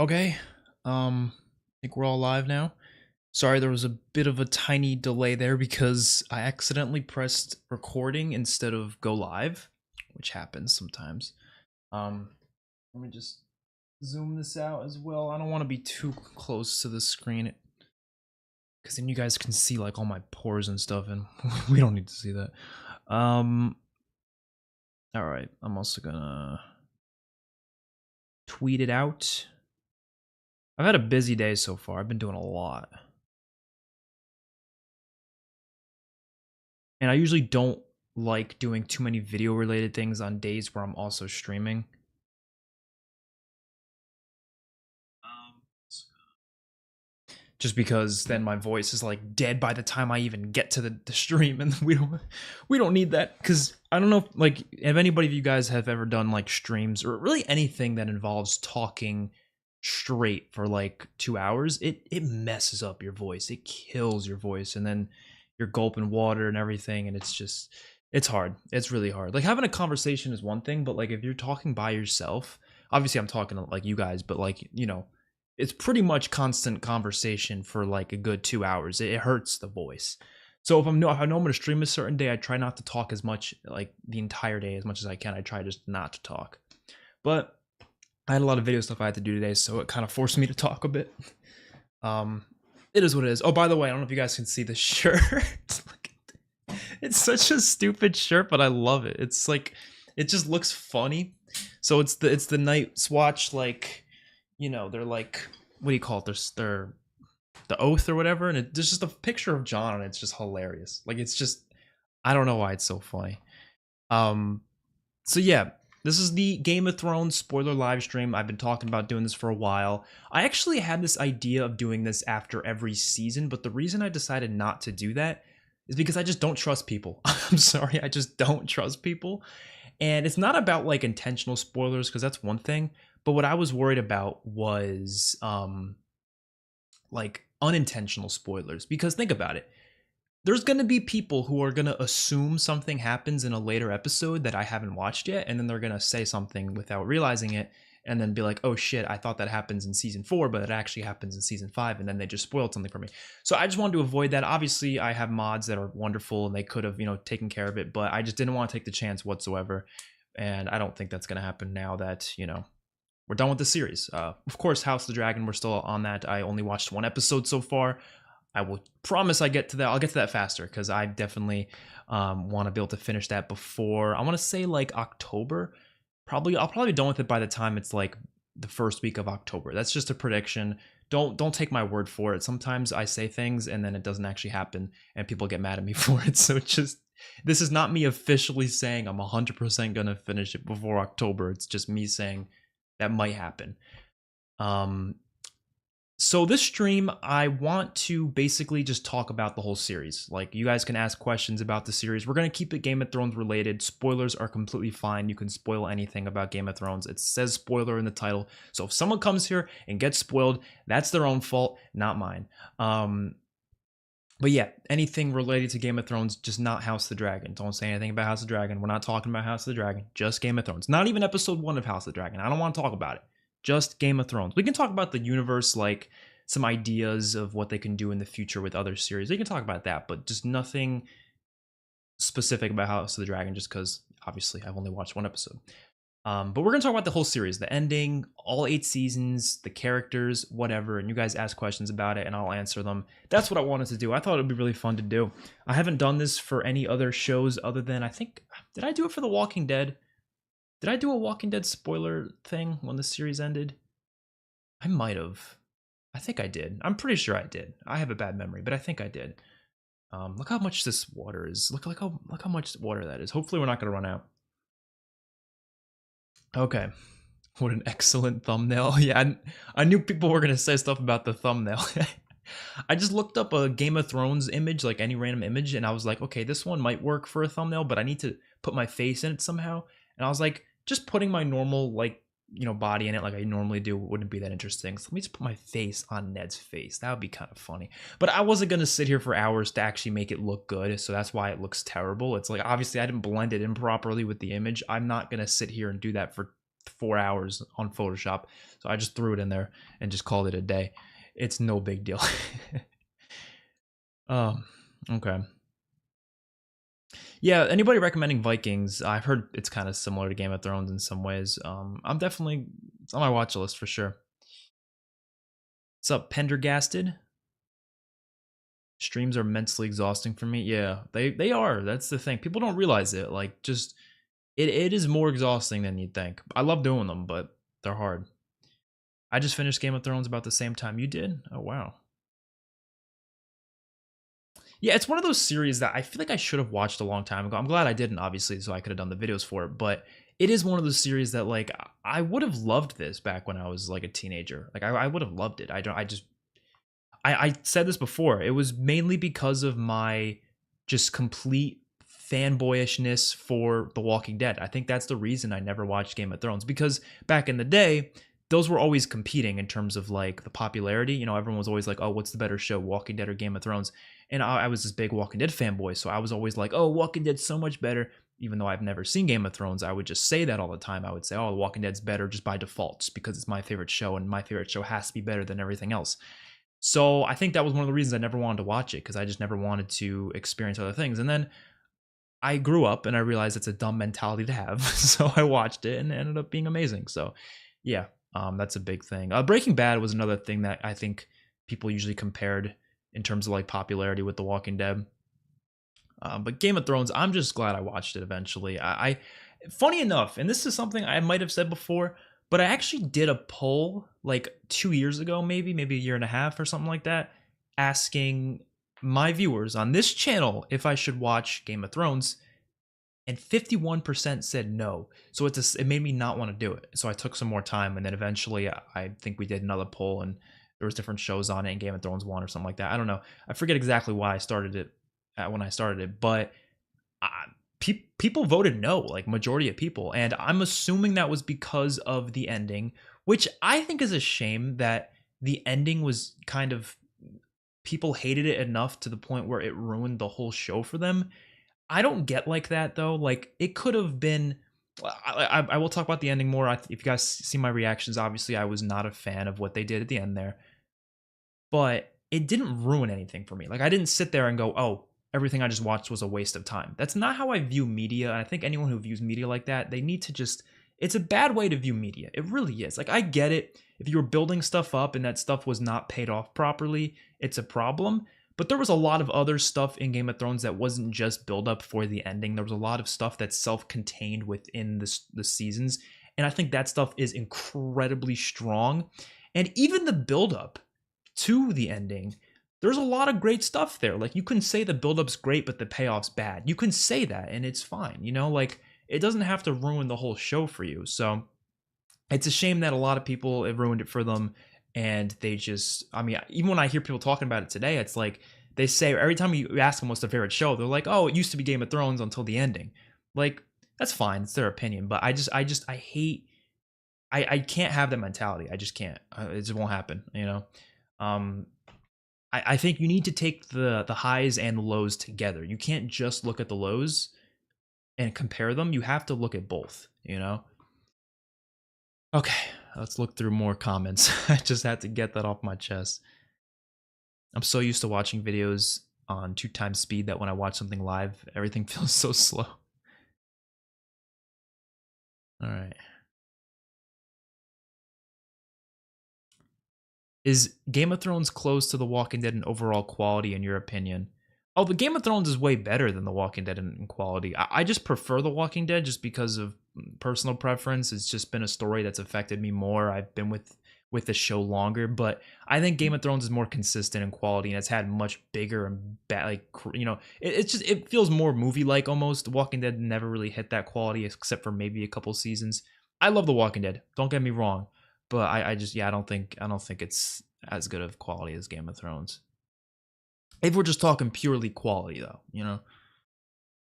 Okay. I think we're all live now. Sorry, there was a bit of a tiny delay there because I accidentally pressed recording instead of go live, which happens sometimes. Um, Let me just zoom this out as well. I don't want to be too close to the screen because then you guys can see like all my pores and stuff, and we don't need to see that. All right. I'm also gonna tweet it out. I've had a busy day so far. I've been doing a lot. And I usually don't like doing too many video related things on days where I'm also streaming. Just because then my voice is like dead by the time I even get to the stream, and we don't need that. Because I don't know if anybody of you guys have ever done like streams or really anything that involves talking straight for like 2 hours. It messes up your voice. It kills your voice, and then you're gulping water and everything, and it's hard. It's really hard. Like having a conversation is one thing, but like if you're talking by yourself, obviously I'm talking to like you guys, but like it's pretty much constant conversation for like a good 2 hours. It hurts the voice. So if I know I'm going to stream a certain day, I try not to talk as much like the entire day as much as I can. I try just not to talk. But I had a lot of video stuff I had to do today, so it kind of forced me to talk a bit. Um, it is what it is. Oh, by the way, I don't know if you guys can see the shirt. It's such a stupid shirt, but I love it. It's like it just looks funny. So it's the Night's Watch, like they're like, what do you call it? They're the Oath or whatever, and there's just a picture of John, and it's just hilarious. Like it's just I don't know why it's so funny. Um, so yeah, this is the Game of Thrones spoiler live stream. I've been talking about doing this for a while. I actually had this idea of doing this after every season, but the reason I decided not to do that is because I just don't trust people. I'm sorry, I just don't trust people. And it's not about like intentional spoilers, because that's one thing, but what I was worried about was like unintentional spoilers. Because think about it, there's going to be people who are going to assume something happens in a later episode that I haven't watched yet, and then they're going to say something without realizing it, and then be like, oh shit, I thought that happens in season 4, but it actually happens in season 5, and then they just spoiled something for me. So I just wanted to avoid that. Obviously, I have mods that are wonderful, and they could have, taken care of it, but I just didn't want to take the chance whatsoever, and I don't think that's going to happen now that, we're done with the series. Of course, House of the Dragon, we're still on that. I only watched one episode so far. I will promise I get to that. I'll get to that faster, because I definitely want to be able to finish that before, I want to say like October. I'll probably be done with it by the time it's like the first week of October. That's just a prediction. Don't take my word for it. Sometimes I say things and then it doesn't actually happen, and people get mad at me for it. So this is not me officially saying I'm 100% gonna finish it before October. It's just me saying that might happen. So this stream, I want to basically just talk about the whole series. Like, you guys can ask questions about the series. We're going to keep it Game of Thrones related. Spoilers are completely fine. You can spoil anything about Game of Thrones. It says spoiler in the title. So if someone comes here and gets spoiled, that's their own fault, not mine. But yeah, anything related to Game of Thrones, just not House of the Dragon. Don't say anything about House of the Dragon. We're not talking about House of the Dragon. Just Game of Thrones. Not even episode 1 of House of the Dragon. I don't want to talk about it. Just Game of Thrones. We can talk about the universe, like some ideas of what they can do in the future with other series. We can talk about that, but just nothing specific about House of the Dragon, just because obviously I've only watched one episode. But we're going to talk about the whole series, the ending, all 8 seasons, the characters, whatever, and you guys ask questions about it and I'll answer them. That's what I wanted to do. I thought it would be really fun to do. I haven't done this for any other shows other than, I think, did I do it for The Walking Dead? Did I do a Walking Dead spoiler thing when the series ended? I might have. I think I did. I'm pretty sure I did. I have a bad memory, but I think I did. Look how much this water is. Look how much water that is. Hopefully we're not going to run out. Okay. What an excellent thumbnail. Yeah, I knew people were going to say stuff about the thumbnail. I just looked up a Game of Thrones image, like any random image, and I was like, okay, this one might work for a thumbnail, but I need to put my face in it somehow. And I was like, just putting my normal, like, body in it like I normally do wouldn't be that interesting. So let me just put my face on Ned's face. That would be kind of funny. But I wasn't going to sit here for hours to actually make it look good, so that's why it looks terrible. It's like, obviously, I didn't blend it in properly with the image. I'm not going to sit here and do that for 4 hours on Photoshop. So I just threw it in there and just called it a day. It's no big deal. um, okay. Yeah, anybody recommending Vikings? I've heard it's kind of similar to Game of Thrones in some ways. I'm definitely, it's on my watch list for sure. What's up, Pendergasted? Streams are mentally exhausting for me. Yeah, they are. That's the thing. People don't realize it. Like, just it is more exhausting than you'd think. I love doing them, but they're hard. I just finished Game of Thrones about the same time you did. Oh wow. Yeah, it's one of those series that I feel like I should have watched a long time ago. I'm glad I didn't, obviously, so I could have done the videos for it. But it is one of those series that, like, I would have loved this back when I was like a teenager. Like, I would have loved it. I said this before. It was mainly because of my just complete fanboyishness for The Walking Dead. I think that's the reason I never watched Game of Thrones, because back in the day, those were always competing in terms of like the popularity. You know, everyone was always like, "Oh, what's the better show, Walking Dead or Game of Thrones?" And I was this big Walking Dead fanboy, so I was always like, "Oh, Walking Dead's so much better." Even though I've never seen Game of Thrones, I would just say that all the time. I would say, "Oh, The Walking Dead's better just by default, just because it's my favorite show, and my favorite show has to be better than everything else." So I think that was one of the reasons I never wanted to watch it, because I just never wanted to experience other things. And then I grew up and I realized it's a dumb mentality to have. So I watched it and it ended up being amazing. So yeah, that's a big thing. Breaking Bad was another thing that I think people usually compared in terms of like popularity with The Walking Dead. But Game of Thrones, I'm just glad I watched it eventually. Funny enough, and this is something I might have said before, but I actually did a poll like 2 years ago, maybe a year and a half or something like that, asking my viewers on this channel if I should watch Game of Thrones, and 51% said no. So it made me not want to do it. So I took some more time, and then eventually I think we did another poll, and there was different shows on it, and Game of Thrones won or something like that. I don't know. I forget exactly why I started it when I started it, but people voted no, like majority of people, and I'm assuming that was because of the ending, which I think is a shame that the ending was kind of, people hated it enough to the point where it ruined the whole show for them. I don't get like that though. Like, it could have been. I will talk about the ending more. If you guys see my reactions, obviously I was not a fan of what they did at the end there, but it didn't ruin anything for me. Like, I didn't sit there and go, "Oh, everything I just watched was a waste of time." That's not how I view media. And I think anyone who views media like that, they need to just, it's a bad way to view media. It really is. Like, I get it. If you were building stuff up and that stuff was not paid off properly, it's a problem. But there was a lot of other stuff in Game of Thrones that wasn't just build up for the ending. There was a lot of stuff that's self-contained within the seasons. And I think that stuff is incredibly strong. And even the build up to the ending, there's a lot of great stuff there. Like, you can say the build-up's great, but the payoff's bad. You can say that, and it's fine. You know, like, it doesn't have to ruin the whole show for you. So it's a shame that a lot of people, it ruined it for them, and they just, I mean, even when I hear people talking about it today, it's like, they say, every time you ask them what's their favorite show, they're like, "Oh, it used to be Game of Thrones until the ending." Like, that's fine. It's their opinion. But I hate, I can't have that mentality. I just can't. It just won't happen, you know? I think you need to take the highs and the lows together. You can't just look at the lows and compare them. You have to look at both, you know? Okay, let's look through more comments. I just had to get that off my chest. I'm so used to watching videos on 2x speed that when I watch something live, everything feels so slow. All right. Is Game of Thrones close to The Walking Dead in overall quality, in your opinion? Oh, the Game of Thrones is way better than The Walking Dead in quality. I just prefer The Walking Dead just because of personal preference. It's just been a story that's affected me more. I've been with the show longer, but I think Game of Thrones is more consistent in quality, and it's had much bigger and like, you know, it's just, it feels more movie like almost. The Walking Dead never really hit that quality except for maybe a couple seasons. I love The Walking Dead. Don't get me wrong, but I just, yeah, I don't think it's as good of quality as Game of Thrones. If we're just talking purely quality, though, you know.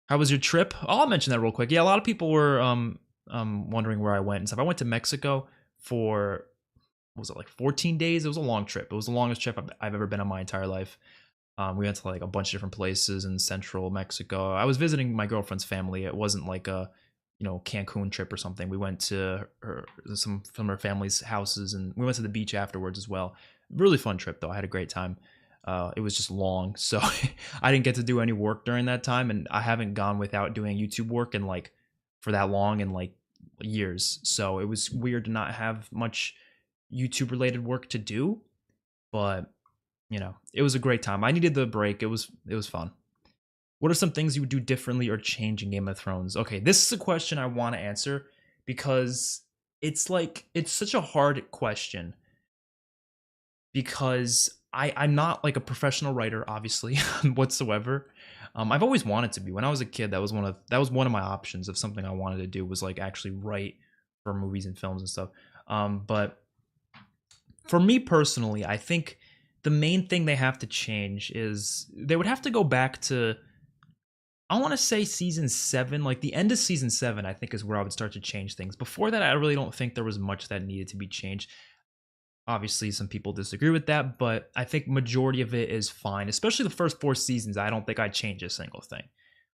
How was your trip? I'll mention that real quick. Yeah, a lot of people were wondering where I went and stuff. I went to Mexico for, what was it, like 14 days? It was a long trip. It was the longest trip I've ever been on my entire life. We went to like a bunch of different places in central Mexico. I was visiting my girlfriend's family. It wasn't like a, Cancun trip or something. We went to some from her family's houses, and we went to the beach afterwards as well. Really fun trip though. I had a great time. It was just long, so I didn't get to do any work during that time, and I haven't gone without doing YouTube work in like for that long in like years. So it was weird to not have much YouTube related work to do, but it was a great time. I needed the break. It was fun. What are some things you would do differently or change in Game of Thrones? Okay, this is a question I want to answer because it's such a hard question because I'm not like a professional writer, obviously, whatsoever. I've always wanted to be. When I was a kid, that was one of my options of something I wanted to do was like actually write for movies and films and stuff. But for me personally, I think the main thing they have to change is they would have to go back to, I want to say season 7, like the end of season 7, I think is where I would start to change things. Before that, I really don't think there was much that needed to be changed. Obviously, some people disagree with that, but I think majority of it is fine, especially the first 4 seasons. I don't think I'd change a single thing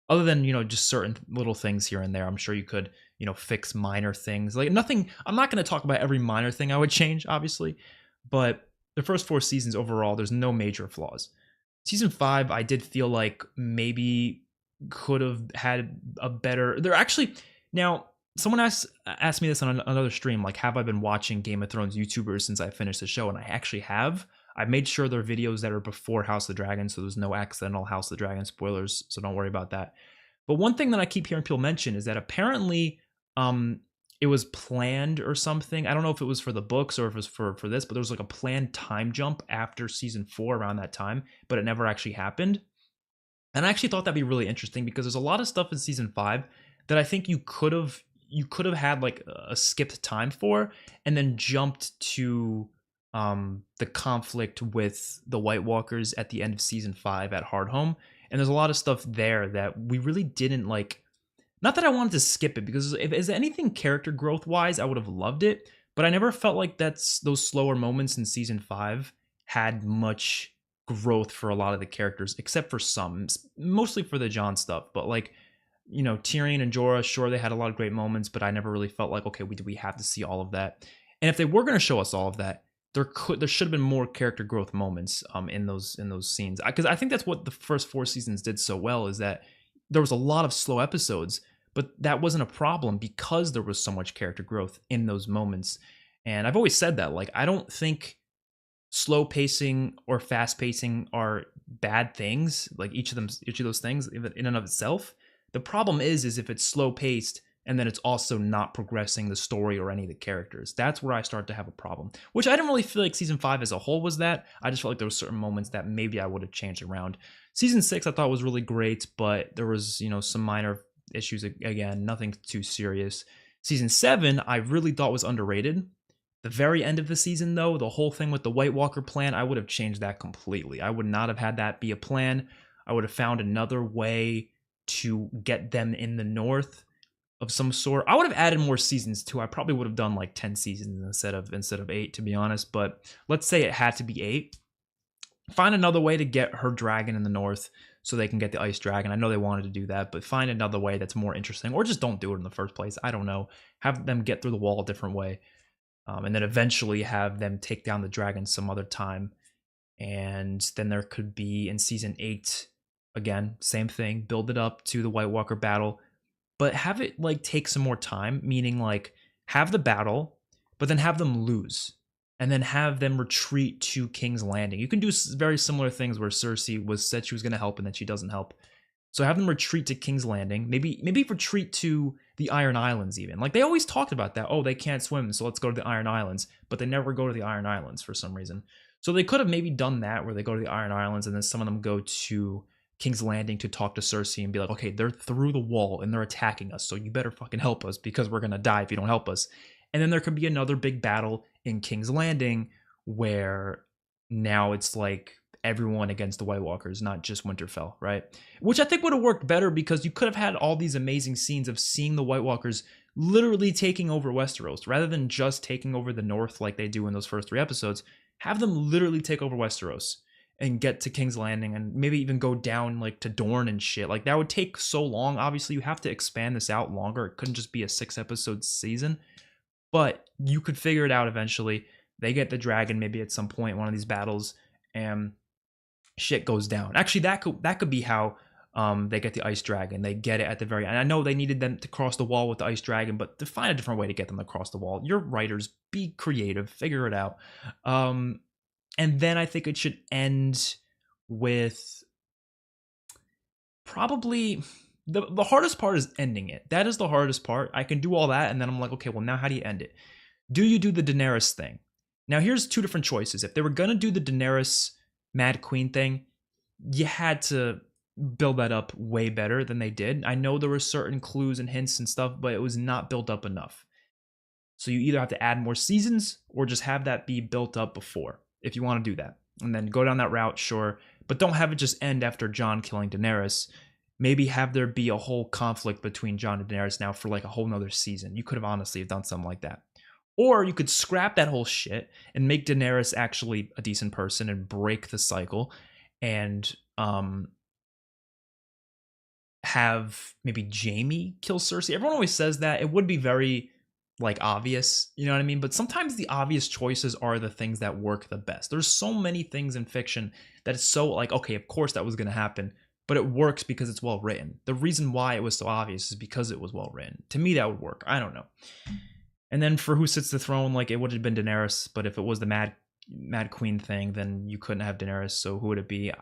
other than, just certain little things here and there. I'm sure you could, fix minor things like nothing. I'm not going to talk about every minor thing I would change, obviously, but the first 4 seasons overall, there's no major flaws. Season 5, I did feel like maybe could have had a better. They're actually now. Someone asked me this on another stream, like, have I been watching Game of Thrones YouTubers since I finished the show? And I actually have. I made sure they're videos that are before House of the Dragon, so there's no accidental House of the Dragon spoilers, so don't worry about that. But one thing that I keep hearing people mention is that apparently it was planned or something. I don't know if it was for the books or if it was for this, but there was like a planned time jump after season 4 around that time, but it never actually happened. And I actually thought that'd be really interesting because there's a lot of stuff in season 5 that I think you could have had like a skipped time for and then jumped to the conflict with the White Walkers at the end of season 5 at Hardhome. And there's a lot of stuff there that we really didn't like. Not that I wanted to skip it, because if is anything character growth wise, I would have loved it, but I never felt like those slower moments in season 5 had much growth for a lot of the characters, except for some, mostly for the Jon stuff. But like, Tyrion and Jorah, sure, they had a lot of great moments, but I never really felt like, okay, we have to see all of that. And if they were going to show us all of that, there should have been more character growth moments in those scenes, because I think that's what the first 4 seasons did so well, is that there was a lot of slow episodes, but that wasn't a problem because there was so much character growth in those moments. And I've always said that, like, I don't think slow pacing or fast pacing are bad things, like each of those things in and of itself. The problem is if it's slow paced and then it's also not progressing the story or any of the characters. That's where I start to have a problem, which I didn't really feel like season 5 as a whole was that. I just felt like there were certain moments that maybe I would have changed around. Season 6 I thought was really great, but there was, some minor issues, again, nothing too serious. Season 7 I really thought was underrated. The very end of the season, though, the whole thing with the White Walker plan, I would have changed that completely. I would not have had that be a plan. I would have found another way to get them in the north of some sort. I would have added more seasons too. I probably would have done like 10 seasons instead of 8, to be honest. But let's say it had to be 8. Find another way to get her dragon in the north so they can get the ice dragon. I know they wanted to do that, but find another way that's more interesting, or just don't do it in the first place. I don't know. Have them get through the wall a different way, and then eventually have them take down the dragon some other time. And then there could be in season 8. Again, same thing, build it up to the White Walker battle, but have it like take some more time, meaning like have the battle, but then have them lose and then have them retreat to King's Landing. You can do very similar things where Cersei said she was going to help and then she doesn't help. So have them retreat to King's Landing, maybe retreat to the Iron Islands even. Like they always talked about that. Oh, they can't swim, so let's go to the Iron Islands, but they never go to the Iron Islands for some reason. So they could have maybe done that where they go to the Iron Islands and then some of them go to King's Landing to talk to Cersei and be like, okay, they're through the wall and they're attacking us, so you better fucking help us because we're gonna die if you don't help us. And then there could be another big battle in King's Landing where now it's like everyone against the White Walkers, not just Winterfell, right? Which I think would have worked better because you could have had all these amazing scenes of seeing the White Walkers literally taking over Westeros rather than just taking over the north like they do in those first 3 episodes. Have them literally take over Westeros. and get to King's Landing and maybe even go down like to Dorne and shit. Like that would take so long. Obviously, you have to expand this out longer. It couldn't just be a 6-episode season, but you could figure it out eventually. They get the dragon maybe at some point in one of these battles, and shit goes down. Actually, that could be how they get the ice dragon. They get it at the very end. I know they needed them to cross the wall with the ice dragon, but to find a different way to get them to cross the wall. Your writers, be creative, figure it out. And then I think it should end with probably the hardest part is ending it. That is the hardest part. I can do all that, and then I'm like, okay, well, now how do you end it? Do you do the Daenerys thing? Now, here's two different choices. If they were going to do the Daenerys Mad Queen thing, you had to build that up way better than they did. I know there were certain clues and hints and stuff, but it was not built up enough. So you either have to add more seasons or just have that be built up before, if you want to do that. And then go down that route, sure. But don't have it just end after Jon killing Daenerys. Maybe have there be a whole conflict between Jon and Daenerys now for like a whole nother season. You could have honestly done something like that. Or you could scrap that whole shit and make Daenerys actually a decent person and break the cycle and have maybe Jaime kill Cersei. Everyone always says that. It would be very like obvious, you know what I mean? But sometimes the obvious choices are the things that work the best. There's so many things in fiction that it's so like, okay, of course that was going to happen, but it works because it's well written. The reason why it was so obvious is because it was well written. To me, that would work. I don't know. And then for who sits the throne, like it would have been Daenerys, but if it was the Mad Queen thing, then you couldn't have Daenerys. So who would it be?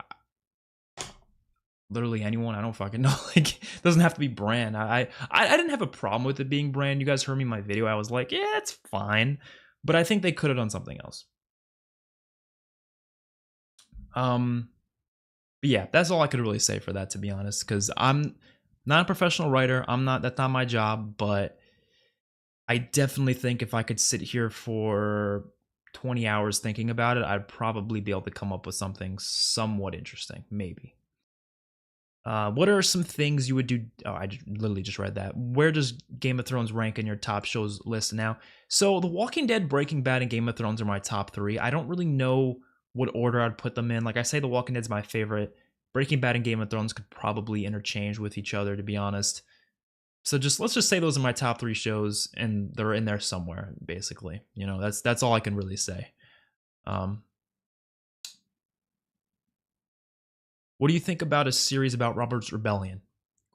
Literally anyone. I don't fucking know. Like, it doesn't have to be Bran. I didn't have a problem with it being Bran. You guys heard me in my video. I was like, yeah, it's fine. But I think they could have done something else. But yeah, that's all I could really say for that, to be honest, because I'm not a professional writer. That's not my job, but I definitely think if I could sit here for 20 hours thinking about it, I'd probably be able to come up with something somewhat interesting, maybe. What are some things you would do? Oh, I literally just read that. Where does Game of Thrones rank in your top shows list now? So The Walking Dead, Breaking Bad, and Game of Thrones are my top 3. I don't really know what order I'd put them in. Like I say, The Walking Dead's my favorite. Breaking Bad and Game of Thrones could probably interchange with each other, to be honest. So let's just say those are my top 3 shows, and they're in there somewhere, basically. You know, that's all I can really say. What do you think about a series about Robert's Rebellion?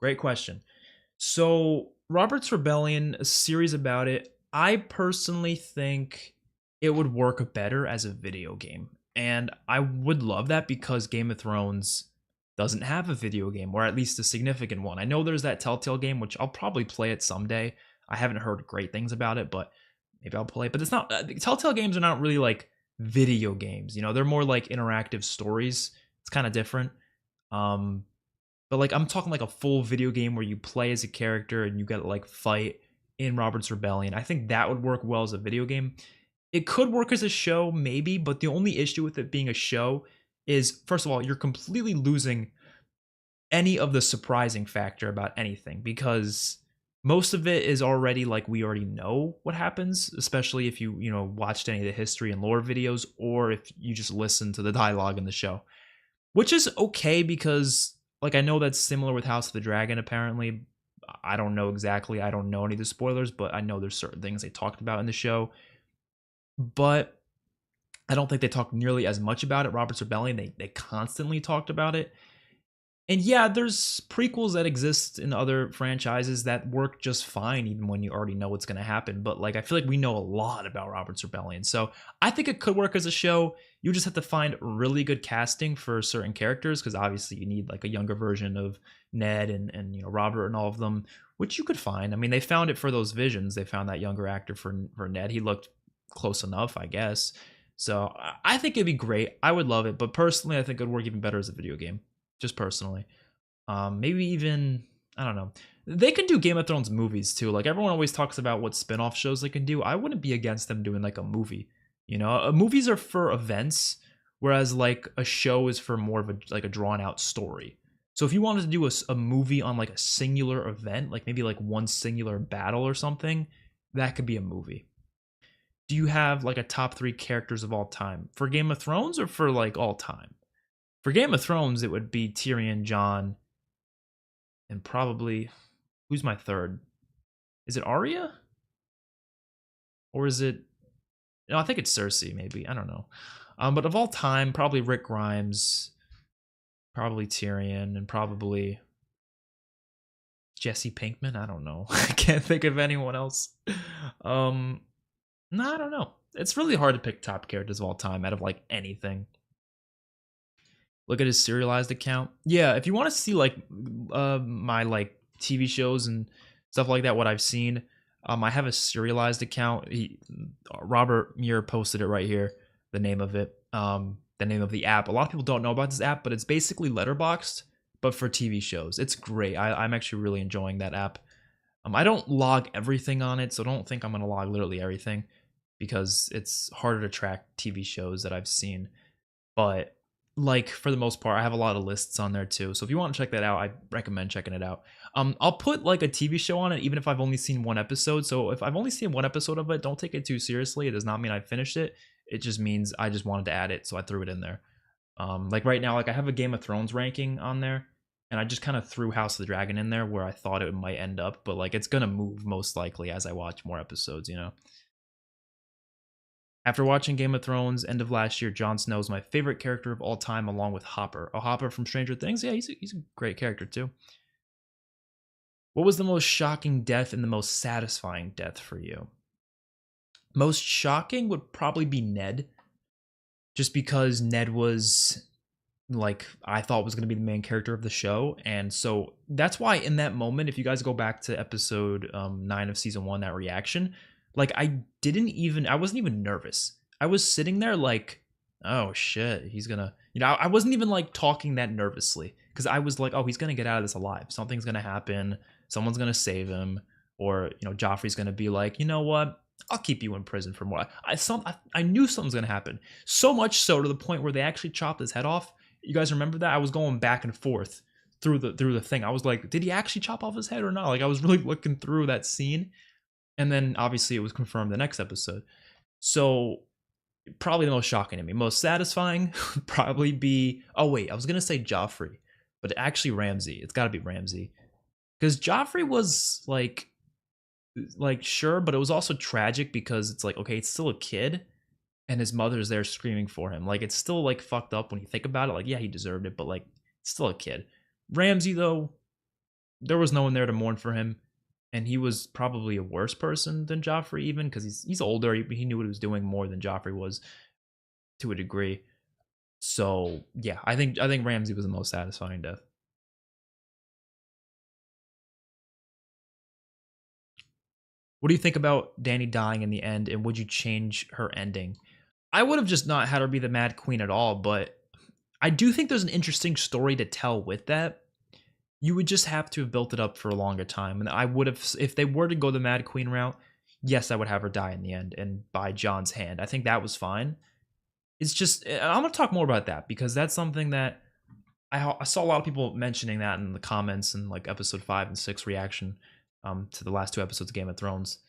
Great question. So Robert's Rebellion, a series about it, I personally think it would work better as a video game. And I would love that because Game of Thrones doesn't have a video game, or at least a significant one. I know there's that Telltale game, which I'll probably play it someday. I haven't heard great things about it, but maybe I'll play it. But it's not, Telltale games are not really like video games, you know, they're more like interactive stories. It's kind of different. But like I'm talking like a full video game where you play as a character and you get to like fight in Robert's Rebellion. I think that would work well as a video game. It could work as a show, maybe, but the only issue with it being a show is, first of all, you're completely losing any of the surprising factor about anything, because most of it is already like we already know what happens, especially if you watched any of the history and lore videos, or if you just listen to the dialogue in the show, which is okay because like I know that's similar with House of the Dragon. Apparently, I don't know exactly. I don't know any of the spoilers, but I know there's certain things they talked about in the show. But I don't think they talked nearly as much about it. Robert's Rebellion, they constantly talked about it. And yeah, there's prequels that exist in other franchises that work just fine, even when you already know what's going to happen. But like, I feel like we know a lot about Robert's Rebellion. So I think it could work as a show. You just have to find really good casting for certain characters, because obviously you need like a younger version of Ned and Robert and all of them, which you could find. I mean, they found it for those Visions. They found that younger actor for Ned. He looked close enough, I guess. So I think it'd be great. I would love it. But personally, I think it would work even better as a video game. Just personally. Maybe even, I don't know. They can do Game of Thrones movies too. Like everyone always talks about what spin-off shows they can do. I wouldn't be against them doing like a movie. Movies are for events, whereas like a show is for more of a drawn out story. So if you wanted to do a movie on like a singular event, like maybe like one singular battle or something, that could be a movie. Do you have like a top 3 characters of all time for Game of Thrones or for like all time? For Game of Thrones, it would be Tyrion, Jon, and probably who's my third? Is it Arya? Or is it no, I think it's Cersei, maybe. I don't know. But of all time, probably Rick Grimes, probably Tyrion, and probably Jesse Pinkman. I don't know. I can't think of anyone else. No, I don't know. It's really hard to pick top characters of all time out of like anything. Look at his serialized account. Yeah, if you want to see like my like TV shows and stuff like that, what I've seen, I have a serialized account. Robert Muir posted it right here. The name of it, the name of the app. A lot of people don't know about this app, but it's basically Letterboxd, but for TV shows. It's great. I'm actually really enjoying that app. I don't log everything on it, so don't think I'm gonna log literally everything because it's harder to track TV shows that I've seen. But like for the most part, I have a lot of lists on there too. So if you want to check that out, I recommend checking it out. I'll put like a TV show on it, even if I've only seen one episode. So if I've only seen one episode of it, don't take it too seriously. It does not mean I finished it. It just means I just wanted to add it, so I threw it in there. Like right now, like I have a Game of Thrones ranking on there, and I just kind of threw House of the Dragon in there where I thought it might end up, but like it's gonna move most likely as I watch more episodes, you know. After watching Game of Thrones end of last year, Jon Snow is my favorite character of all time, along with Hopper. Oh, Hopper from Stranger Things? Yeah, he's a great character too. What was the most shocking death and the most satisfying death for you? Most shocking would probably be Ned, just because Ned was like I thought was going to be the main character of the show, and so that's why in that moment, if you guys go back to episode 9 of season 1, that reaction, like I wasn't even nervous. I was sitting there like, oh shit, he's gonna, you know, I wasn't even like talking that nervously because I was like, oh, he's gonna get out of this alive. Something's gonna happen. Someone's gonna save him, or you know, Joffrey's gonna be like, you know what? I'll keep you in prison for more. I knew something's gonna happen. So much so to the point where they actually chopped his head off. You guys remember that? I was going back and forth through the thing. I was like, did he actually chop off his head or not? Like I was really looking through that scene. And then obviously it was confirmed the next episode. So probably the most shocking to me. Most satisfying would probably be, oh wait, I was gonna say Joffrey, but actually Ramsay. It's gotta be Ramsay. Because Joffrey was like sure, but it was also tragic because it's like, okay, it's still a kid and his mother's there screaming for him. Like it's still like fucked up when you think about it. Like, yeah, he deserved it, but like still a kid. Ramsay though, there was no one there to mourn for him. And he was probably a worse person than Joffrey, even because he's older. He knew what he was doing more than Joffrey was, to a degree. So yeah, I think Ramsay was the most satisfying death. What do you think about Dany dying in the end, and would you change her ending? I would have just not had her be the Mad Queen at all, but I do think there's an interesting story to tell with that. You would just have to have built it up for a longer time. And I would have, if they were to go the Mad Queen route, yes, I would have her die in the end and by Jon's hand. I think that was fine. It's just, I'm going to talk more about that because that's something that I saw a lot of people mentioning that in the comments and like episode 5 and 6 reaction to the last 2 episodes of Game of Thrones.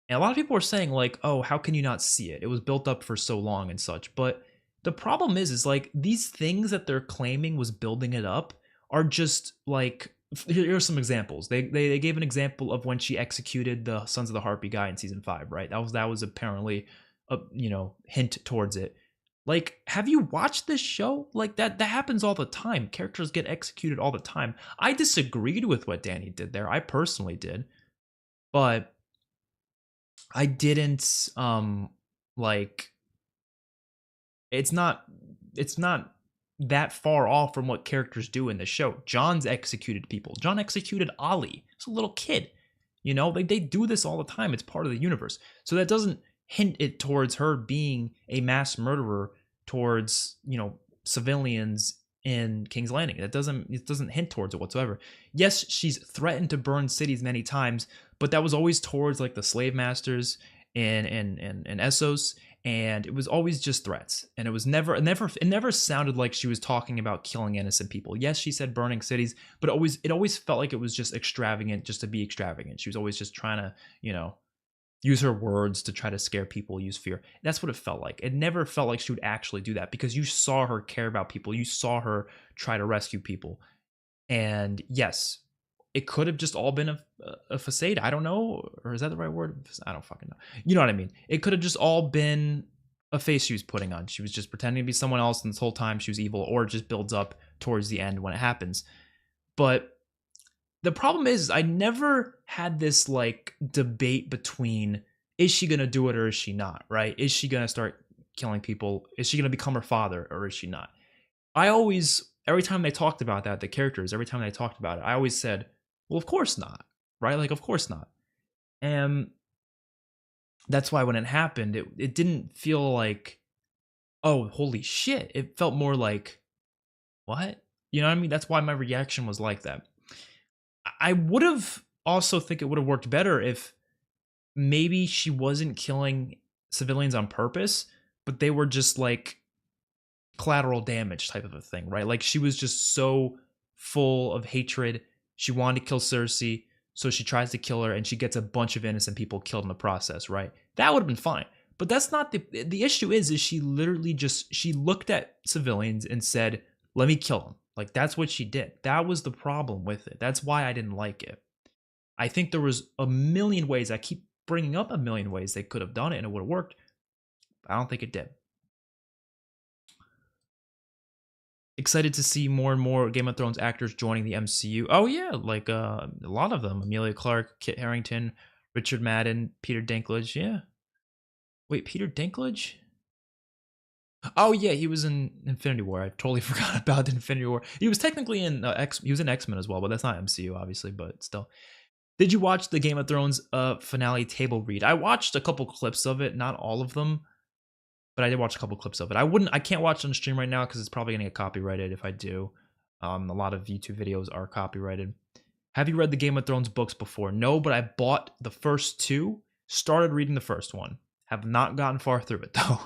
And a lot of people were saying like, oh, how can you not see it? It was built up for so long and such. But the problem is like these things that they're claiming was building it up are just like, here are some examples. They gave an example of when she executed the Sons of the Harpy guy in season 5, right? That was apparently a hint towards it. Like, have you watched this show? Like that happens all the time. Characters get executed all the time. I disagreed with what Dany did there. I personally did, but I didn't like. It's not that far off from what characters do in the show. Jon's executed people. Jon executed Ollie. It's a little kid. You know, they do this all the time. It's part of the universe. So that doesn't hint it towards her being a mass murderer towards, civilians in King's Landing. It doesn't hint towards it whatsoever. Yes, she's threatened to burn cities many times, but that was always towards like the slave masters in Essos, and it was always just threats. And it never sounded like she was talking about killing innocent people. Yes, she said burning cities, but it always felt like it was just extravagant just to be extravagant. She was always just trying to, use her words to try to scare people, use fear. That's what it felt like. It never felt like she would actually do that because you saw her care about people. You saw her try to rescue people. And yes, it could have just all been a facade. I don't know. Or is that the right word? I don't fucking know. You know what I mean? It could have just all been a face she was putting on. She was just pretending to be someone else, and this whole time she was evil, or it just builds up towards the end when it happens. But the problem is, I never had this like debate between is she gonna do it or is she not, right? Is she gonna start killing people? Is she gonna become her father or is she not? I always, every time they talked about that, the characters, every time they talked about it, I always said, well, of course not, right? Like, of course not. And that's why when it happened, it didn't feel like, oh, holy shit. It felt more like, what? You know what I mean? That's why my reaction was like that. I would have also think it would have worked better if maybe she wasn't killing civilians on purpose, but they were just like collateral damage type of a thing, right? Like she was just so full of hatred. She wanted to kill Cersei, so she tries to kill her and she gets a bunch of innocent people killed in the process, right? That would have been fine. But that's not the issue is she literally just she looked at civilians and said, "Let me kill them." Like that's what she did. That was the problem with it. That's why I didn't like it. I think there was a million ways. I keep bringing up a million ways they could have done it and it would have worked. I don't think it did. Excited to see more and more Game of Thrones actors joining the MCU. Oh yeah, like a lot of them: Amelia Clarke, Kit Harington, Richard Madden, Peter Dinklage. Yeah. Wait, Peter Dinklage? Oh yeah, he was in Infinity War. I totally forgot about Infinity War. He was technically in He was in X-Men as well, but that's not MCU, obviously. But still, did you watch the Game of Thrones finale table read? I watched a couple clips of it, not all of them, but I did watch a couple clips of it. I can't watch it on stream right now because it's probably gonna get copyrighted if I do. A lot of YouTube videos are copyrighted. Have you read the Game of Thrones books before? No, but I bought the first two, started reading the first one. Have not gotten far through it though.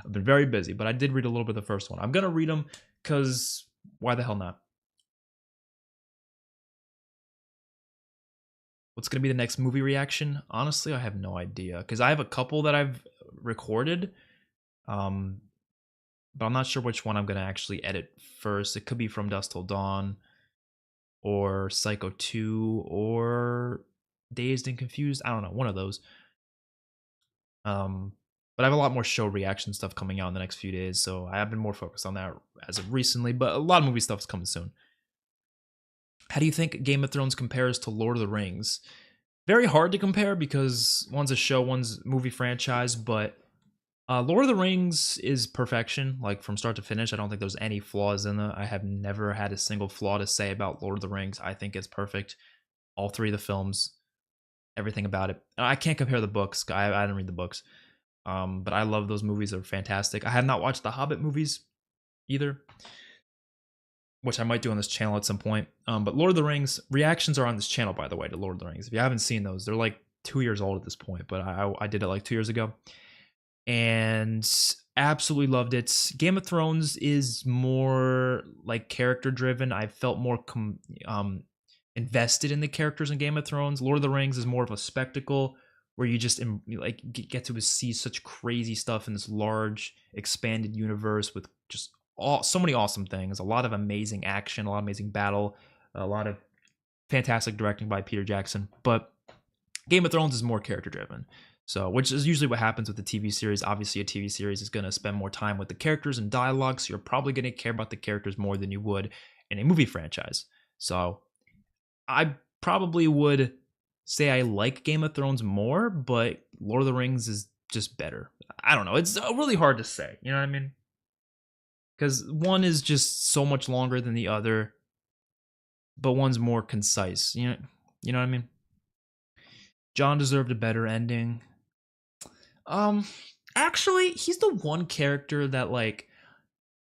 I've been very busy, but I did read a little bit of the first one. I'm gonna read them because why the hell not? What's gonna be the next movie reaction? Honestly, I have no idea because I have a couple that I've recorded, but I'm not sure which one I'm gonna actually edit first. It could be From Dusk Till Dawn, or Psycho 2, or Dazed and Confused. I don't know, one of those. But I have a lot more show reaction stuff coming out in the next few days, so I have been more focused on that as of recently, but a lot of movie stuff is coming soon. How do you think Game of Thrones compares to Lord of the Rings? Very hard to compare because one's a show, one's a movie franchise, but Lord of the Rings is perfection, like from start to finish. I don't think there's any flaws in it. I have never had a single flaw to say about Lord of the Rings. I think it's perfect. All three of the films, everything about it. I can't compare the books. I didn't read the books. But I love those movies. They're fantastic. I have not watched the Hobbit movies either, which I might do on this channel at some point. But Lord of the Rings, reactions are on this channel, by the way, to Lord of the Rings. If you haven't seen those, they're like 2 years old at this point, but I did it like 2 years ago. And absolutely loved it. Game of Thrones is more like character driven. I felt more invested in the characters in Game of Thrones. Lord of the Rings is more of a spectacle where you just like get to see such crazy stuff in this large expanded universe with just so many awesome things, a lot of amazing action, a lot of amazing battle, a lot of fantastic directing by Peter Jackson. But Game of Thrones is more character driven. So, which is usually what happens with the TV series. Obviously, a TV series is going to spend more time with the characters and dialogue, so you're probably going to care about the characters more than you would in a movie franchise. So, I probably would say I like Game of Thrones more, but Lord of the Rings is just better. I don't know. It's really hard to say. You know what I mean? Because one is just so much longer than the other, but one's more concise. You know what I mean? Jon deserved a better ending. Actually, he's the one character that, like,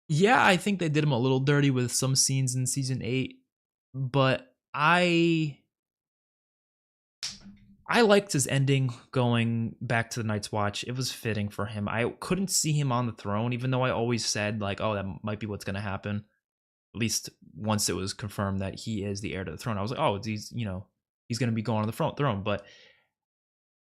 yeah, I think they did him a little dirty with some scenes in season 8, but I liked his ending going back to the Night's Watch. It was fitting for him. I couldn't see him on the throne, even though I always said, like, oh, that might be what's going to happen. At least once it was confirmed that he is the heir to the throne. I was like, oh, he's going to be going on the throne. But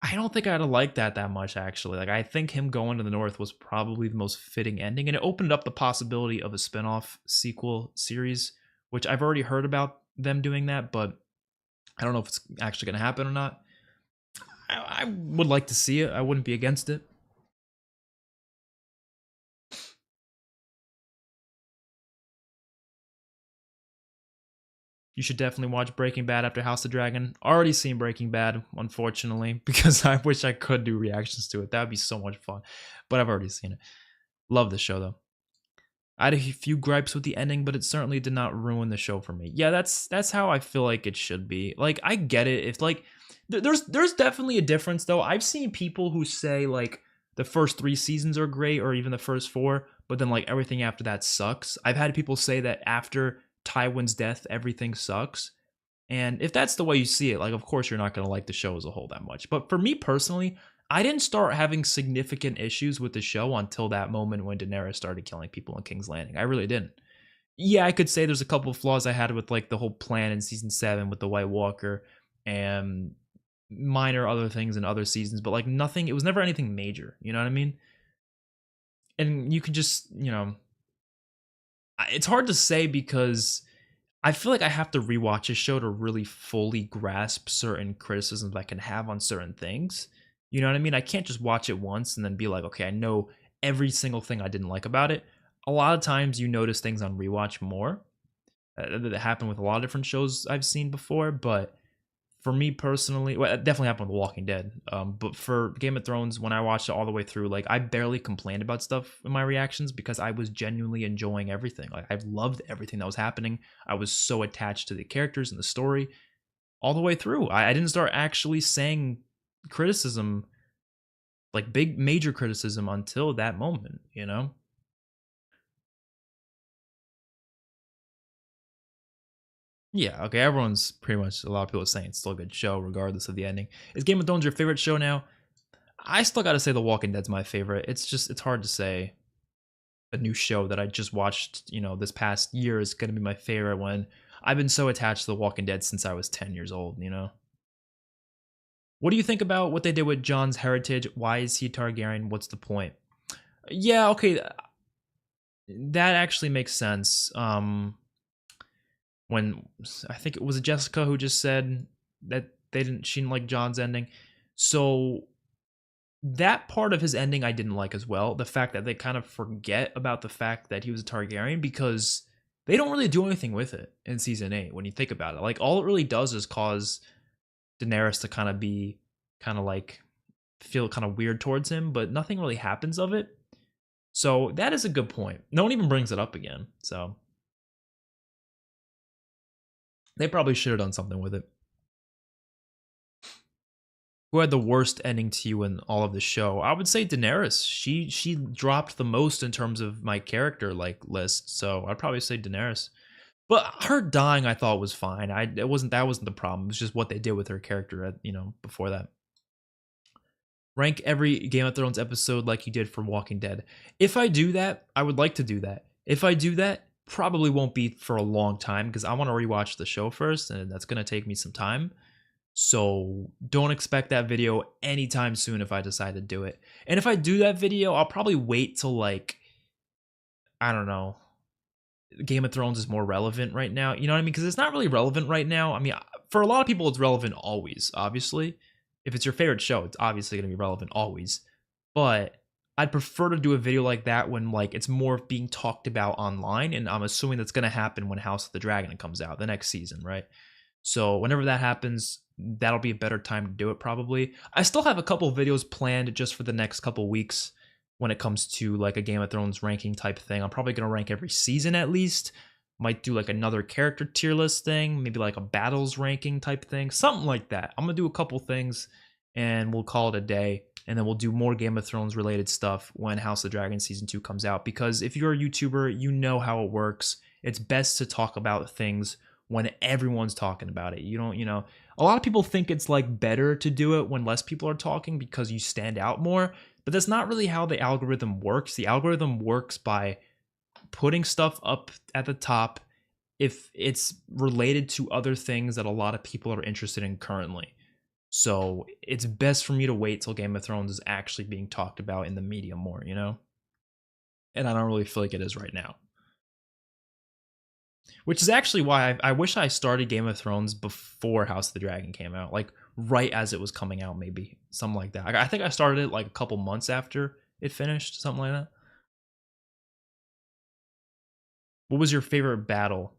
I don't think I'd have liked that much actually. Like I think him going to the North was probably the most fitting ending, and it opened up the possibility of a spin-off sequel series, which I've already heard about them doing that, but I don't know if it's actually going to happen or not. I would like to see it. I wouldn't be against it. You should definitely watch Breaking Bad after House of Dragon. Already seen Breaking Bad, unfortunately, because I wish I could do reactions to it. That would be so much fun. But I've already seen it. Love the show though. I had a few gripes with the ending, but it certainly did not ruin the show for me. Yeah, that's how I feel like it should be. Like I get it. If like there's definitely a difference though. I've seen people who say like the first 3 seasons are great or even the first 4, but then like everything after that sucks. I've had people say that after Tywin's death everything sucks. And if that's the way you see it, like of course you're not going to like the show as a whole that much. But for me personally, I didn't start having significant issues with the show until that moment when Daenerys started killing people in King's Landing. I really didn't. Yeah, I could say there's a couple of flaws I had with like the whole plan in season 7 with the White Walker and minor other things in other seasons, but like nothing, it was never anything major, you know what I mean? And you could just, it's hard to say because I feel like I have to rewatch a show to really fully grasp certain criticisms I can have on certain things. You know what I mean? I can't just watch it once and then be like, okay, I know every single thing I didn't like about it. A lot of times you notice things on rewatch more. That happened with a lot of different shows I've seen before, but for me personally, well, it definitely happened with The Walking Dead. But for Game of Thrones, when I watched it all the way through, like I barely complained about stuff in my reactions because I was genuinely enjoying everything. Like I loved everything that was happening. I was so attached to the characters and the story all the way through. I didn't start actually saying criticism, like big major criticism, until that moment. Yeah, okay, everyone's pretty much, a lot of people are saying it's still a good show regardless of the ending. Is Game of Thrones your favorite show now? I still gotta say The Walking Dead's my favorite. It's hard to say a new show that I just watched, this past year is gonna be my favorite when I've been so attached to The Walking Dead since I was 10 years old. What do you think about what they did with Jon's heritage? Why is he Targaryen? What's the point? Yeah, okay, that actually makes sense. When I think it was Jessica who just said that she didn't like Jon's ending. So that part of his ending I didn't like as well. The fact that they kind of forget about the fact that he was a Targaryen because they don't really do anything with it in season 8 when you think about it. Like all it really does is cause Daenerys to kind of be kind of like feel kind of weird towards him, but nothing really happens of it. So that is a good point. No one even brings it up again. So they probably should have done something with it. Who had the worst ending to you in all of the show? I would say Daenerys. She dropped the most in terms of my character like list, so I'd probably say Daenerys. But her dying, I thought was fine. That wasn't the problem. It was just what they did with her character, before that. Rank every Game of Thrones episode like you did for Walking Dead. If I do that, I would like to do that. If I do that, probably won't be for a long time because I want to rewatch the show first, and that's gonna take me some time. So don't expect that video anytime soon if I decide to do it. And if I do that video, I'll probably wait till like, I don't know, Game of Thrones is more relevant right now. You know what I mean? Because it's not really relevant right now. I mean, for a lot of people, it's relevant always, obviously. If it's your favorite show, it's obviously going to be relevant always. But I'd prefer to do a video like that when like it's more being talked about online. And I'm assuming that's going to happen when House of the Dragon comes out the next season, right? So whenever that happens, that'll be a better time to do it probably. I still have a couple of videos planned just for the next couple weeks when it comes to like a Game of Thrones ranking type thing. I'm probably going to rank every season at least. Might do like another character tier list thing, maybe like a battles ranking type thing, something like that. I'm going to do a couple things and we'll call it a day. And then we'll do more Game of Thrones related stuff when House of the Dragon Season 2 comes out. Because if you're a YouTuber, you know how it works. It's best to talk about things when everyone's talking about it. You don't, a lot of people think it's like better to do it when less people are talking because you stand out more, but that's not really how the algorithm works. The algorithm works by putting stuff up at the top if it's related to other things that a lot of people are interested in currently. So it's best for me to wait till Game of Thrones is actually being talked about in the media more, you know? And I don't really feel like it is right now. Which is actually why I wish I started Game of Thrones before House of the Dragon came out, like right as it was coming out, maybe something like that. I think I started it like a couple months after it finished, something like that. What was your favorite battle?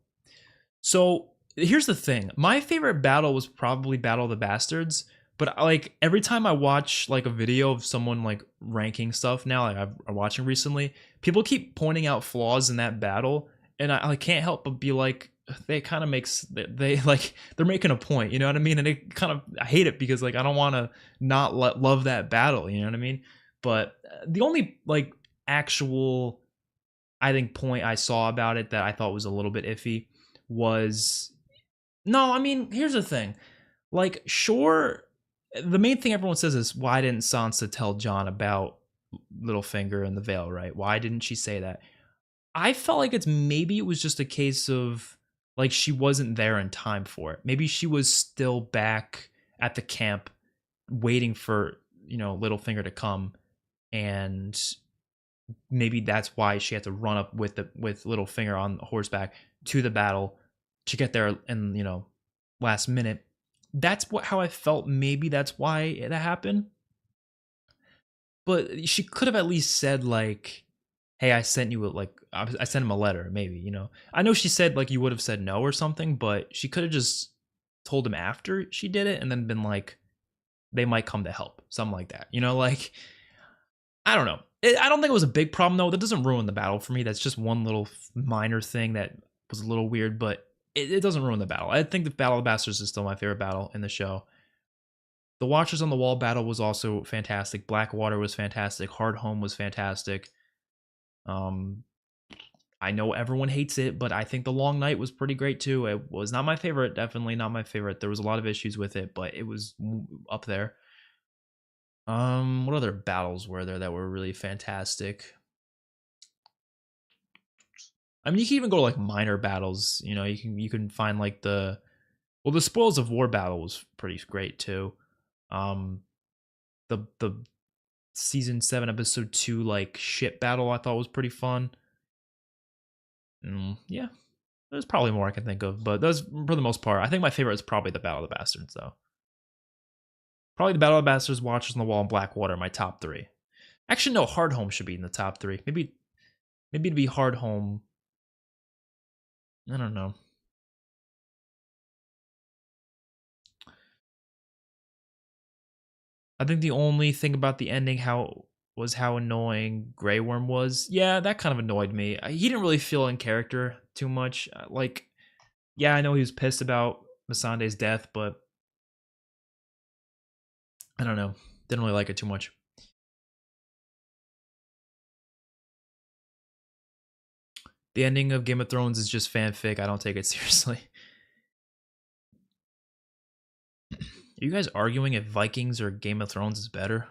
So here's the thing: my favorite battle was probably Battle of the Bastards. But like every time I watch like a video of someone like ranking stuff now, like I'm watching recently, people keep pointing out flaws in that battle, and I can't help but be like, they kind of makes they like they're making a point, you know what I mean? And it kind of I hate it because like I don't want to not love that battle, you know what I mean? But the only like actual I think point I saw about it that I thought was a little bit iffy was no, I mean, here's the thing. Like, sure, the main thing everyone says is why didn't Sansa tell Jon about Littlefinger and the Veil, right? Why didn't she say that? I felt like maybe it was just a case of like she wasn't there in time for it. Maybe she was still back at the camp waiting for, Littlefinger to come, and maybe that's why she had to run up with Littlefinger on horseback to the battle to get there in last minute. That's how I felt. Maybe that's why it happened. But she could have at least said like, "Hey, I sent you I sent him a letter." Maybe I know she said like you would have said no or something, but she could have just told him after she did it and then been like, "They might come to help," something like that. Like I don't know. I don't think it was a big problem though. That doesn't ruin the battle for me. That's just one little minor thing that was a little weird, but it doesn't ruin the battle. I think the Battle of the Bastards is still my favorite battle in the show. The Watchers on the Wall battle was also fantastic. Blackwater was fantastic. Hardhome was fantastic. I know everyone hates it, but I think the Long Night was pretty great too. It was not my favorite, definitely not my favorite. There was a lot of issues with it, but it was up there. What other battles were there that were really fantastic? I mean, you can even go to like minor battles. You can find like the Spoils of War battle was pretty great too. The season 7 episode 2 like ship battle I thought was pretty fun. Yeah, there's probably more I can think of, but those for the most part, I think my favorite is probably the Battle of the Bastards though. Probably the Battle of the Bastards, Watchers on the Wall, and Blackwater, my top 3. Actually, no, Hardhome should be in the top 3. Maybe it'd be Hardhome. I don't know. I think the only thing about the ending was how annoying Grey Worm was. Yeah, that kind of annoyed me. He didn't really feel in character too much. Like, yeah, I know he was pissed about Missandei's death, but I don't know. Didn't really like it too much. The ending of Game of Thrones is just fanfic. I don't take it seriously. Are you guys arguing if Vikings or Game of Thrones is better?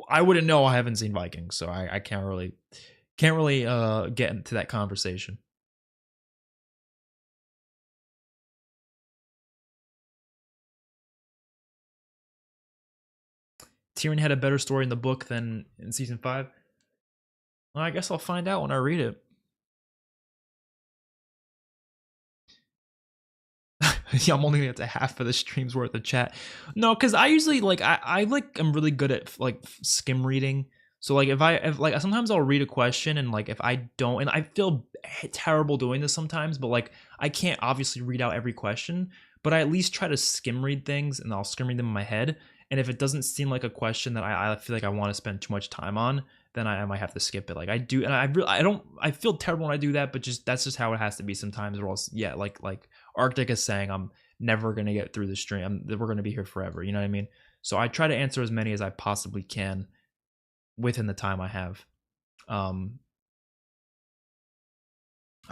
I wouldn't know. I haven't seen Vikings, so I can't really get into that conversation. Tyrion had a better story in the book than in season 5. Well, I guess I'll find out when I read it. Yeah, I'm only gonna get to half of the stream's worth of chat. No, because I usually like I'm really good at like skim reading. So like if like sometimes I'll read a question and like if I don't, and I feel terrible doing this sometimes, but like I can't obviously read out every question, but I at least try to skim read things and I'll skim read them in my head. And if it doesn't seem like a question that I feel like I want to spend too much time on, then I might have to skip it. Like I do, and I feel terrible when I do that, but that's just how it has to be sometimes. Or else, yeah, like Arctic is saying, I'm never gonna get through the stream. We're gonna be here forever. You know what I mean? So I try to answer as many as I possibly can within the time I have. I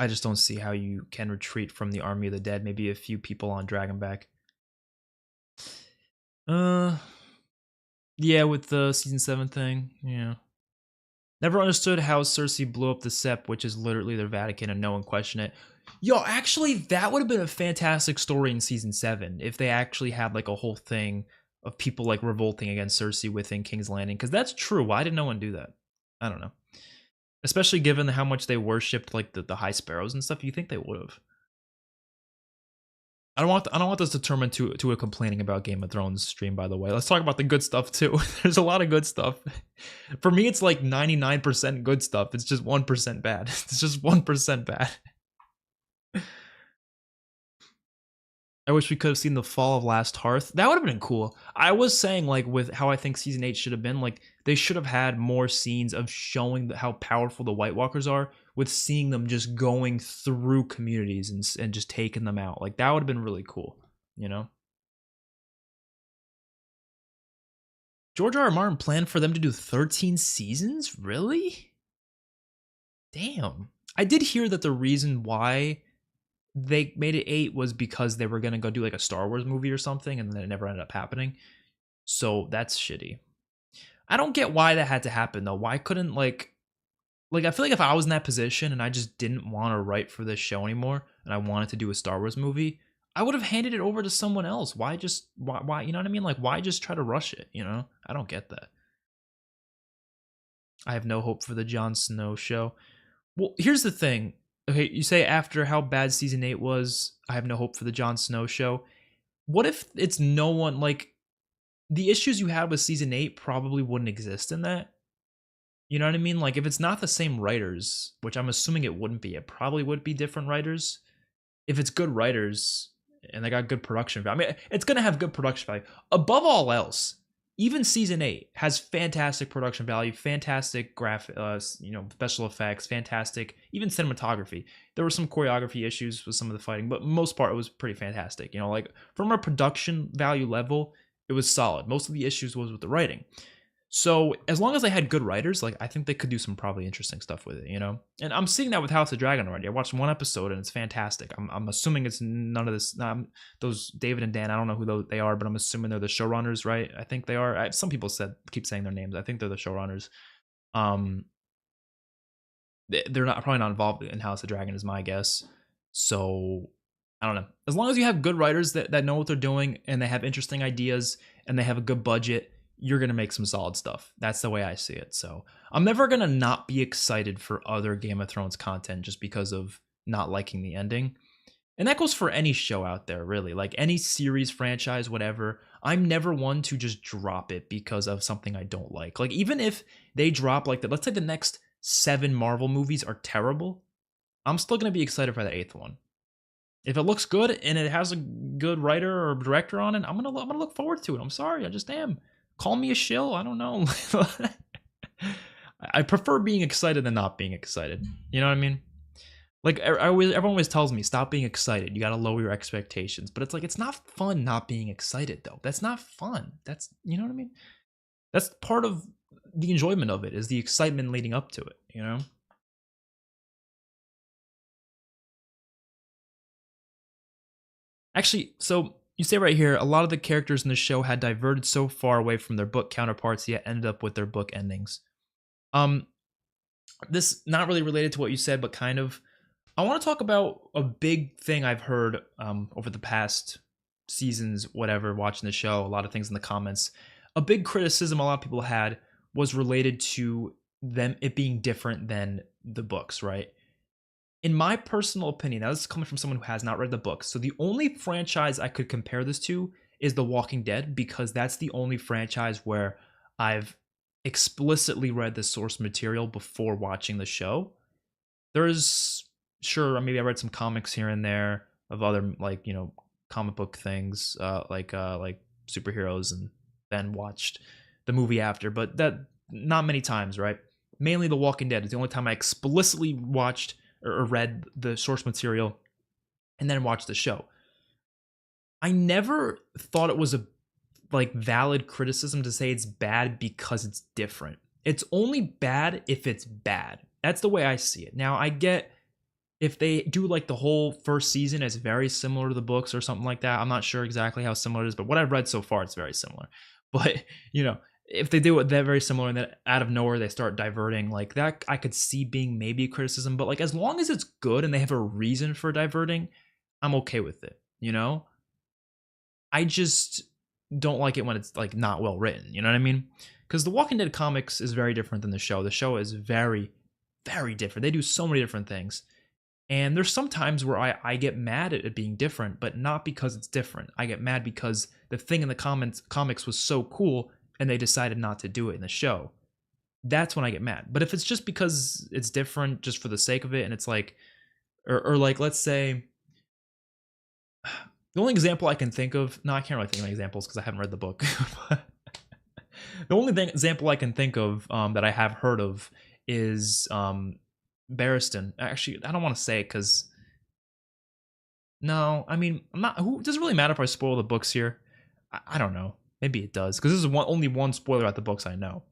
just don't see how you can retreat from the army of the dead. Maybe a few people on Dragonback. Yeah, with the season 7 thing. Yeah. Never understood how Cersei blew up the Sept, which is literally their Vatican, and no one questioned it. Yo, actually, that would have been a fantastic story in season 7 if they actually had like a whole thing of people like revolting against Cersei within King's Landing. Because that's true. Why did no one do that? I don't know. Especially given how much they worshipped like the High Sparrows and stuff. You think they would have? I don't want this to turn into a complaining about Game of Thrones stream. By the way, let's talk about the good stuff too. There's a lot of good stuff. For me, it's like 99% good stuff. It's just 1% bad. It's just 1% bad. I wish we could have seen the fall of Last Hearth. That would have been cool. I was saying, like, with how I think season 8 should have been, like, they should have had more scenes of showing how powerful the White Walkers are, with seeing them just going through communities and just taking them out. Like, that would have been really cool, you know? George R. R. Martin planned for them to do 13 seasons? Really? Damn. I did hear that the reason why they made it 8 was because they were gonna go do like a Star Wars movie or something, and then it never ended up happening. So that's shitty. I don't get why that had to happen though. Why couldn't like I feel like if I was in that position and I just didn't want to write for this show anymore and I wanted to do a Star Wars movie, I would have handed it over to someone else. Why you know what I mean? Like why just try to rush it, you know? I don't get that. I have no hope for the Jon Snow show. Well, here's the thing. Okay, you say after how bad season 8 was, I have no hope for the Jon Snow show. What if it's no one, like, the issues you had with season 8 probably wouldn't exist in that? You know what I mean? Like, if it's not the same writers, which I'm assuming it wouldn't be, it probably would be different writers. If it's good writers and they got good production value, I mean, it's going to have good production value. Above all else, even season 8 has fantastic production value, fantastic graphic, special effects, fantastic, even cinematography. There were some choreography issues with some of the fighting, but most part it was pretty fantastic. You know, like from a production value level, it was solid. Most of the issues was with the writing. So as long as they had good writers, like I think they could do some probably interesting stuff with it, you know. And I'm seeing that with House of Dragon already. I watched one episode and it's fantastic. I'm assuming it's none of this. Those David and Dan. I don't know who they are, but I'm assuming they're the showrunners, right? I think they are. Some people keep saying their names. I think they're the showrunners. They're probably not involved in House of Dragon, is my guess. So I don't know. As long as you have good writers that know what they're doing and they have interesting ideas and they have a good budget, you're going to make some solid stuff. That's the way I see it. So I'm never going to not be excited for other Game of Thrones content just because of not liking the ending. And that goes for any show out there, really. Like any series, franchise, whatever. I'm never one to just drop it because of something I don't like. Like even if they drop like that, let's say the next 7 Marvel movies are terrible, I'm still going to be excited for the 8th one. If it looks good and it has a good writer or director on it, I'm gonna look forward to it. I'm sorry, I just am. Call me a shill. I don't know. I prefer being excited than not being excited. You know what I mean? Like everyone always tells me, stop being excited. You got to lower your expectations. But it's like, it's not fun not being excited though. That's not fun. That's, you know what I mean? That's part of the enjoyment of it, is the excitement leading up to it, you know? Actually, so you say right here, a lot of the characters in the show had diverted so far away from their book counterparts, yet ended up with their book endings. This not really related to what you said, but kind of. I want to talk about a big thing I've heard over the past seasons, whatever, watching the show, a lot of things in the comments. A big criticism a lot of people had was related to it being different than the books, right? In my personal opinion, now this is coming from someone who has not read the books. So the only franchise I could compare this to is The Walking Dead, because that's the only franchise where I've explicitly read the source material before watching the show. There's, sure, maybe I read some comics here and there of other, like, you know, comic book things, like superheroes, and then watched the movie after, but that not many times, right? Mainly The Walking Dead is the only time I explicitly watched or read the source material and then watched the show. I never thought it was a valid criticism to say it's bad because it's different. It's only bad if it's bad. That's the way I see it. Now, I get if they do like the whole first season is very similar to the books or something like that. I'm not sure exactly how similar it is, but what I've read so far, it's very similar. But, you know, if they do it that very similar and then out of nowhere they start diverting, like that I could see being maybe a criticism, but like as long as it's good and they have a reason for diverting, I'm okay with it, you know? I just don't like it when it's like not well written, you know what I mean? Because the Walking Dead comics is very different than the show. The show is very, very different. They do so many different things. And there's some times where I get mad at it being different, but not because it's different. I get mad because the thing in the comics was so cool and they decided not to do it in the show. That's when I get mad. But if it's just because it's different just for the sake of it, and it's like, or like, let's say, the only example I can think of, no, I can't really think of examples because I haven't read the book. The only example I can think of that I have heard of is Barristan. Actually, I don't want to say it because no, I mean, I'm not. Who does it really matter if I spoil the books here? I don't know. Maybe it does because this is only one spoiler at the books I know.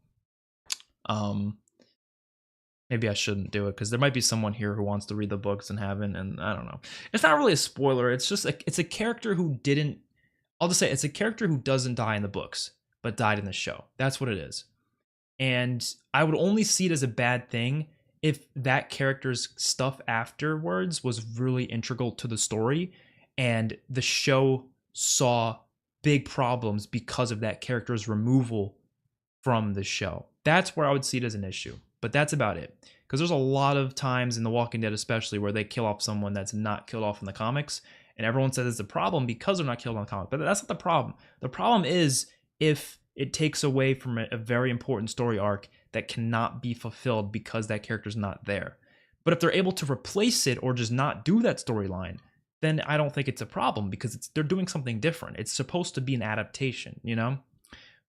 Maybe I shouldn't do it because there might be someone here who wants to read the books and haven't, and I don't know. It's not really a spoiler. It's just it's a character who didn't. I'll just say it's a character who doesn't die in the books but died in the show. That's what it is. And I would only see it as a bad thing if that character's stuff afterwards was really integral to the story and the show saw big problems because of that character's removal from the show. That's where I would see it as an issue. But that's about it. Because there's a lot of times in The Walking Dead especially where they kill off someone that's not killed off in the comics, and everyone says it's a problem because they're not killed in the comic. But that's not the problem. The problem is if it takes away from a very important story arc that cannot be fulfilled because that character's not there. But if they're able to replace it or just not do that storyline, then I don't think it's a problem because they're doing something different. It's supposed to be an adaptation, you know?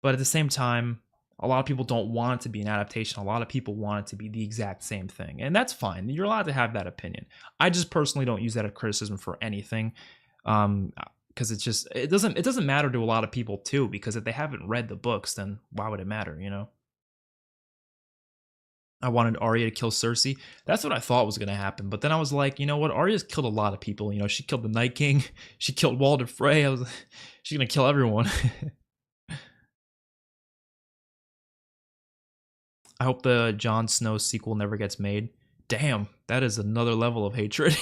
But at the same time, a lot of people don't want it to be an adaptation. A lot of people want it to be the exact same thing. And that's fine. You're allowed to have that opinion. I just personally don't use that as criticism for anything. Because it doesn't matter to a lot of people too, because if they haven't read the books, then why would it matter, you know? I wanted Arya to kill Cersei. That's what I thought was going to happen. But then I was like, you know what? Arya's killed a lot of people. You know, she killed the Night King. She killed Walder Frey. She's going to kill everyone. I hope the Jon Snow sequel never gets made. Damn, that is another level of hatred.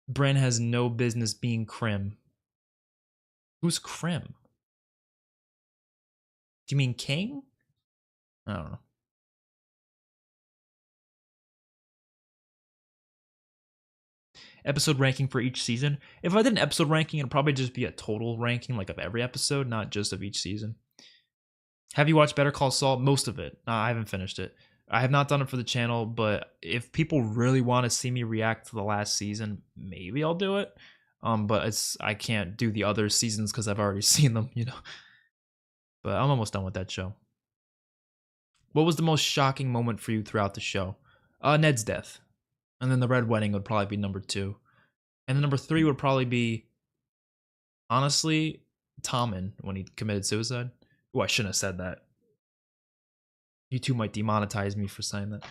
Bran has no business being Crim. Who's Crim? Do you mean King? I don't know. Episode ranking for each season. If I did an episode ranking, it'd probably just be a total ranking, like of every episode, not just of each season. Have you watched Better Call Saul? Most of it. I haven't finished it. I have not done it for the channel, but if people really want to see me react to the last season, maybe I'll do it. But I can't do the other seasons because I've already seen them, you know. But I'm almost done with that show. What was the most shocking moment for you throughout the show? Ned's death. And then the Red Wedding would probably be number 2. And then number 3 would probably be, honestly, Tommen when he committed suicide. Oh, I shouldn't have said that. YouTube might demonetize me for saying that.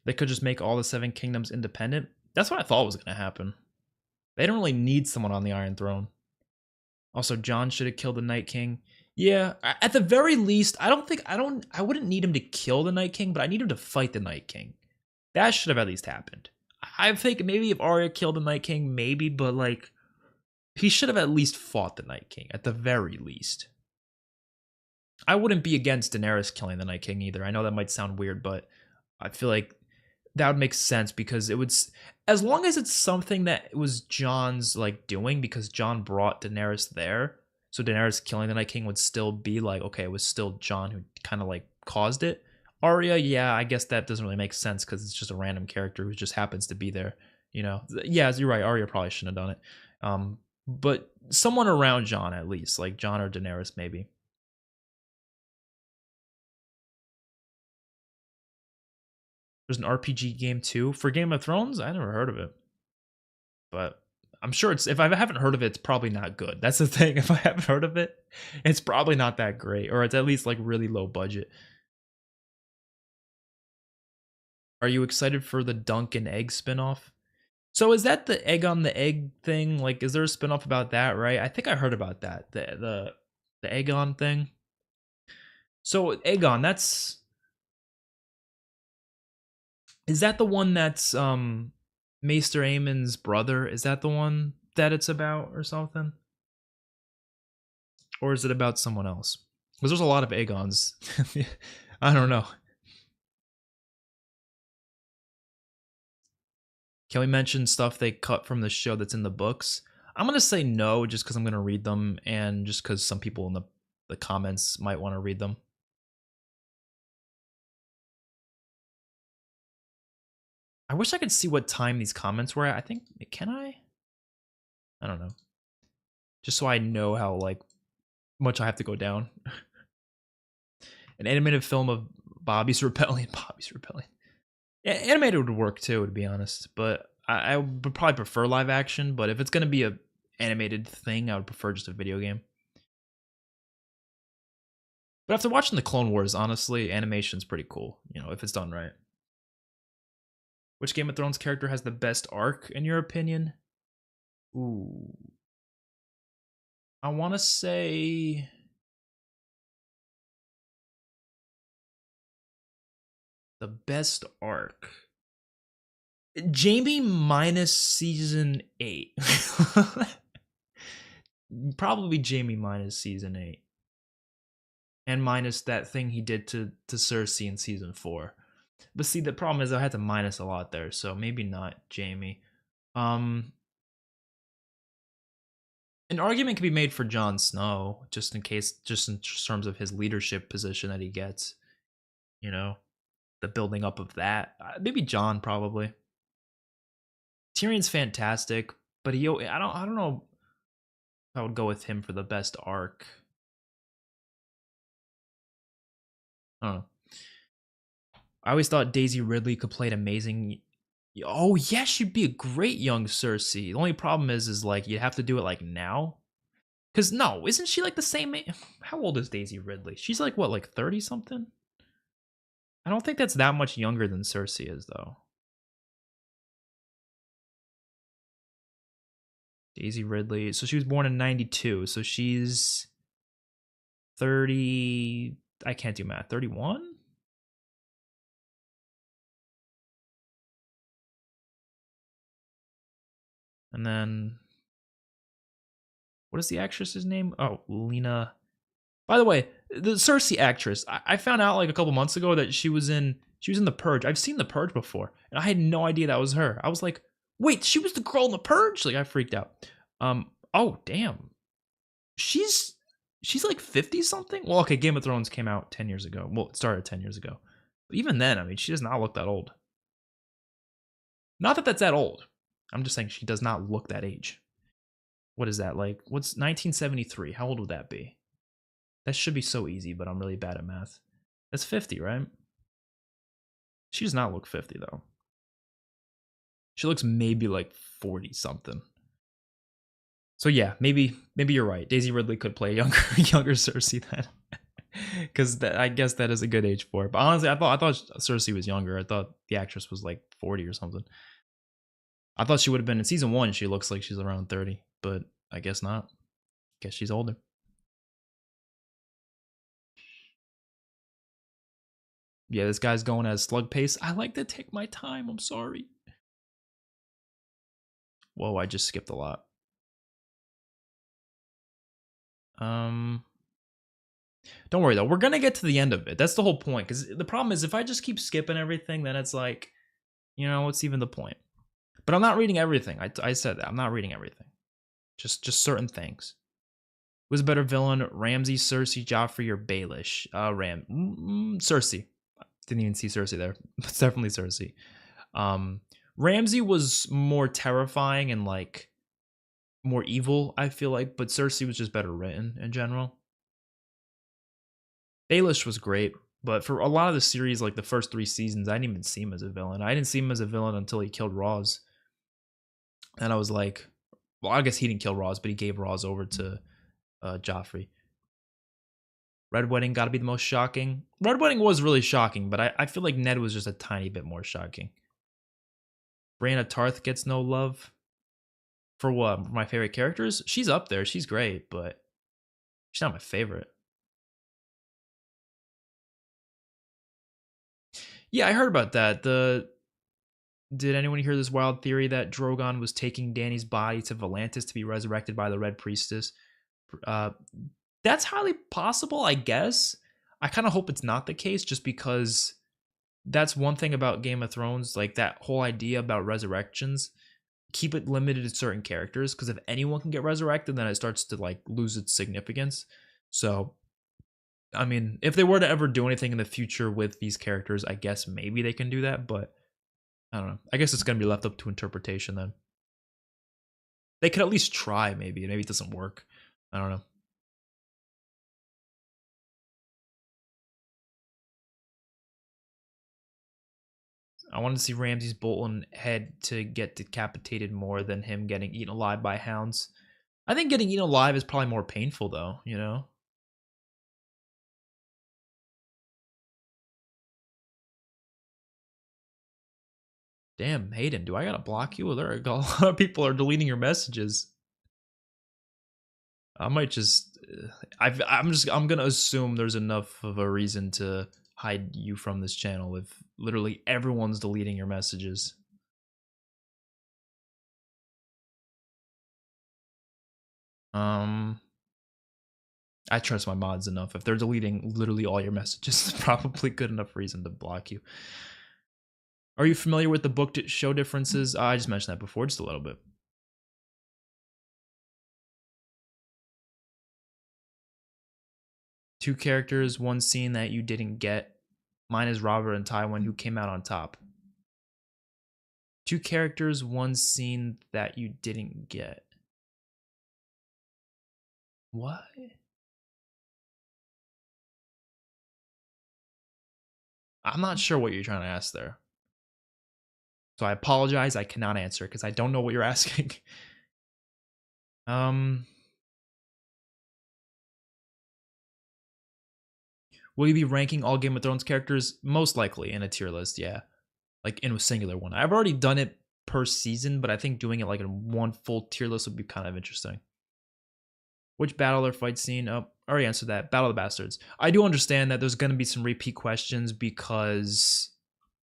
They could just make all the 7 kingdoms independent. That's what I thought was going to happen. They don't really need someone on the Iron Throne. Also, Jon should have killed the Night King. Yeah, at the very least, I wouldn't need him to kill the Night King, but I need him to fight the Night King. That should have at least happened. I think maybe if Arya killed the Night King, maybe, but like, he should have at least fought the Night King, at the very least. I wouldn't be against Daenerys killing the Night King either. I know that might sound weird, but I feel like that would make sense because it would, as long as it's something that was Jon's like doing, because Jon brought Daenerys there, so Daenerys killing the Night King would still be like, okay, it was still Jon who kind of like caused it. Arya, yeah, I guess that doesn't really make sense because it's just a random character who just happens to be there, you know. Yeah, you're right, Arya probably shouldn't have done it. But someone around Jon at least, like Jon or Daenerys maybe. There's an RPG game too for Game of Thrones. I never heard of it, but I'm sure if I haven't heard of it, it's probably not good. That's the thing. If I haven't heard of it, it's probably not that great, or it's at least like really low budget. Are you excited for the Dunk and Egg spinoff? So is that the egg on the egg thing? Like, is there a spinoff about that? Right? I think I heard about that. The Aegon thing. So Aegon, that's is that the one that's Maester Aemon's brother? Is that the one that it's about or something? Or is it about someone else? Because there's a lot of Aegons. I don't know. Can we mention stuff they cut from the show that's in the books? I'm gonna say no, just because I'm gonna read them, and just because some people in the comments might want to read them. I wish I could see what time these comments were at. I think can I? I don't know. Just so I know how like much I have to go down. An animated film of Bobby's Rebellion. Bobby's Rebellion. Yeah, animated would work too, to be honest. But I would probably prefer live action. But if it's gonna be a animated thing, I would prefer just a video game. But after watching the Clone Wars, honestly, animation's pretty cool. You know, if it's done right. Which Game of Thrones character has the best arc, in your opinion? Ooh. I want to say the best arc. Jamie minus season 8. Probably Jamie minus season 8. And minus that thing he did to Cersei in season 4. But see, the problem is I had to minus a lot there, so maybe not Jamie. An argument can be made for Jon Snow, just in case, just in terms of his leadership position that he gets. You know, the building up of that. Maybe Jon, probably. Tyrion's fantastic, but I don't know if I would go with him for the best arc. I don't know. I always thought Daisy Ridley could play an amazing. Oh yeah, she'd be a great young Cersei. The only problem is like you have to do it like now. Cause no, isn't she like the same age? How old is Daisy Ridley? She's like what, like 30 something? I don't think that's that much younger than Cersei is though. Daisy Ridley. So she was born in 92. So she's 30. I can't do math. 31? And then what is the actress's name? Oh, Lena. By the way, the Cersei actress, I found out like a couple months ago that she was in The Purge. I've seen The Purge before, and I had no idea that was her. I was like, wait, she was the girl in The Purge? Like I freaked out. Oh damn. She's like 50 something? Well, okay, Game of Thrones came out 10 years ago. Well, it started 10 years ago. But even then, I mean, she does not look that old. Not that that's that old. I'm just saying she does not look that age. What is that? Like, what's 1973? How old would that be? That should be so easy, but I'm really bad at math. That's 50, right? She does not look 50, though. She looks maybe like 40 something. So yeah, maybe you're right. Daisy Ridley could play younger Cersei then. Because I guess that is a good age for it. But honestly, I thought Cersei was younger. I thought the actress was like 40 or something. I thought she would have been in season 1. She looks like she's around 30, but I guess not. Guess she's older. Yeah, this guy's going as slug pace. I like to take my time. I'm sorry. Whoa, I just skipped a lot. Don't worry though. We're gonna get to the end of it. That's the whole point. Because the problem is if I just keep skipping everything, then it's like, you know, what's even the point? But I'm not reading everything. I said that I'm not reading everything. Just certain things. Who's a better villain, Ramsay, Cersei, Joffrey, or Baelish? Cersei. Didn't even see Cersei there. It's definitely Cersei. Ramsay was more terrifying and like more evil, I feel like, but Cersei was just better written in general. Baelish was great, but for a lot of the series, like the first 3 seasons, I didn't even see him as a villain. I didn't see him as a villain until he killed Roz. And I was like, well, I guess he didn't kill Roz, but he gave Roz over to Joffrey. Red Wedding got to be the most shocking. Red Wedding was really shocking, but I feel like Ned was just a tiny bit more shocking. Brianna Tarth gets no love. For what? My favorite characters? She's up there. She's great, but she's not my favorite. Yeah, I heard about that. Did anyone hear this wild theory that Drogon was taking Dany's body to Volantis to be resurrected by the Red Priestess? Uh, that's highly possible, I guess. I kind of hope it's not the case, just because that's one thing about Game of Thrones, like that whole idea about resurrections. Keep it limited to certain characters, because if anyone can get resurrected, then it starts to like lose its significance. So, I mean, if they were to ever do anything in the future with these characters, I guess maybe they can do that, but I don't know. I guess it's going to be left up to interpretation then. They could at least try, maybe. Maybe it doesn't work. I don't know. I wanted to see Ramsay's Bolton head to get decapitated more than him getting eaten alive by hounds. I think getting eaten alive is probably more painful, though, you know? Damn, Hayden, do I gotta block you? There are a lot of people are deleting your messages. I might just, I'm gonna assume there's enough of a reason to hide you from this channel if literally everyone's deleting your messages. Um, I trust my mods enough. If they're deleting literally all your messages, it's probably good enough reason to block you. Are you familiar with the book to show differences? I just mentioned that before, just a little bit. Two characters, one scene that you didn't get. Mine is Robert and Tywin, who came out on top. Two characters, one scene that you didn't get. What? I'm not sure what you're trying to ask there. So I apologize. I cannot answer because I don't know what you're asking. Will you be ranking all Game of Thrones characters? Most likely in a tier list, yeah. Like in a singular one. I've already done it per season, but I think doing it like in one full tier list would be kind of interesting. Which battle or fight scene? Oh, I already answered that. Battle of the Bastards. I do understand that there's going to be some repeat questions because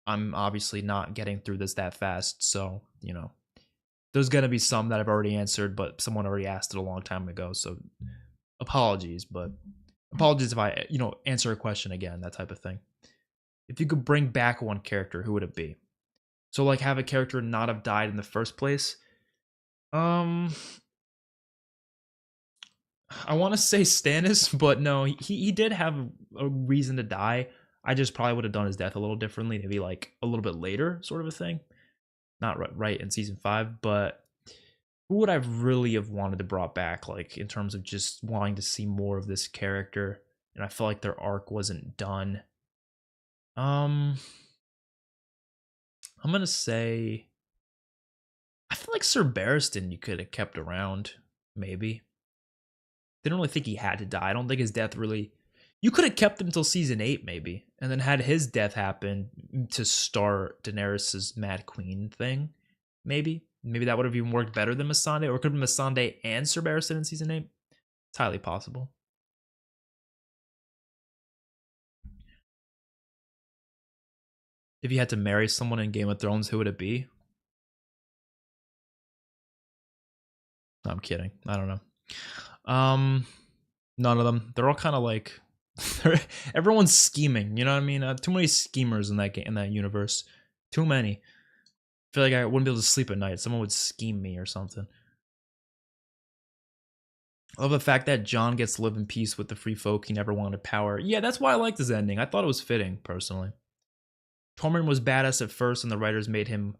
I'm obviously not getting through this that fast. So, you know, there's going to be some that I've already answered, but someone already asked it a long time ago. So apologies, but apologies if I, answer a question again, that type of thing. If you could bring back one character, who would it be? So like have a character not have died in the first place. I want to say Stannis, but no, he did have a reason to die. I just probably would have done his death a little differently, maybe like a little bit later, sort of a thing. Not right in season 5, but who would I really have wanted to brought back, like in terms of just wanting to see more of this character? And I felt like their arc wasn't done. I'm gonna say, I feel like Sir Barristan you could have kept around, maybe. Didn't really think he had to die. I don't think his death really. You could have kept him until season 8, maybe, and then had his death happen to start Daenerys's Mad Queen thing. Maybe that would have even worked better than Missandei, or it could have been Missandei and Sir Barristan in season 8. It's highly possible. If you had to marry someone in Game of Thrones, who would it be? No, I'm kidding. I don't know. None of them. They're all kind of like everyone's scheming. You know what I mean? Too many schemers in that game, in that universe. Too many. I feel like I wouldn't be able to sleep at night. Someone would scheme me or something. I love the fact that Jon gets to live in peace with the free folk he never wanted power. Yeah, that's why I liked his ending. I thought it was fitting, personally. Tormund was badass at first, and the writers made him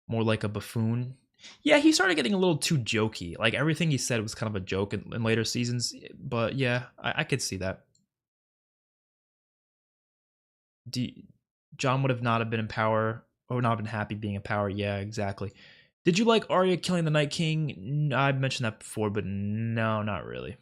more like a buffoon. Yeah, he started getting a little too jokey. Like everything he said was kind of a joke in later seasons. But yeah, I could see that. Jon would have not have been in power or not been happy being in power. Yeah, exactly. Did you like Arya killing the Night King? I mentioned that before, but no, not really.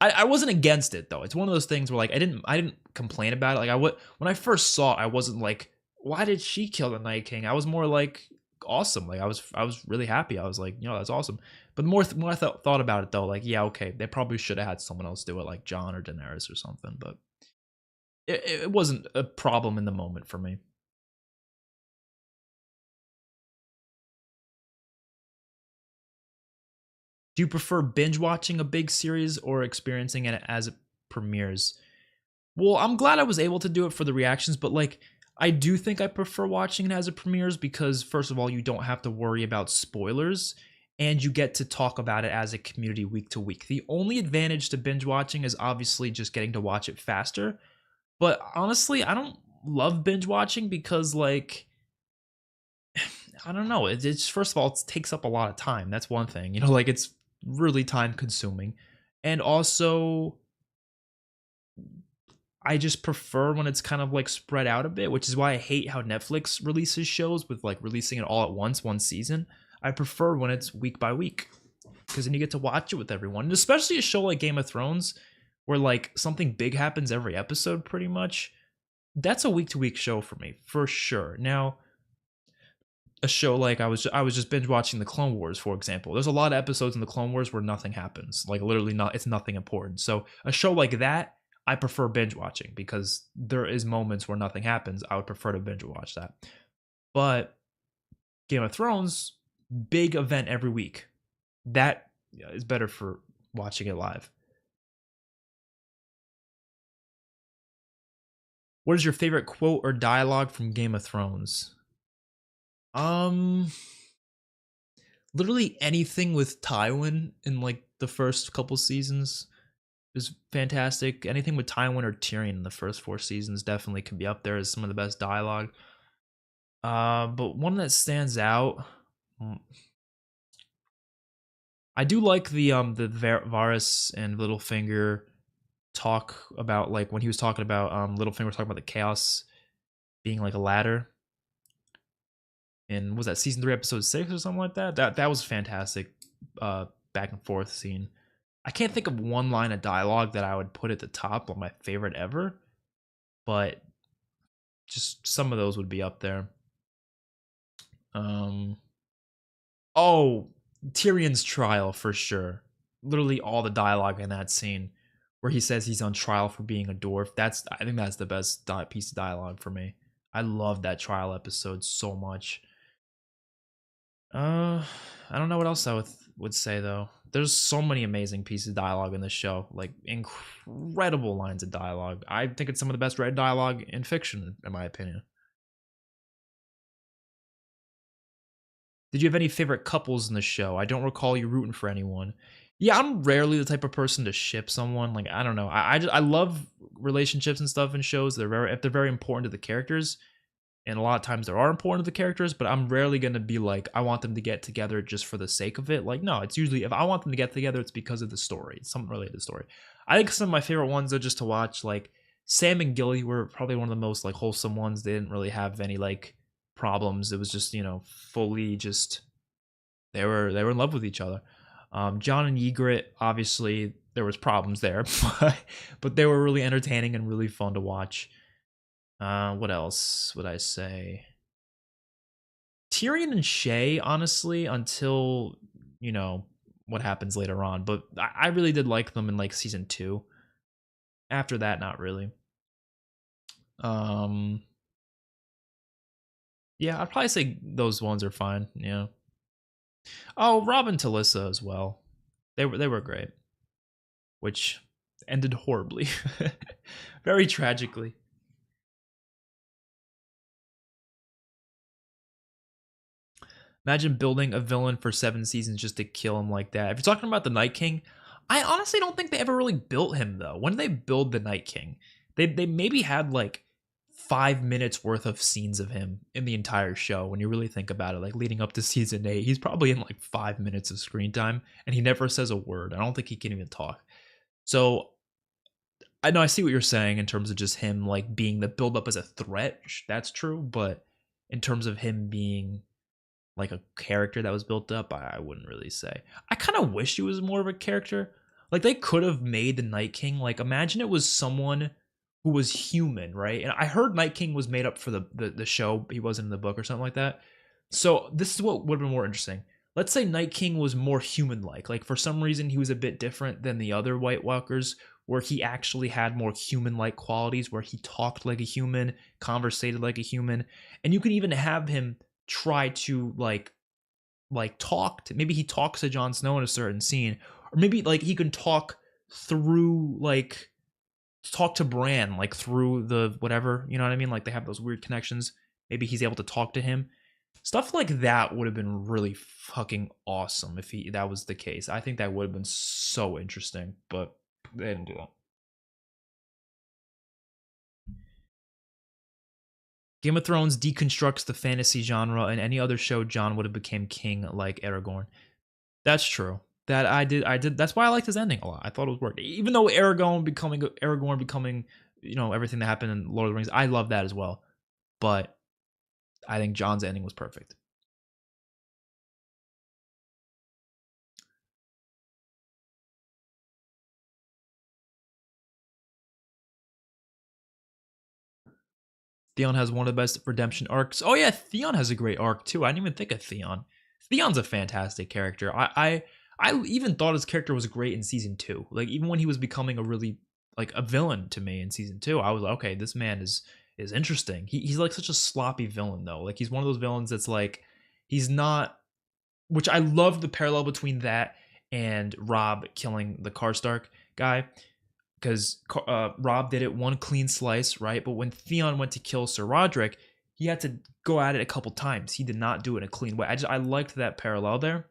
I wasn't against it though. It's one of those things where like I didn't complain about it. Like when I first saw it, I wasn't like, why did she kill the Night King? I was more like, awesome. Like I was really happy. I was like, that's awesome. But the more I thought about it though, like, yeah, okay, they probably should have had someone else do it, like Jon or Daenerys or something. But it wasn't a problem in the moment for me. Do you prefer binge watching a big series or experiencing it as it premieres? Well, I'm glad I was able to do it for the reactions, but like I do think I prefer watching it as it premieres because first of all, you don't have to worry about spoilers and you get to talk about it as a community week to week. The only advantage to binge watching is obviously just getting to watch it faster. But honestly, I don't love binge watching because like I don't know, it's first of all it takes up a lot of time. That's one thing. Like it's really time consuming. And also I just prefer when it's kind of like spread out a bit, which is why I hate how Netflix releases shows with like releasing it all at once, one season. I prefer when it's week by week because then you get to watch it with everyone. And especially a show like Game of Thrones where like something big happens every episode pretty much. That's a week to week show for me, for sure. Now, a show like I was just binge watching the Clone Wars, for example. There's a lot of episodes in the Clone Wars where nothing happens. Like literally it's nothing important. So a show like that, I prefer binge watching because there is moments where nothing happens. I would prefer to binge watch that. But Game of Thrones, big event every week. That is better for watching it live. What is your favorite quote or dialogue from Game of Thrones? Um, Literally anything with Tywin in like the first couple seasons is fantastic. Anything with Tywin or Tyrion in the first 4 seasons definitely can be up there as some of the best dialogue. But one that stands out, I do like the Varys and Littlefinger talk about like when he was talking about Littlefinger was talking about the chaos being like a ladder. And was that season 3 episode 6 or something like that? That was fantastic. Back and forth scene. I can't think of one line of dialogue that I would put at the top of my favorite ever, but just some of those would be up there. Um, oh, Tyrion's trial for sure. Literally all the dialogue in that scene where he says he's on trial for being a dwarf. I think that's the best piece of dialogue for me. I love that trial episode so much. I don't know what else I would say though. There's so many amazing pieces of dialogue in this show, like incredible lines of dialogue. I think it's some of the best read dialogue in fiction, in my opinion. Did you have any favorite couples in the show? I don't recall you rooting for anyone. Yeah, I'm rarely the type of person to ship someone. Like I don't know. I love relationships and stuff in shows. If they're very important to the characters, and a lot of times there are important to the characters, but I'm rarely gonna be like, I want them to get together just for the sake of it. Like, no, it's usually if I want them to get together, it's because of the story. It's something related to the story. I think some of my favorite ones are just to watch, like Sam and Gilly were probably one of the most like wholesome ones. They didn't really have any like problems. It was just, fully just they were in love with each other. John and Ygritte, obviously there was problems there, but they were really entertaining and really fun to watch. What else would I say? Tyrion and Shay, honestly, until what happens later on. But I really did like them in like season 2. After that, not really. Um, yeah, I'd probably say those ones are fine. Yeah. Oh, Rob and Talissa as well. They were great, which ended horribly, very tragically. Imagine building a villain for 7 seasons just to kill him like that. If you're talking about the Night King, I honestly don't think they ever really built him though. When did they build the Night King? They maybe had like 5 minutes worth of scenes of him in the entire show. When you really think about it, like leading up to season 8, he's probably in like 5 minutes of screen time, and he never says a word. I don't think he can even talk. So I know I see what you're saying in terms of just him like being the build up as a threat. That's true, but in terms of him being like a character that was built up, I wouldn't really say. I kind of wish he was more of a character. Like they could have made the Night King, like imagine it was someone who was human, right? And I heard Night King was made up for the show. He wasn't in the book or something like that. So this is what would have been more interesting. Let's say Night King was more human-like. Like for some reason he was a bit different than the other White Walkers, where he actually had more human-like qualities, where he talked like a human, conversated like a human, and you could even have him try to talk to, maybe he talks to Jon Snow in a certain scene, or maybe like he can talk through like talk to Bran like through the whatever, you know what I mean? Like they have those weird connections. Maybe he's able to talk to him. Stuff like that would have been really fucking awesome if that was the case. I think that would have been so interesting, but they didn't do that. Game of Thrones deconstructs the fantasy genre, and any other show Jon would have became king like Aragorn. That's true. That I did. That's why I liked his ending a lot. I thought it was worked. Even though Aragorn becoming, everything that happened in Lord of the Rings, I love that as well. But I think Jon's ending was perfect. Theon has one of the best redemption arcs. Oh yeah, Theon has a great arc too. I didn't even think of Theon. Theon's a fantastic character. I even thought his character was great in season 2. Like even when he was becoming a really like a villain to me in season 2, I was like, okay, this man is interesting. He's like such a sloppy villain though. Like he's one of those villains that's like he's not, which I love the parallel between that and Robb killing the Karstark guy, because Robb did it one clean slice, right? But when Theon went to kill Sir Roderick, he had to go at it a couple times. He did not do it in a clean way. I liked that parallel there.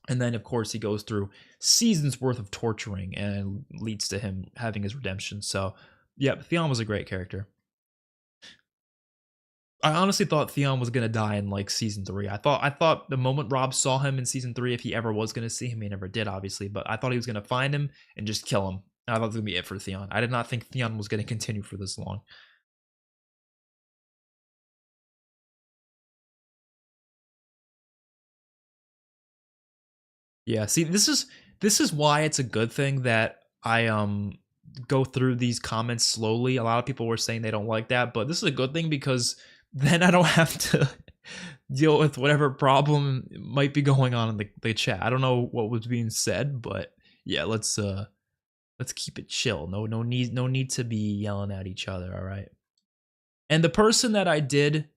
And then, of course, he goes through seasons worth of torturing and leads to him having his redemption. So, yeah, Theon was a great character. I honestly thought Theon was gonna die in like season 3. I thought the moment Robb saw him in season 3, if he ever was gonna see him, he never did, obviously, but I thought he was gonna find him and just kill him. I thought it was gonna be it for Theon. I did not think Theon was gonna continue for this long. Yeah, see, this is why it's a good thing that I go through these comments slowly. A lot of people were saying they don't like that, but this is a good thing because then I don't have to deal with whatever problem might be going on in the chat. I don't know what was being said, but yeah, let's keep it chill. No need to be yelling at each other, all right? And the person that I did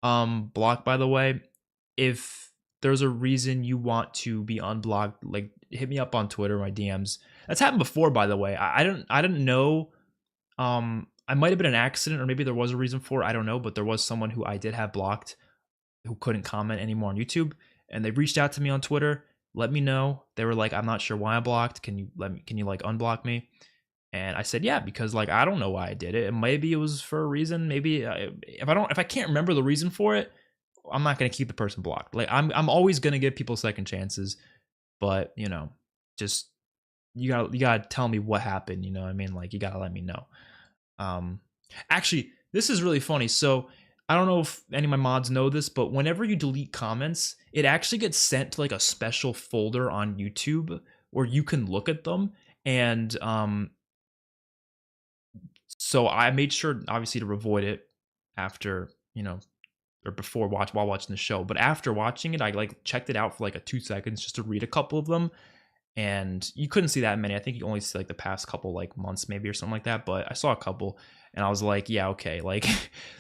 block, by the way, if there's a reason you want to be unblocked, like hit me up on Twitter, my DMs. That's happened before, by the way. I didn't know. I might have been an accident, or maybe there was a reason for it. I don't know, but there was someone who I did have blocked who couldn't comment anymore on YouTube, and they reached out to me on Twitter, let me know. They were like, I'm not sure why I'm blocked. Can you like unblock me? And I said, yeah, because like I don't know why I did it. And maybe it was for a reason. Maybe if I can't remember the reason for it, I'm not gonna keep the person blocked. Like I'm always gonna give people second chances, but just you gotta tell me what happened. You know what I mean? Like you gotta let me know. Um, Actually, this is really funny. So I don't know if any of my mods know this, but whenever you delete comments, it actually gets sent to like a special folder on YouTube where you can look at them. And so I made sure, obviously, to avoid it after, or before while watching the show. But after watching it, I like checked it out for like a 2 seconds just to read a couple of them, and you couldn't see that many. I think you only see like the past couple like months maybe or something like that. But I saw a couple, and I was like, yeah, okay. Like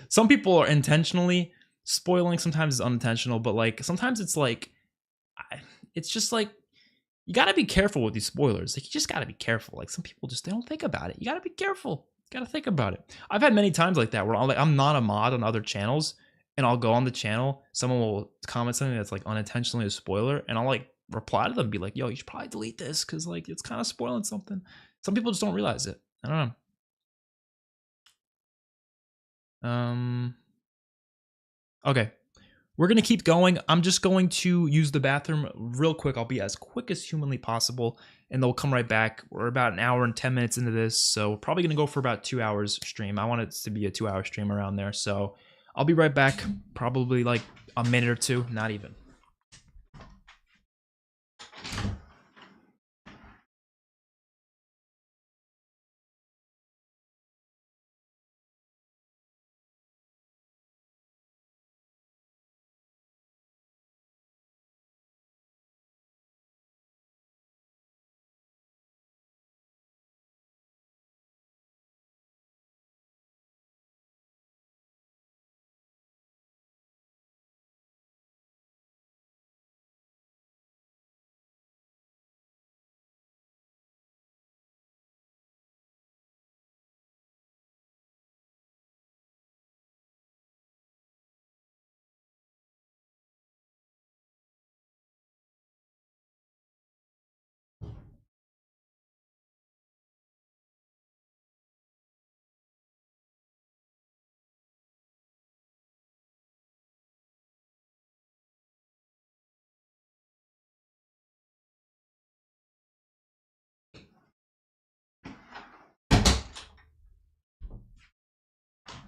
some people are intentionally spoiling, sometimes it's unintentional, but like sometimes it's like it's just like you got to be careful with these spoilers. Like you just got to be careful. Like some people just they don't think about it. You got to be careful. You got to think about it. I've had many times like that where I'm not a mod on other channels, and I'll go on the channel, someone will comment something that's like unintentionally a spoiler, and I'll like reply to them and be like, yo, you should probably delete this because like it's kind of spoiling something. Some people just don't realize it. I don't know. Okay. We're going to keep going. I'm just going to use the bathroom real quick. I'll be as quick as humanly possible, and they'll come right back. We're about an hour and 10 minutes into this, so we're probably going to go for about 2 hours stream. I want it to be a 2-hour stream around there, so I'll be right back, probably like a minute or two, not even.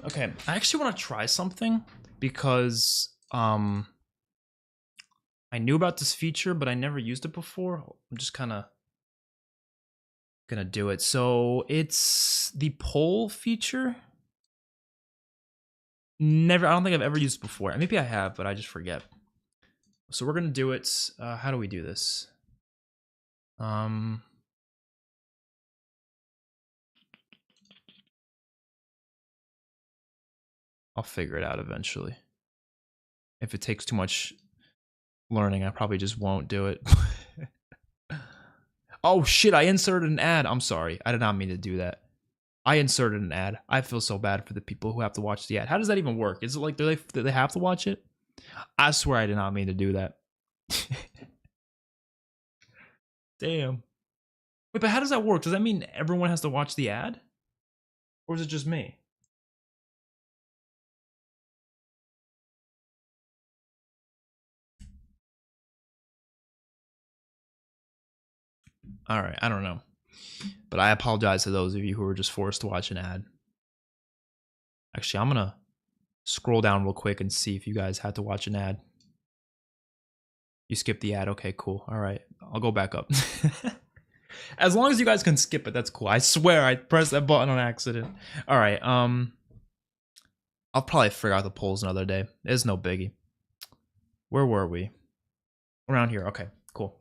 Okay, I actually want to try something because I knew about this feature, but I never used it before. I'm just kind of gonna do it. So it's the poll feature. Never, I don't think I've ever used it before. Maybe I have, but I just forget. So we're gonna do it. How do we do this? I'll figure it out eventually. If it takes too much learning, I probably just won't do it. Oh shit, I inserted an ad. I'm sorry. I did not mean to do that. I inserted an ad. I feel so bad for the people who have to watch the ad. How does that even work? Is it like, do they have to watch it? I swear I did not mean to do that. Damn. Wait, but how does that work? Does that mean everyone has to watch the ad? Or is it just me? Alright, I don't know. But I apologize to those of you who were just forced to watch an ad. Actually, I'm gonna scroll down real quick and see if you guys had to watch an ad. You skipped the ad. Okay, cool. Alright, I'll go back up. As long as you guys can skip it, that's cool. I swear I pressed that button on accident. Alright, I'll probably figure out the polls another day. It's no biggie. Where were we? Around here. Okay, cool.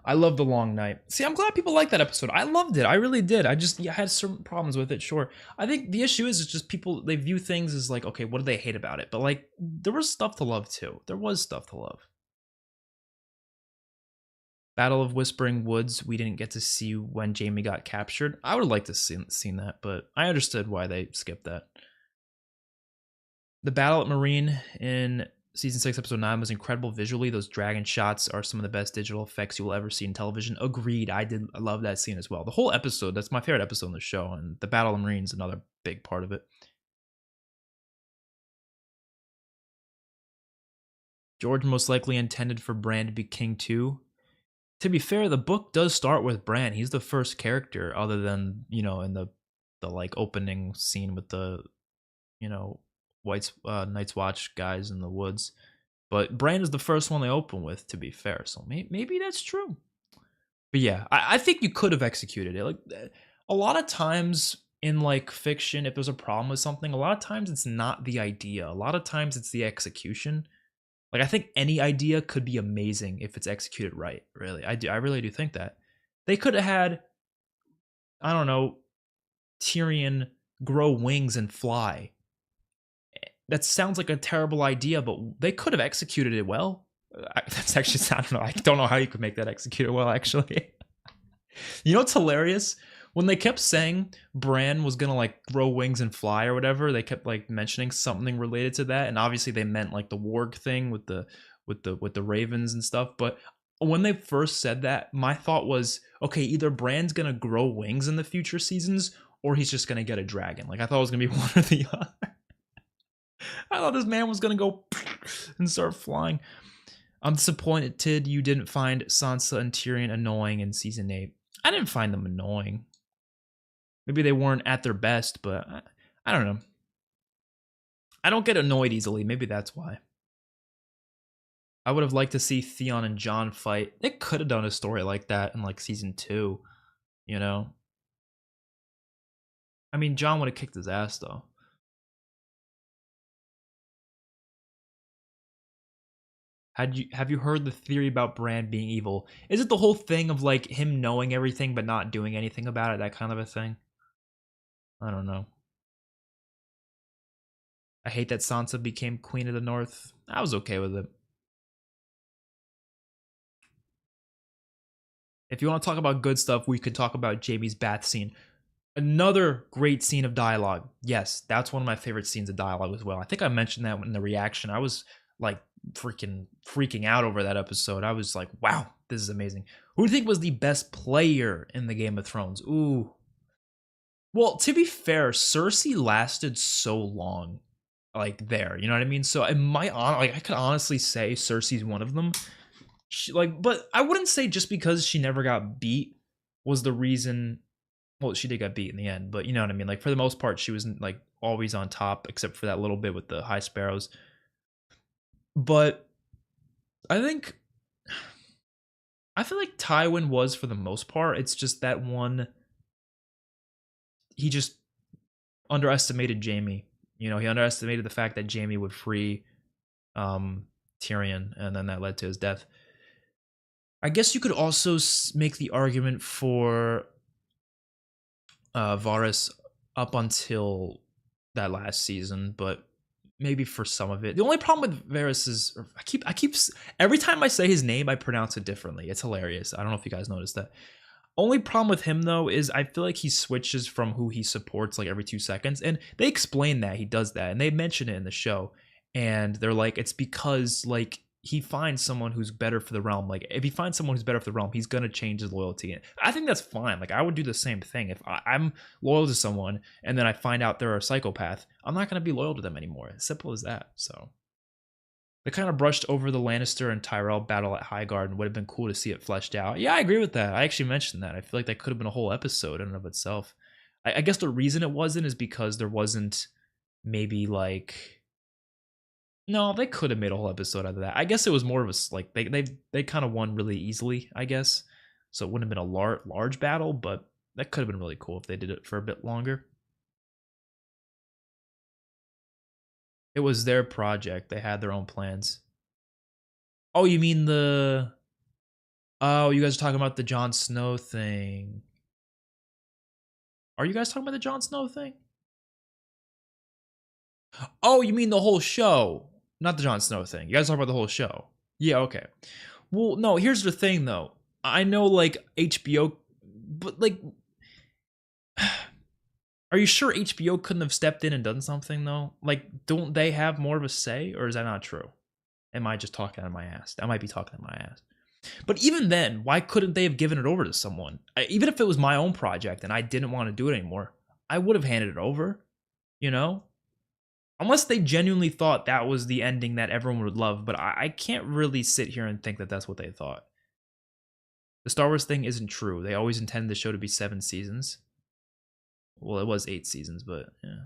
I love The Long Night. See, I'm glad people like that episode. I loved it. I really did. I had certain problems with it, sure. I think the issue is just people, they view things as like, okay, what do they hate about it? But like, there was stuff to love too. There was stuff to love. Battle of Whispering Woods, we didn't get to see when Jamie got captured. I would have liked to seen that, but I understood why they skipped that. The battle at Marine in Season 6, Episode 9 was incredible visually. Those dragon shots are some of the best digital effects you will ever see in television. Agreed. I love that scene as well. The whole episode, that's my favorite episode in the show, and the Battle of Marine is another big part of it. George most likely intended for Bran to be king too. To be fair, the book does start with Bran. He's the first character, other than, you know, in the like opening scene with the, you know, Night's Watch guys in the woods. But Bran is the first one they open with, to be fair. So maybe that's true. But yeah, I think you could have executed it. Like, a lot of times in like fiction, if there's a problem with something, a lot of times it's not the idea. A lot of times it's the execution. Like, I think any idea could be amazing if it's executed right. Really, I really do think that they could have had, I don't know, Tyrion grow wings and fly. That sounds like a terrible idea, but they could have executed it well. That's actually, I don't know. I don't know how you could make that executed well, actually. You know what's hilarious? When they kept saying Bran was gonna like grow wings and fly or whatever, they kept like mentioning something related to that, and obviously they meant like the warg thing with the ravens and stuff. But when they first said that, my thought was, okay, either Bran's gonna grow wings in the future seasons, or he's just gonna get a dragon. Like, I thought it was gonna be one or the other. I thought this man was gonna go and start flying. I'm disappointed you didn't find Sansa and Tyrion annoying in season 8. I didn't find them annoying. Maybe they weren't at their best, but I don't know. I don't get annoyed easily. Maybe that's why. I would have liked to see Theon and Jon fight. They could have done a story like that in like season 2, you know? I mean, Jon would have kicked his ass though. Have you heard the theory about Bran being evil? Is it the whole thing of like him knowing everything but not doing anything about it? That kind of a thing? I don't know. I hate that Sansa became Queen of the North. I was okay with it. If you want to talk about good stuff, we could talk about Jaime's bath scene. Another great scene of dialogue. Yes, that's one of my favorite scenes of dialogue as well. I think I mentioned that in the reaction. I was like freaking out over that episode. I was like, wow, this is amazing. Who do you think was the best player in the Game of Thrones? Ooh. Well, to be fair, Cersei lasted so long, like there. You know what I mean? So I could honestly say Cersei's one of them. But I wouldn't say just because she never got beat was the reason. Well, she did get beat in the end, but you know what I mean? Like, for the most part, she was like always on top, except for that little bit with the High Sparrows. But I think I feel like Tywin was for the most part. It's just that one he just underestimated Jaime. You know, he underestimated the fact that Jaime would free Tyrion, and then that led to his death. I guess you could also make the argument for Varys up until that last season, but maybe for some of it. The only problem with Varys is I keep every time I say his name, I pronounce it differently. It's hilarious. I don't know if you guys noticed that. Only problem with him though is I feel like he switches from who he supports like every 2 seconds, and they explain that he does that, and they mention it in the show, and they're like it's because like he finds someone who's better for the realm. Like if he finds someone who's better for the realm, he's gonna change his loyalty. And I think that's fine. Like I would do the same thing if I'm loyal to someone and then I find out they're a psychopath. I'm not gonna be loyal to them anymore. As simple as that. So they kind of brushed over the Lannister and Tyrell battle at Highgarden. Would have been cool to see it fleshed out. Yeah, I agree with that. I actually mentioned that. I feel like that could have been a whole episode in and of itself. I guess the reason it wasn't is because there wasn't maybe like. No, they could have made a whole episode out of that. I guess it was more of a like they kind of won really easily, I guess. So it wouldn't have been a large battle, but that could have been really cool if they did it for a bit longer. It was their project. They had their own plans. Oh, you mean the Oh, you guys are talking about the Jon Snow thing. Are you guys talking about the Jon Snow thing? Oh, you mean the whole show? Not the Jon Snow thing. You guys talk about the whole show. Yeah, okay. Well, no, here's the thing though. I know like HBO, but like are you sure HBO couldn't have stepped in and done something though? Like don't they have more of a say, or is that not true? Am I just talking out of my ass? I might be talking out of my ass. But even then, why couldn't they have given it over to someone? Even if it was my own project and I didn't want to do it anymore, I would have handed it over, you know? Unless they genuinely thought that was the ending that everyone would love, but I can't really sit here and think that that's what they thought. The Star Wars thing isn't true. They always intended the show to be 7 seasons. Well, it was 8 seasons, but yeah.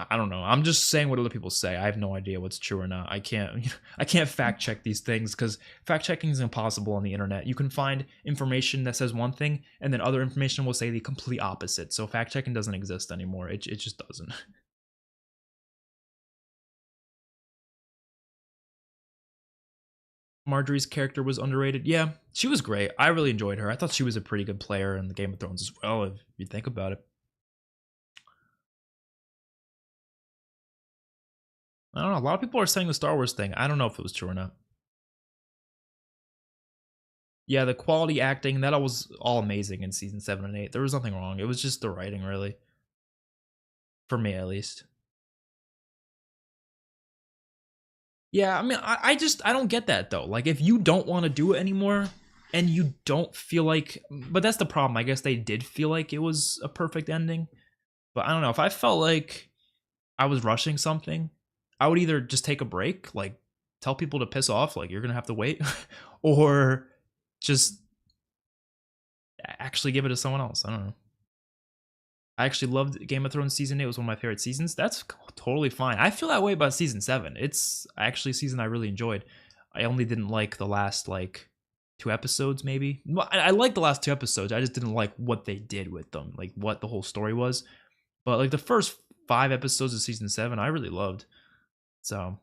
I don't know. I'm just saying what other people say. I have no idea what's true or not. I can't fact check these things because fact checking is impossible on the internet. You can find information that says one thing and then other information will say the complete opposite. So fact checking doesn't exist anymore. It just doesn't. Marjorie's character was underrated. Yeah, she was great. I really enjoyed her. I thought she was a pretty good player in the Game of Thrones as well, if you think about it. I don't know. A lot of people are saying the Star Wars thing. I don't know if it was true or not. Yeah, the quality acting, that was all amazing in season 7 and 8. There was nothing wrong. It was just the writing, really. For me, at least. Yeah, I mean, I don't get that, though. Like, if you don't want to do it anymore, and you don't feel like... But that's the problem. I guess they did feel like it was a perfect ending. But I don't know. If I felt like I was rushing something, I would either just take a break, like, tell people to piss off, like, you're going to have to wait, or just actually give it to someone else. I don't know. I actually loved Game of Thrones season 8. It was one of my favorite seasons. That's totally fine. I feel that way about season 7. It's actually a season I really enjoyed. I only didn't like the last like 2 episodes, maybe. Well, I liked the last 2 episodes. I just didn't like what they did with them, like what the whole story was. But like the first 5 episodes of season 7, I really loved. So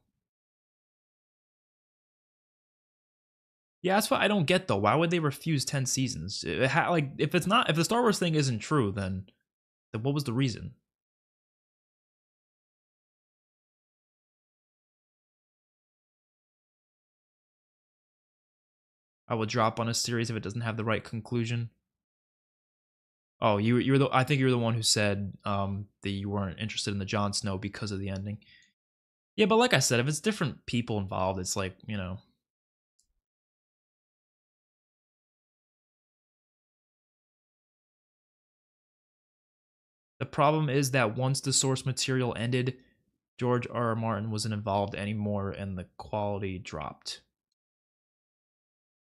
yeah, that's what I don't get though. Why would they refuse 10 seasons? Like if the Star Wars thing isn't true, then what was the reason? I will drop on a series if it doesn't have the right conclusion. Oh, you were the I think you were the one who said that you weren't interested in the Jon Snow because of the ending. Yeah, but like I said, if it's different people involved, it's like, you know. The problem is that once the source material ended, George R. R. Martin wasn't involved anymore and the quality dropped.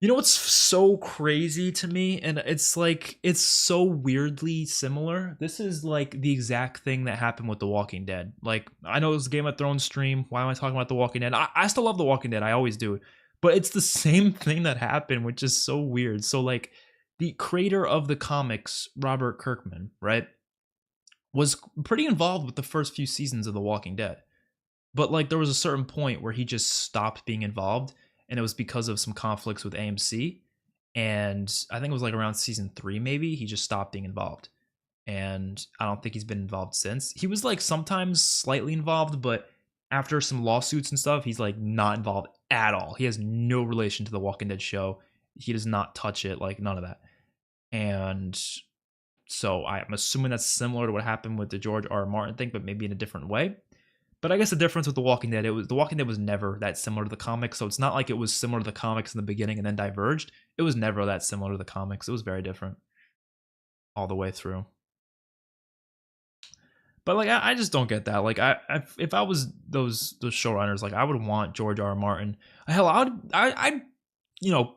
You know what's so crazy to me? And it's like, it's so weirdly similar. This is like the exact thing that happened with The Walking Dead. Like, I know it's a Game of Thrones stream. Why am I talking about The Walking Dead? I still love The Walking Dead. I always do. But it's the same thing that happened, which is so weird. So, like, the creator of the comics, Robert Kirkman, right, was pretty involved with the first few seasons of The Walking Dead. But like there was a certain point where he just stopped being involved, and it was because of some conflicts with AMC. And I think it was like around season 3 maybe, he just stopped being involved. And I don't think he's been involved since. He was like sometimes slightly involved, but after some lawsuits and stuff, he's like not involved at all. He has no relation to the Walking Dead show. He does not touch it, like none of that. And so I'm assuming that's similar to what happened with the George R. R. Martin thing, but maybe in a different way. But I guess the difference with The Walking Dead, it was The Walking Dead was never that similar to the comics, so it's not like it was similar to the comics in the beginning and then diverged. It was never that similar to the comics. It was very different all the way through. But like I just don't get that. Like if I was those showrunners, like I would want George R. R. Martin. Hell, I'd you know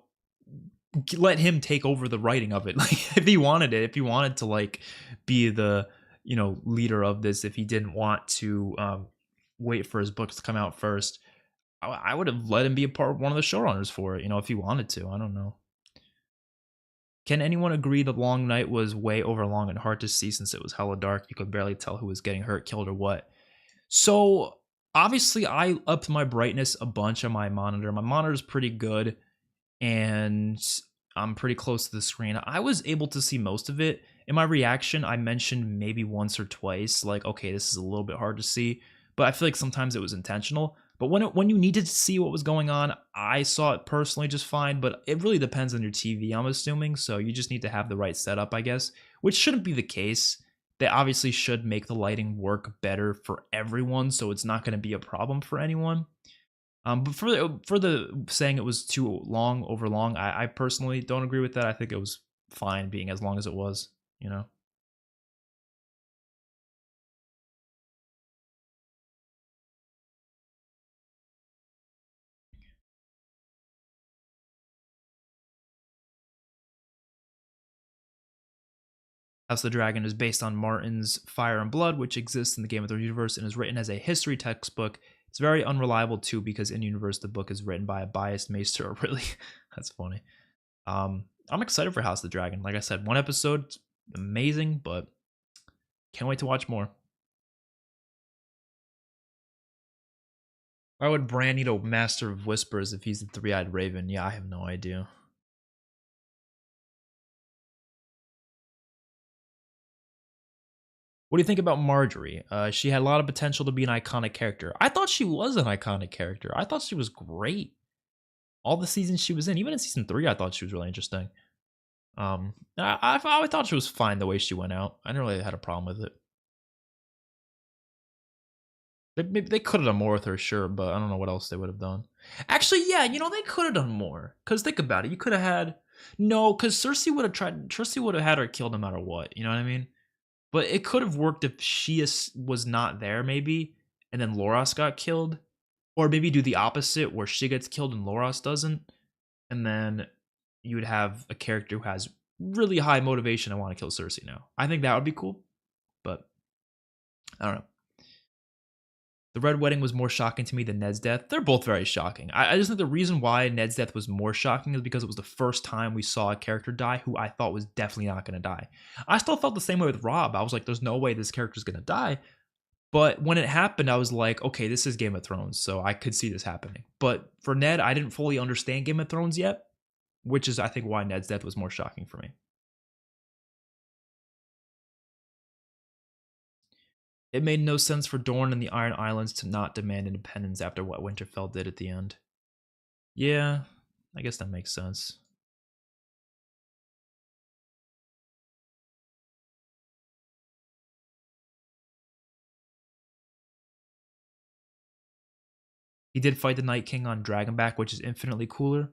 let him take over the writing of it. Like if he wanted it, if he wanted to like be the leader of this, if he didn't want to wait for his books to come out first, I would have let him be a part one of the showrunners for it. If he wanted to. I don't know. Can anyone agree the long night was way over long and hard to see since it was hella dark? You could barely tell who was getting hurt, killed, or what. So obviously, I upped my brightness a bunch on my monitor. My monitor is pretty good, and I'm pretty close to the screen. I was able to see most of it. In my reaction, I mentioned maybe once or twice, like, okay, this is a little bit hard to see, but I feel like sometimes it was intentional. But when you needed to see what was going on, I saw it personally just fine. But it really depends on your TV, I'm assuming. So you just need to have the right setup, I guess, which shouldn't be the case. They obviously should make the lighting work better for everyone, so it's not going to be a problem for anyone. But for the saying it was too long over long, I personally don't agree with that. I think it was fine being as long as it was. You know, House of the Dragon is based on Martin's Fire and Blood, which exists in the Game of Thrones universe and is written as a history textbook. It's very unreliable too because in universe the book is written by a biased maester. Really, that's funny. I'm excited for House of the Dragon. Like I said, one episode, amazing, but can't wait to watch more. Why would Bran need a Master of Whispers if he's the three-eyed Raven? Yeah, I have no idea. What do you think about Marjorie? She had a lot of potential to be an iconic character. I thought she was an iconic character. I thought she was great. All the seasons she was in, even in season 3, I thought she was really interesting. I thought she was fine the way she went out. I didn't really had a problem with it. They could have done more with her, sure, but I don't know what else they would have done. Actually, yeah, they could have done more. Cause think about it, you could have had no, cause Cersei would have tried. Cersei would have had her killed no matter what. You know what I mean? But it could have worked if she was not there, maybe, and then Loras got killed, or maybe do the opposite where she gets killed and Loras doesn't, and then you would have a character who has really high motivation and want to kill Cersei now. I think that would be cool, but I don't know. The Red Wedding was more shocking to me than Ned's death. They're both very shocking. I just think the reason why Ned's death was more shocking is because it was the first time we saw a character die who I thought was definitely not going to die. I still felt the same way with Rob. I was like, there's no way this character's going to die. But when it happened, I was like, okay, this is Game of Thrones, so I could see this happening. But for Ned, I didn't fully understand Game of Thrones yet, which is, I think, why Ned's death was more shocking for me. It made no sense for Dorne and the Iron Islands to not demand independence after what Winterfell did at the end. Yeah, I guess that makes sense. He did fight the Night King on Dragonback, which is infinitely cooler.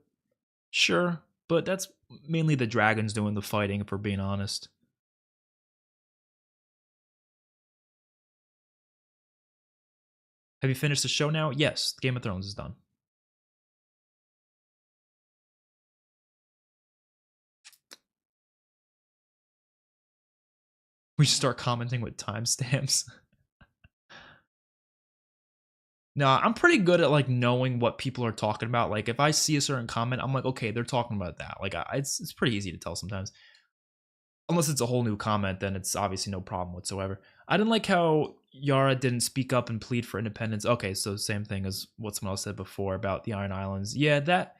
Sure, but that's mainly the dragons doing the fighting, if we're being honest. Have you finished the show now? Yes, Game of Thrones is done. We should start commenting with timestamps. No, I'm pretty good at like knowing what people are talking about. Like if I see a certain comment, I'm like, okay, they're talking about that. Like it's pretty easy to tell sometimes. Unless it's a whole new comment, then it's obviously no problem whatsoever. I didn't like how Yara didn't speak up and plead for independence. Okay, so same thing as what someone else said before about the Iron Islands. Yeah, that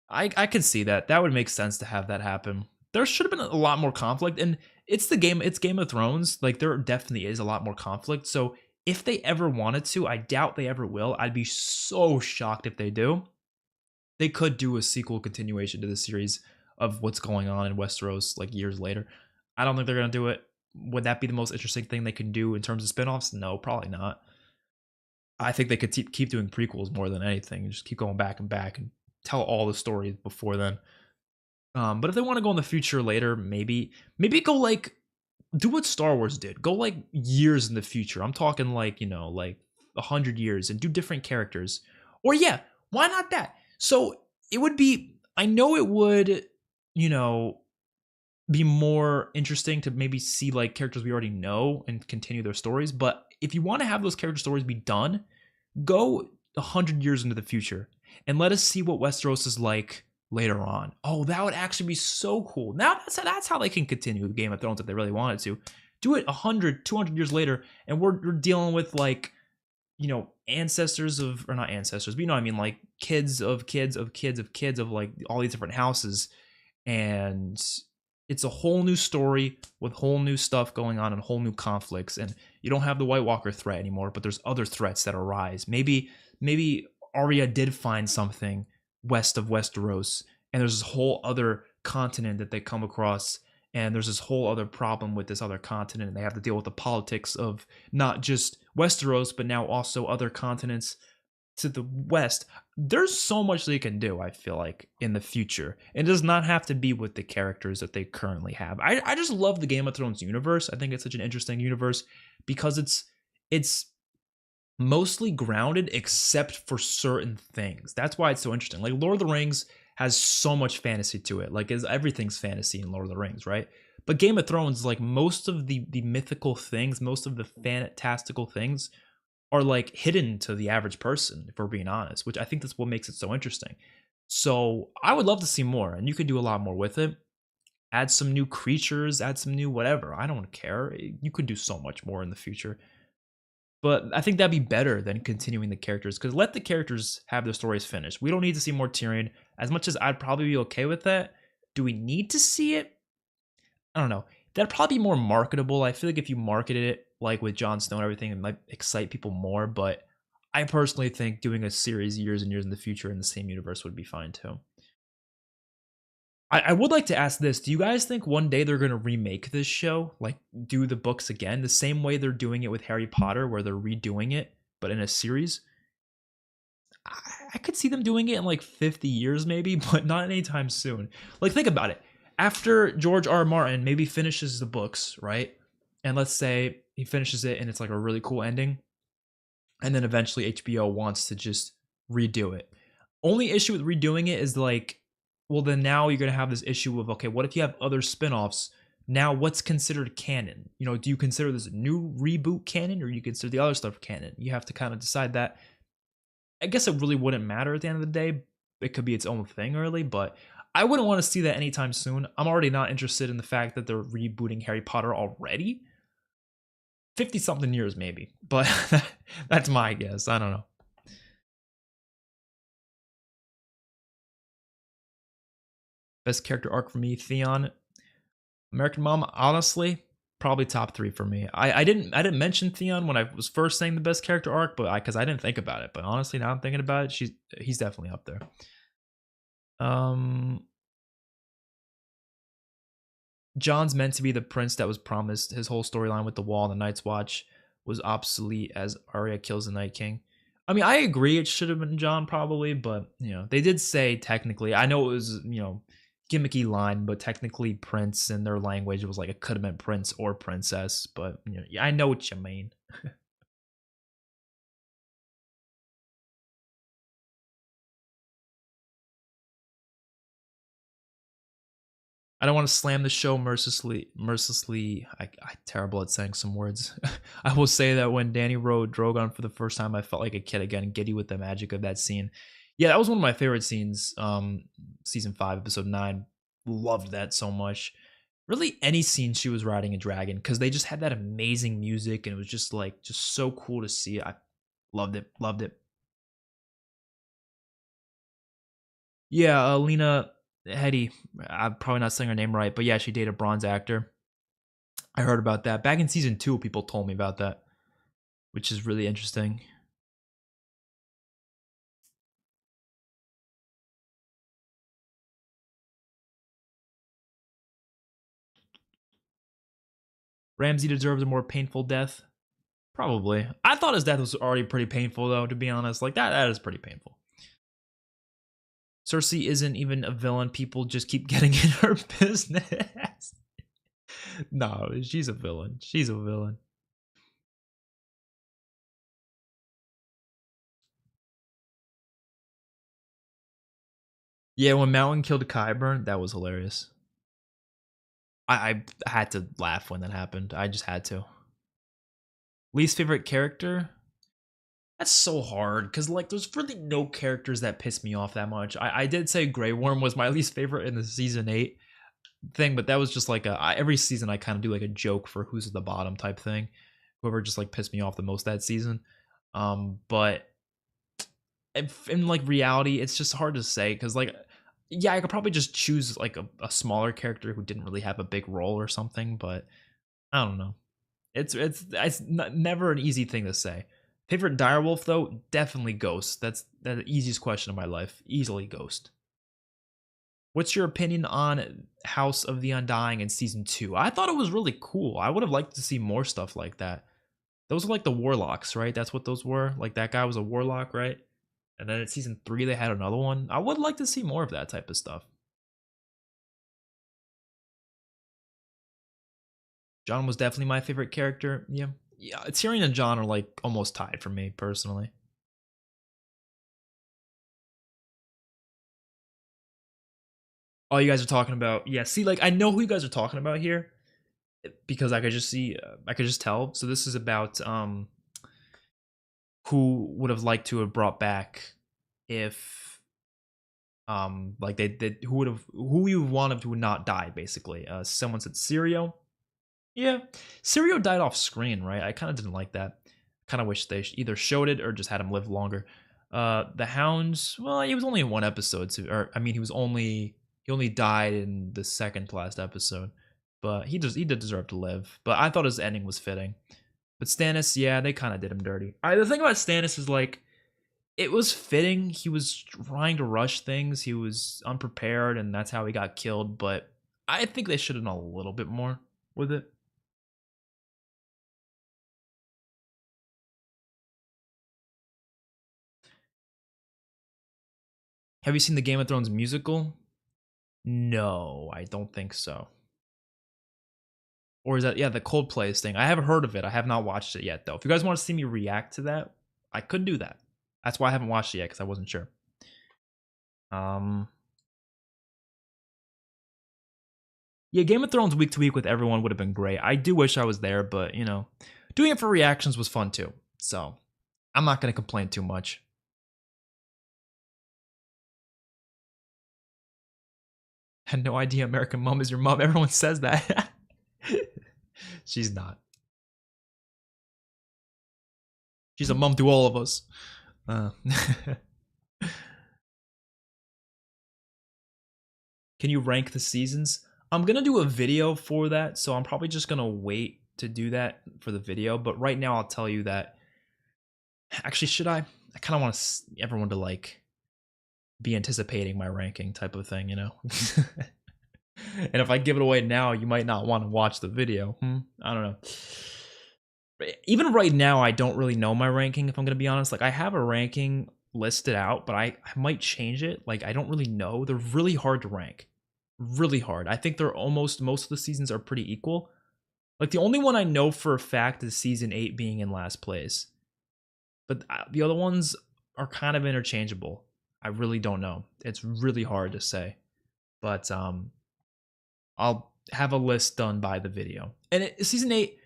I could see that. That would make sense to have that happen. There should have been a lot more conflict, and it's the game. It's Game of Thrones. Like there definitely is a lot more conflict. So if they ever wanted to, I doubt they ever will. I'd be so shocked if they do. They could do a sequel continuation to the series of what's going on in Westeros like years later. I don't think they're gonna do it. Would that be the most interesting thing they can do in terms of spinoffs? No, probably not. I think they could keep doing prequels more than anything, and just keep going back and tell all the stories before then. But if they want to go in the future later, maybe go like do what Star Wars did. Go like years in the future. I'm talking like like 100 years and do different characters. Or yeah, why not that? So it would be. I know it would, you know, be more interesting to maybe see like characters we already know and continue their stories. But if you want to have those character stories be done, go 100 years into the future and let us see what Westeros is like later on. Oh, that would actually be so cool. Now that's how they can continue Game of Thrones if they really wanted to. Do it 100, 200 years later, and we're dealing with like ancestors of, or not ancestors, but you know what I mean, like kids of kids of kids of kids of like all these different houses, and it's a whole new story with whole new stuff going on and whole new conflicts, and you don't have the White Walker threat anymore, but there's other threats that arise. Maybe Arya did find something west of Westeros, and there's this whole other continent that they come across, and there's this whole other problem with this other continent, and they have to deal with the politics of not just Westeros, but now also other continents to the west. There's so much they can do, I feel like, in the future. It does not have to be with the characters that they currently have. I just love the Game of Thrones universe. I think it's such an interesting universe because it's mostly grounded except for certain things. That's why it's so interesting. Like Lord of the Rings has so much fantasy to it. Like everything's fantasy in Lord of the Rings, right? But Game of Thrones, like most of the mythical things, most of the fantastical things are like hidden to the average person, if we're being honest, which I think that's what makes it so interesting. So I would love to see more, and you could do a lot more with it. Add some new creatures, add some new whatever. I don't care. You could do so much more in the future. But I think that'd be better than continuing the characters, because let the characters have their stories finished. We don't need to see more Tyrion. As much as I'd probably be okay with that, do we need to see it? I don't know. That'd probably be more marketable. I feel like if you marketed it like with Jon Snow and everything, it might excite people more. But I personally think doing a series years and years in the future in the same universe would be fine too. I would like to ask this. Do you guys think one day they're going to remake this show? Like, do the books again, the same way they're doing it with Harry Potter, where they're redoing it, but in a series? I could see them doing it in like 50 years, maybe, but not anytime soon. Like, think about it. After George R. R. Martin maybe finishes the books, right? And let's say he finishes it and it's like a really cool ending. And then eventually HBO wants to just redo it. Only issue with redoing it is like, well, then now you're going to have this issue of, okay, what if you have other spin-offs? Now what's considered canon? Do you consider this new reboot canon, or you consider the other stuff canon? You have to kind of decide that. I guess it really wouldn't matter at the end of the day. It could be its own thing, really, but I wouldn't want to see that anytime soon. I'm already not interested in the fact that they're rebooting Harry Potter already. 50 something years, maybe, but that's my guess. I don't know. Best character arc for me, Theon. American Mom, honestly, probably top three for me. I didn't mention Theon when I was first saying the best character arc, but because I didn't think about it. But honestly, now I'm thinking about it, he's definitely up there. Um, John's meant to be the prince that was promised. His whole storyline with the wall and the Night's Watch was obsolete as Arya kills the Night King. I mean, I agree it should have been John probably, but they did say technically. I know it was gimmicky line, but technically prince in their language was like it could have been prince or princess. But I know what you mean. I don't want to slam the show mercilessly. I'm terrible at saying some words. I will say that when Danny rode Drogon for the first time, I felt like a kid again, giddy with the magic of that scene. Yeah, that was one of my favorite scenes. Season 5, episode 9. Loved that so much. Really, any scene she was riding a dragon, because they just had that amazing music, and it was just like just so cool to see. I loved it. Loved it. Yeah, Lena Headey. I'm probably not saying her name right, but yeah, she dated a bronze actor. I heard about that. Back in season 2, people told me about that, which is really interesting. Ramsay deserves a more painful death. Probably. I thought his death was already pretty painful, though, to be honest. Like, that is pretty painful. Cersei isn't even a villain. People just keep getting in her business. No, she's a villain. She's a villain. Yeah, when Mountain killed Qyburn, that was hilarious. I had to laugh when that happened. I just had to. Least favorite character? That's so hard because like there's really no characters that piss me off that much. I did say Grey Worm was my least favorite in the season 8 thing, but that was just like every season I kind of do like a joke for who's at the bottom type thing. Whoever just like pissed me off the most that season. But in like reality, it's just hard to say because like yeah, I could probably just choose like a smaller character who didn't really have a big role or something, but I don't know. It's never an easy thing to say. Favorite direwolf though, definitely Ghost. That's the easiest question of my life. Easily Ghost. What's your opinion on House of the Undying in season 2? I thought it was really cool. I would have liked to see more stuff like that. Those are like the warlocks, right? That's what those were. Like that guy was a warlock, right? And then in season 3 they had another one. I would like to see more of that type of stuff. John was definitely my favorite character. Yeah. Yeah, Tyrion and John are like almost tied for me personally. Oh, you guys are talking about, yeah. See, like I know who you guys are talking about here because I could just see, I could just tell. So this is about who would have liked to have brought back if like they who would have who you wanted to not die basically. Someone said Sirio. Yeah, Sirio died off screen, right? I kind of didn't like that. Kind of wish they either showed it or just had him live longer. The Hounds, well, he was only in one episode, so, or I mean, he only died in the second to last episode, but he did deserve to live. But I thought his ending was fitting. But Stannis, yeah, they kind of did him dirty. The thing about Stannis is like it was fitting. He was trying to rush things. He was unprepared, and that's how he got killed. But I think they should have done a little bit more with it. Have you seen the Game of Thrones musical? No, I don't think so. Or is that, yeah, the Coldplay thing? I haven't heard of it. I have not watched it yet, though. If you guys want to see me react to that, I could do that. That's why I haven't watched it yet because I wasn't sure. Um, yeah, Game of Thrones week to week with everyone would have been great. I do wish I was there, but you know, doing it for reactions was fun too. So I'm not gonna complain too much. Had no idea American Mom is your mom. Everyone says that. She's not. She's a mom to all of us. Uh, can you rank the seasons? I'm gonna do a video for that, so I'm probably just gonna wait to do that for the video. But right now, I'll tell you that. Actually, should I? I kind of want everyone to like be anticipating my ranking type of thing, you know. And if I give it away now, you might not want to watch the video. I don't know. Even right now, I don't really know my ranking. If I'm gonna be honest, like I have a ranking listed out, but I might change it. Like I don't really know. They're really hard to rank. Really hard. I think they're almost most of the seasons are pretty equal. Like the only one I know for a fact is season 8 being in last place. But the other ones are kind of interchangeable. I really don't know. It's really hard to say. But I'll have a list done by the video. And season 8,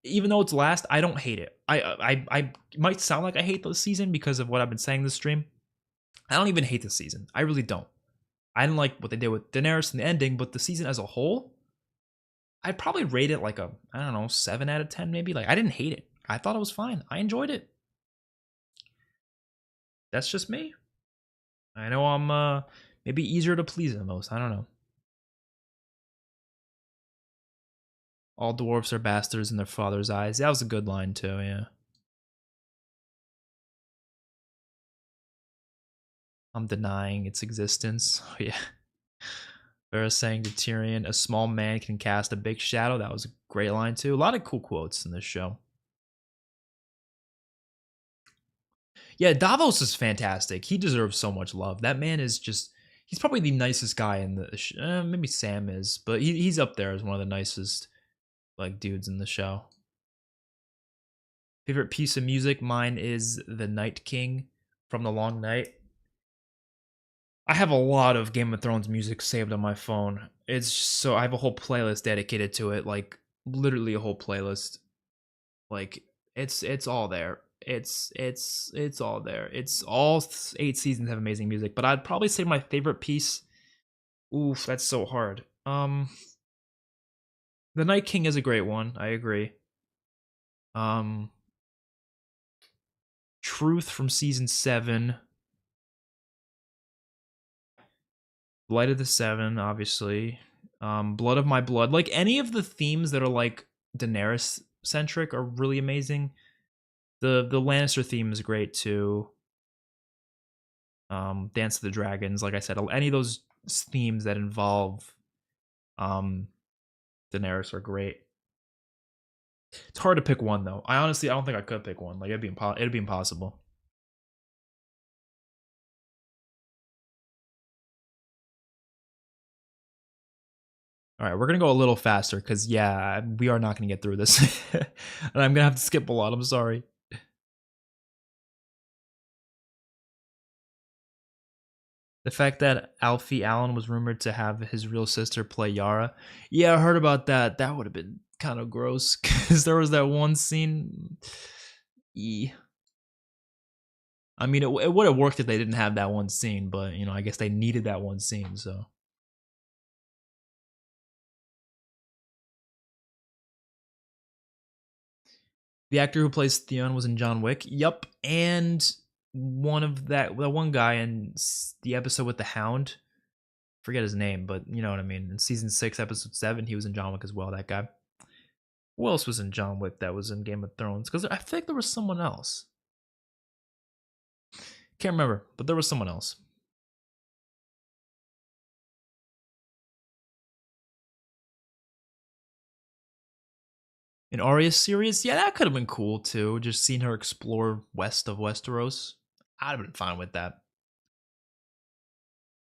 even though it's last, I don't hate it. I might sound like I hate the season because of what I've been saying this stream. I don't even hate the season. I really don't. I didn't like what they did with Daenerys in the ending, but the season as a whole, I'd probably rate it like a, I don't know, 7 out of 10 maybe. Like, I didn't hate it. I thought it was fine. I enjoyed it. That's just me. I know I'm maybe easier to please than most. I don't know. All dwarfs are bastards in their father's eyes. That was a good line too, yeah. I'm denying its existence. Oh, yeah. Varys saying to Tyrion, a small man can cast a big shadow. That was a great line too. A lot of cool quotes in this show. Yeah, Davos is fantastic. He deserves so much love. That man is just, he's probably the nicest guy in the maybe Sam is, but he's up there as one of the nicest like dudes in the show. Favorite piece of music? Mine is The Night King from The Long Night. I have a lot of Game of Thrones music saved on my phone. It's so I have a whole playlist dedicated to it, like literally a whole playlist. Like it's all there. It's all there. It's all 8 seasons have amazing music, but I'd probably say my favorite piece. Oof, that's so hard. The Night King is a great one. I agree. Truth from season 7. Light of the Seven, obviously. Blood of My Blood. Like any of the themes that are like Daenerys centric are really amazing. The Lannister theme is great too. Dance of the Dragons, like I said, any of those themes that involve Daenerys are great. It's hard to pick one though. I don't think I could pick one. Like it'd be impossible. All right, we're gonna go a little faster because yeah, we are not gonna get through this, and I'm gonna have to skip a lot. I'm sorry. The fact that Alfie Allen was rumored to have his real sister play Yara. Yeah, I heard about that. That would have been kind of gross because there was that one scene. I mean, it would have worked if they didn't have that one scene, but you know, I guess they needed that one scene. So the actor who plays Theon was in John Wick. Yup, and the one guy in the episode with the Hound. Forget his name, but you know what I mean. In season 6, episode 7, he was in John Wick as well. That guy. Who else was in John Wick that was in Game of Thrones? Because I think there was someone else. Can't remember, but there was someone else. In Arya's series, yeah, that could have been cool too. Just seeing her explore west of Westeros. I'd have been fine with that.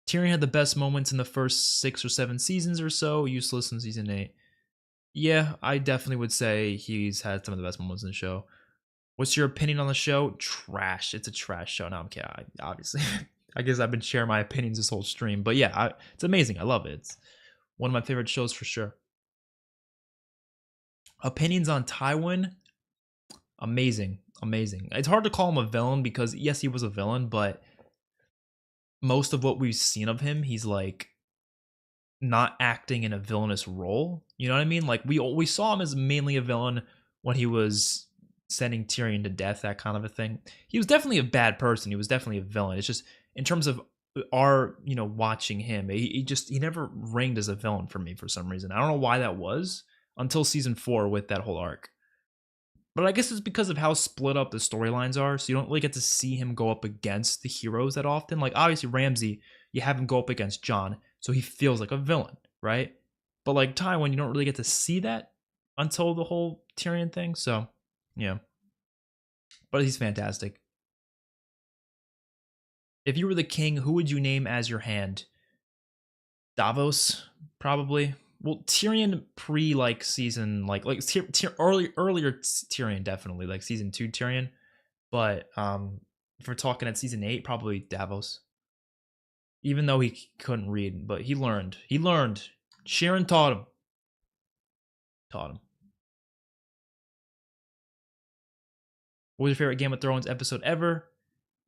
Tyrion had the best moments in the first 6 or 7 seasons or so, useless in season 8. Yeah, I definitely would say he's had some of the best moments in the show. What's your opinion on the show? Trash. It's a trash show. No, I'm kidding. Obviously. I guess I've been sharing my opinions this whole stream. But yeah, it's amazing. I love it. It's one of my favorite shows for sure. Opinions on Tywin? Amazing. Amazing. It's hard to call him a villain because, yes, he was a villain, but most of what we've seen of him, he's like not acting in a villainous role. You know what I mean? Like we saw him as mainly a villain when he was sending Tyrion to death, that kind of a thing. He was definitely a bad person. He was definitely a villain. It's just in terms of our, watching him, he never ringed as a villain for me for some reason. I don't know why that was until season 4 with that whole arc. But I guess it's because of how split up the storylines are, so you don't really get to see him go up against the heroes that often. Like, obviously, Ramsay, you have him go up against Jon, so he feels like a villain, right? But, like, Tywin, you don't really get to see that until the whole Tyrion thing, so, yeah. But he's fantastic. If you were the king, who would you name as your hand? Davos, probably. Well, Tyrion pre season earlier Tyrion definitely like season 2 Tyrion, but if we're talking at season 8, probably Davos. Even though he couldn't read, but he learned. He learned. Sharon taught him. Taught him. What was your favorite Game of Thrones episode ever?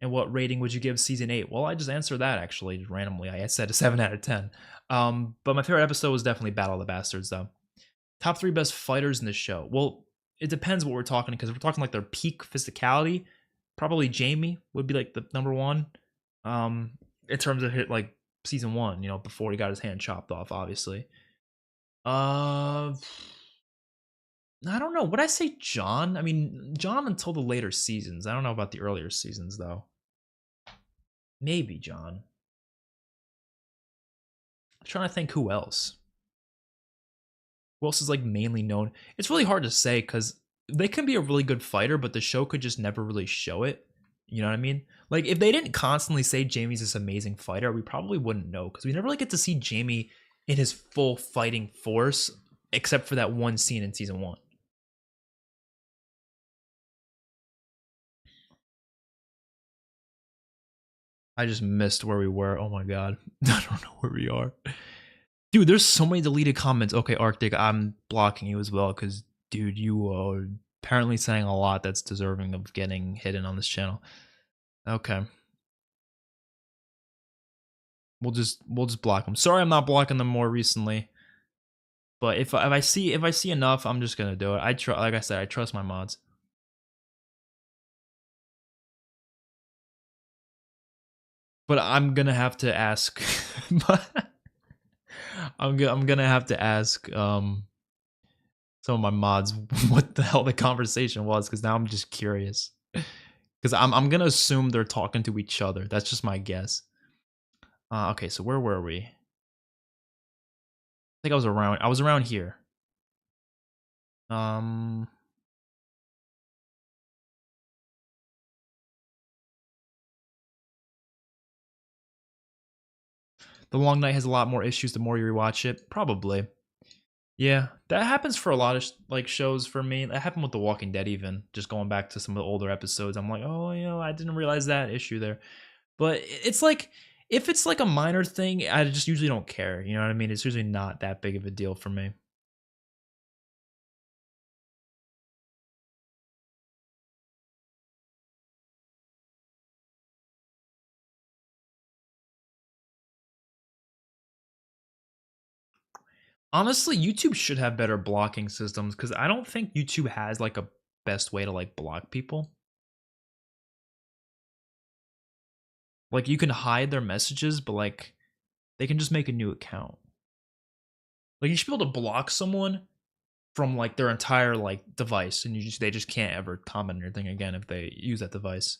And what rating would you give season 8? Well, I just answered that actually just randomly. I said a 7 out of 10. But my favorite episode was definitely Battle of the Bastards, though. Top 3 best fighters in this show. Well, it depends what we're talking, because if we're talking like their peak physicality, probably Jamie would be like the number one. In terms of hit like season 1, before he got his hand chopped off, obviously. I don't know. Would I say John? I mean, John until the later seasons. I don't know about the earlier seasons though. Maybe John. I'm trying to think who else. Who else is like mainly known? It's really hard to say because they can be a really good fighter, but the show could just never really show it. You know what I mean? Like if they didn't constantly say Jamie's this amazing fighter, we probably wouldn't know because we never really get to see Jamie in his full fighting force, except for that one scene in season 1. I just missed where we were. Oh my god. I don't know where we are. Dude, there's so many deleted comments. Okay, Arctic, I'm blocking you as well because, dude, you are apparently saying a lot that's deserving of getting hidden on this channel. Okay. We'll just block them. Sorry I'm not blocking them more recently. But if I see enough, I'm just gonna do it. Like I said, I trust my mods. But I'm gonna have to ask I'm gonna have to ask some of my mods what the hell the conversation was, because now I'm just curious. Because I'm gonna assume they're talking to each other. That's just my guess. Okay, so where were we? I think I was around here. The Long Night has a lot more issues the more you rewatch it. Probably. Yeah, that happens for a lot of like shows for me. That happened with The Walking Dead even. Just going back to some of the older episodes, I'm like, oh, I didn't realize that issue there. But it's like, if it's like a minor thing, I just usually don't care. You know what I mean? It's usually not that big of a deal for me. Honestly, YouTube should have better blocking systems because I don't think YouTube has like a best way to like block people. Like you can hide their messages, but like they can just make a new account. Like you should be able to block someone from like their entire like device, and they just can't ever comment on anything again if they use that device.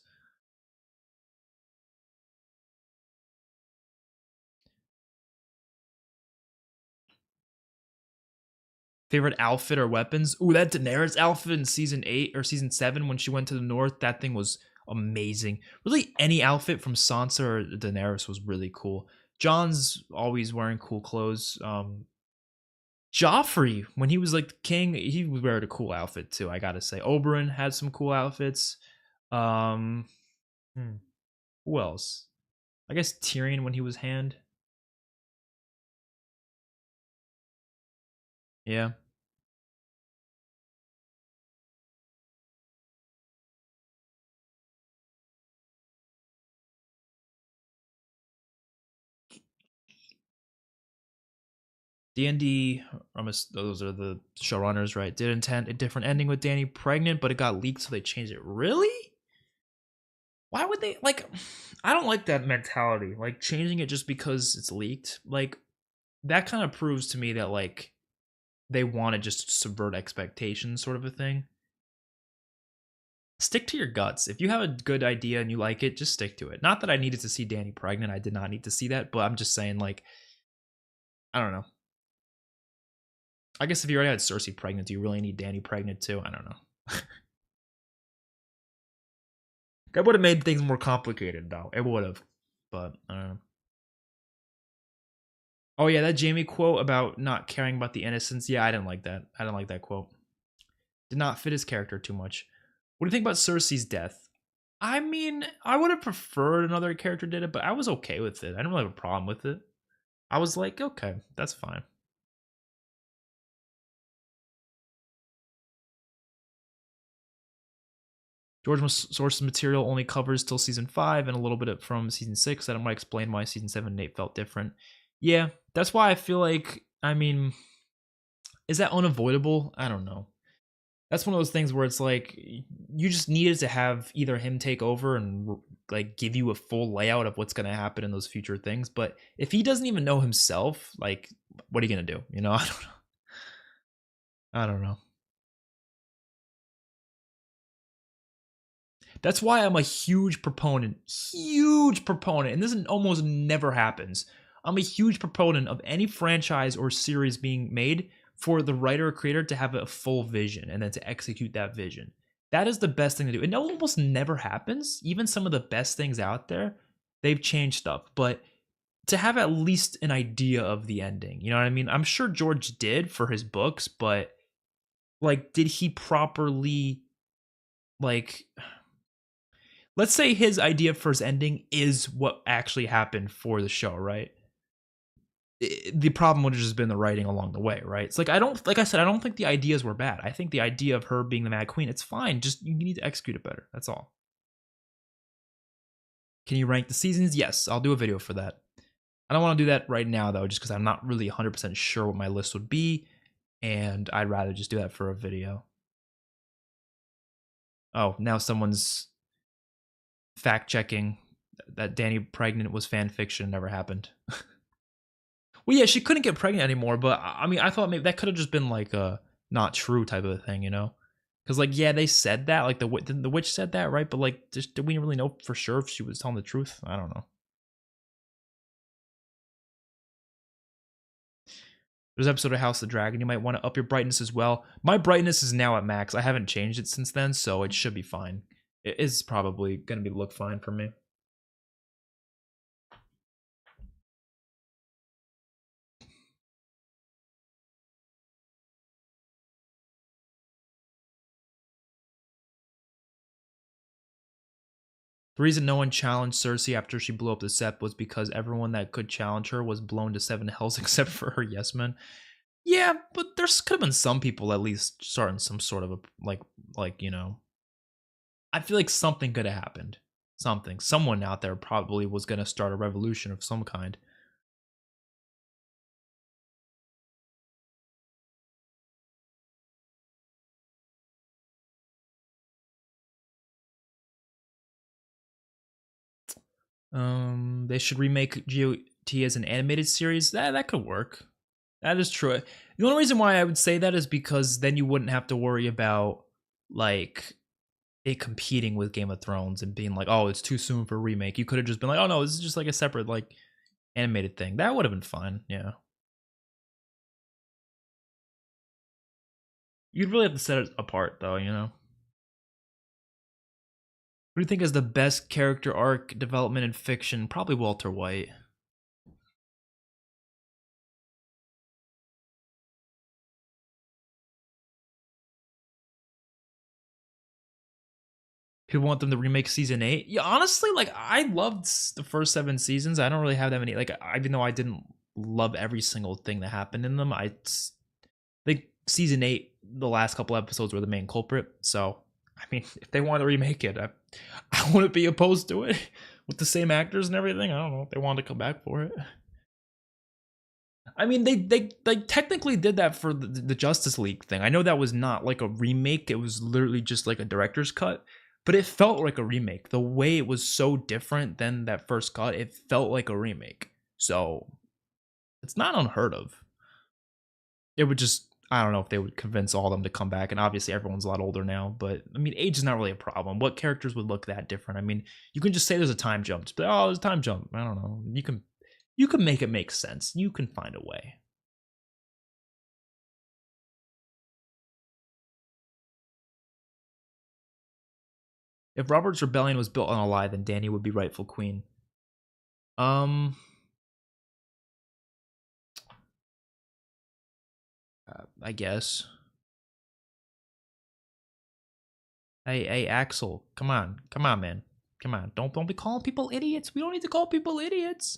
Favorite outfit or weapons? Ooh, that Daenerys outfit in season 8 or season 7 when she went to the north, that thing was amazing. Really, any outfit from Sansa or Daenerys was really cool. John's always wearing cool clothes. Joffrey, when he was like the king, he was wearing a cool outfit too, I gotta say. Oberyn had some cool outfits. Um, who else? I guess Tyrion when he was Hand. Yeah. D&D, those are the showrunners, right? Did intend a different ending with Dany pregnant, but it got leaked, so they changed it. Really? Why would they like? I don't like that mentality. Like changing it just because it's leaked. Like that kind of proves to me that like they want to just subvert expectations, sort of a thing. Stick to your guts. If you have a good idea and you like it, just stick to it. Not that I needed to see Dany pregnant. I did not need to see that, but I'm just saying, like, I don't know. I guess if you already had Cersei pregnant, do you really need Dany pregnant too? I don't know. That would have made things more complicated, though. It would have, but I don't know. Oh yeah, that Jamie quote about not caring about the innocence. Yeah, I didn't like that. I didn't like that quote. Did not fit his character too much. What do you think about Cersei's death? I mean, I would have preferred another character did it, but I was okay with it. I didn't really have a problem with it. I was like, okay, that's fine. George source material only covers till season 5 and a little bit from season 6. That might explain why season 7 and 8 felt different. Yeah, that's why I feel like, I mean, is that unavoidable? I don't know. That's one of those things where it's like you just needed to have either him take over and like give you a full layout of what's going to happen in those future things. But if he doesn't even know himself, like, what are you going to do? You know, I don't know. I don't know. That's why I'm a huge proponent, and this almost never happens. I'm a huge proponent of any franchise or series being made for the writer or creator to have a full vision and then to execute that vision. That is the best thing to do. It almost never happens. Even some of the best things out there, they've changed stuff, but to have at least an idea of the ending, you know what I mean? I'm sure George did for his books, but like, did he properly, like, let's say his idea for his ending is what actually happened for the show, right? The problem would have just been the writing along the way, right? It's like, like I said, I don't think the ideas were bad. I think the idea of her being the Mad Queen, it's fine. Just you need to execute it better. That's all. Can you rank the seasons? Yes, I'll do a video for that. I don't want to do that right now though, just because I'm not really 100% sure what my list would be, and I'd rather just do that for a video. Oh, now someone's fact checking that Danny pregnant was fan fiction, never happened. Well, yeah, she couldn't get pregnant anymore, but I mean, I thought maybe that could have just been like a not true type of a thing, you know? Because like, yeah, they said that, like the witch said that, right? But like, just did we really know for sure if she was telling the truth? I don't know. There's an episode of House of the Dragon. You might want to up your brightness as well. My brightness is now at max. I haven't changed it since then, so it should be fine. It is probably gonna look fine for me. The reason no one challenged Cersei after she blew up the Sept was because everyone that could challenge her was blown to 7 hells except for her yes men. Yeah, but there's could have been some people at least starting some sort of a like you know. I feel like something could have happened. Something. Someone out there probably was gonna start a revolution of some kind. They should remake GOT as an animated series. That could work. That is true. The only reason why I would say that is because then you wouldn't have to worry about like it competing with Game of Thrones and being like, oh, it's too soon for a remake. You could have just been like, oh no, this is just like a separate like animated thing. That would have been fine. Yeah. You'd really have to set it apart though, you know. What do you think is the best character arc development in fiction? Probably Walter White. People want them to remake season 8. Yeah, honestly, like I loved the first 7 seasons. I don't really have that many. Like, even though I didn't love every single thing that happened in them, I think season 8, the last couple episodes were the main culprit. So, I mean, if they want to remake it, I wouldn't be opposed to it with the same actors and everything. I don't know if they wanted to come back for it. I mean, they technically did that for the Justice League thing. I know that was not like a remake; it was literally just like a director's cut, but it felt like a remake. The way it was so different than that first cut, it felt like a remake. So it's not unheard of. It would just, I don't know if they would convince all of them to come back, and obviously everyone's a lot older now. But I mean, age is not really a problem. What characters would look that different? I mean, you can just say there's a time jump. Just be, oh, there's a time jump. I don't know. You can make it make sense. You can find a way. If Robert's rebellion was built on a lie, then Dany would be rightful queen. Um, I guess. Hey, Axel, come on, man, come on. Don't be calling people idiots. We don't need to call people idiots.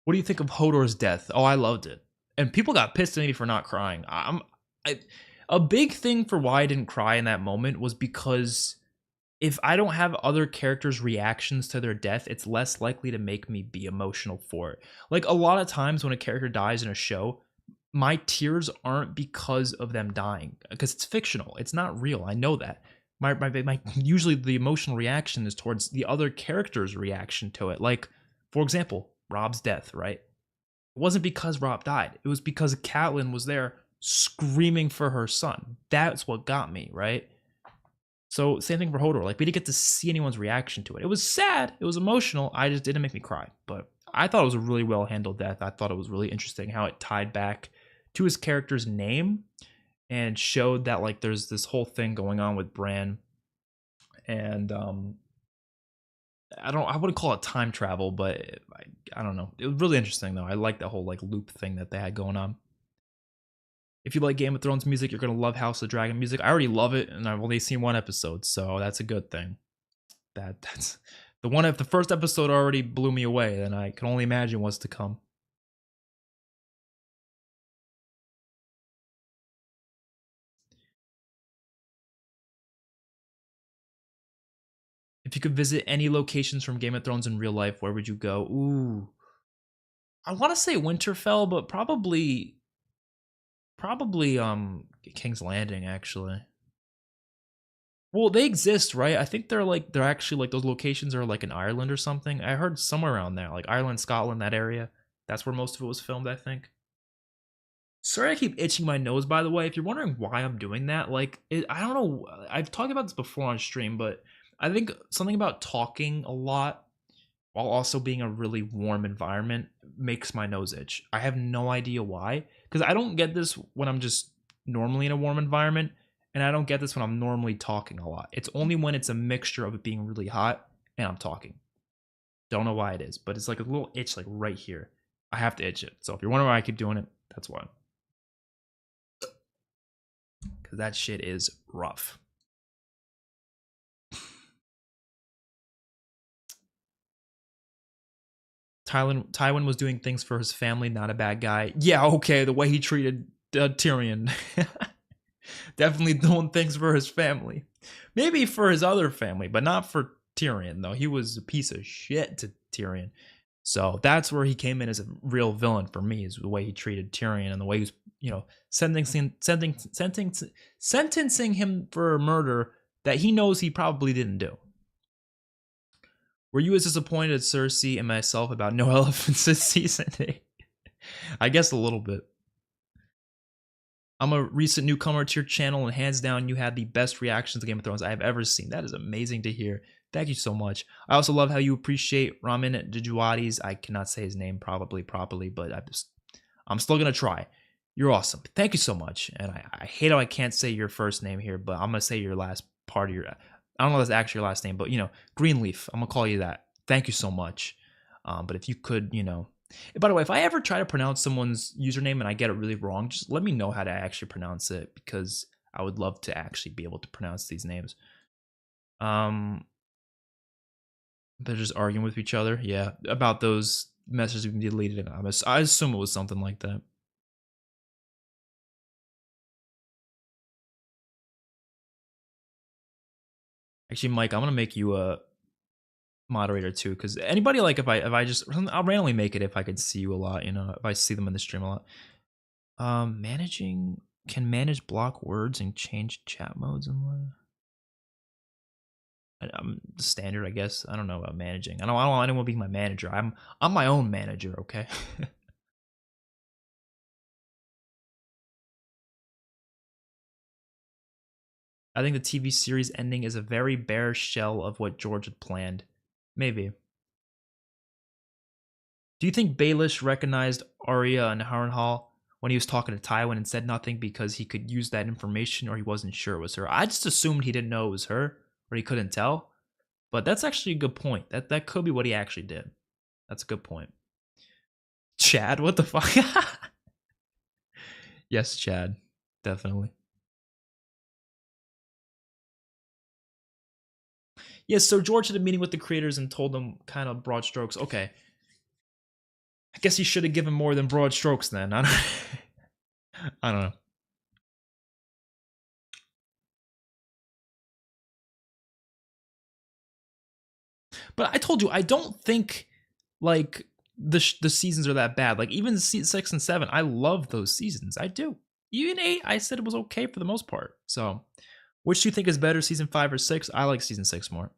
What do you think of Hodor's death? Oh, I loved it, and people got pissed at me for not crying. I, a big thing for why I didn't cry in that moment was because if I don't have other characters' reactions to their death, it's less likely to make me be emotional for it. Like a lot of times when a character dies in a show, my tears aren't because of them dying, because it's fictional. It's not real. I know that. My usually the emotional reaction is towards the other character's reaction to it. Like, for example, Rob's death, right? It wasn't because Rob died. It was because Catelyn was there screaming for her son. That's what got me, right? So same thing for Hodor. Like we didn't get to see anyone's reaction to it. It was sad. It was emotional. I just didn't make me cry. But I thought it was a really well handled death. I thought it was really interesting how it tied back to his character's name and showed that like there's this whole thing going on with Bran. And I wouldn't call it time travel, but I don't know. It was really interesting though. I like the whole like loop thing that they had going on. If you like Game of Thrones music, you're gonna love House of the Dragon music. I already love it, and I've only seen one episode, so that's a good thing. That's the one. If the first episode already blew me away, then I can only imagine what's to come. If you could visit any locations from Game of Thrones in real life, where would you go? Ooh, I want to say Winterfell, but probably King's Landing actually. Well, they exist, right? I think they're actually like those locations are like in Ireland or something. I heard somewhere around there, like Ireland, Scotland, that area. That's where most of it was filmed, I think. Sorry, I keep itching my nose. By the way, if you're wondering why I'm doing that, I don't know. I've talked about this before on stream, but I think something about talking a lot while also being a really warm environment makes my nose itch. I have no idea why, because I don't get this when I'm just normally in a warm environment, and I don't get this when I'm normally talking a lot. It's only when it's a mixture of it being really hot and I'm talking. Don't know why it is, but it's like a little itch, like right here. I have to itch it. So if you're wondering why I keep doing it, that's why. Because that shit is rough. Tywin was doing things for his family, not a bad guy. Yeah, okay, the way he treated Tyrion. Definitely doing things for his family. Maybe for his other family, but not for Tyrion, though. He was a piece of shit to Tyrion. So that's where he came in as a real villain for me, is the way he treated Tyrion and the way he was, sentencing him for a murder that he knows he probably didn't do. Were you as disappointed as Cersei and myself about no elephants this season? I guess a little bit. I'm a recent newcomer to your channel, and hands down, you had the best reactions to Game of Thrones I have ever seen. That is amazing to hear. Thank you so much. I also love how you appreciate Ramin Djawadi's. I cannot say his name probably properly, but I'm still gonna try. You're awesome. Thank you so much. And I hate how I can't say your first name here, but I'm gonna say your last part of your. I don't know if that's actually your last name, but Greenleaf. I'm gonna call you that. Thank you so much. But if you could, by the way, if I ever try to pronounce someone's username and I get it really wrong, just let me know how to actually pronounce it, because I would love to actually be able to pronounce these names. They're just arguing with each other. Yeah, about those messages being deleted. I assume it was something like that. Actually, Mike, I'm gonna make you a moderator too, because anybody, like, if I just, I'll randomly make it if I could see you a lot. If I see them in the stream a lot. Managing can manage block words and change chat modes and what? I'm standard, I guess. I don't know about managing. I don't want anyone being my manager. I'm my own manager, okay? I think the TV series ending is a very bare shell of what George had planned. Maybe. Do you think Baelish recognized Arya and Harrenhal when he was talking to Tywin and said nothing because he could use that information, or he wasn't sure it was her? I just assumed he didn't know it was her, or he couldn't tell. But that's actually a good point. That could be what he actually did. That's a good point. Chad, what the fuck? Yes, Chad. Definitely. Yes, so George had a meeting with the creators and told them kind of broad strokes. Okay, I guess he should have given more than broad strokes then. I don't, I don't know. But I told you, I don't think like the seasons are that bad. Like even 6 and 7, I love those seasons. I do. Even 8, I said it was okay for the most part. So, which do you think is better, season 5 or 6? I like season 6 more.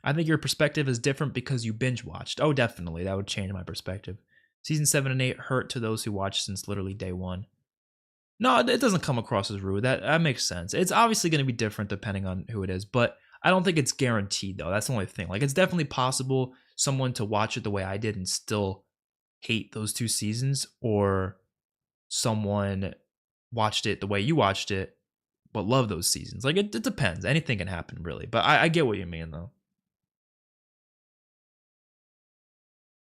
I think your perspective is different because you binge watched. Oh, definitely, that would change my perspective. Season 7 and 8 hurt to those who watched since literally day one. No, it doesn't come across as rude. That makes sense. It's obviously going to be different depending on who it is, but I don't think it's guaranteed though. That's the only thing. Like it's definitely possible someone to watch it the way I did and still hate those 2 seasons, or someone watched it the way you watched it but love those seasons. Like it depends. Anything can happen really. But I get what you mean though.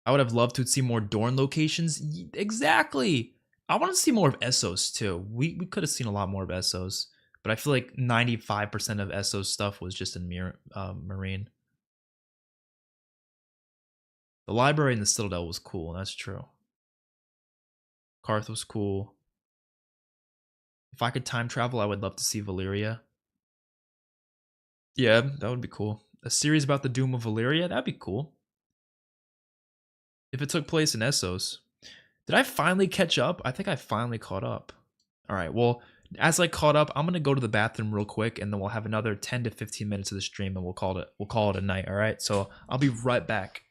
I would have loved to see more Dorn locations. Exactly. I want to see more of Essos too. We could have seen a lot more of Essos, but I feel like 95% of Essos stuff was just in Marine. The library in the Citadel was cool. That's true. Karth was cool. If I could time travel, I would love to see Valyria. Yeah, that would be cool. A series about the doom of Valyria, that'd be cool. If it took place in Essos. Did I finally catch up? I think I finally caught up. All right, well, as I caught up, I'm gonna go to the bathroom real quick, and then we'll have another 10 to 15 minutes of the stream, and we'll call it a night. All right, so I'll be right back.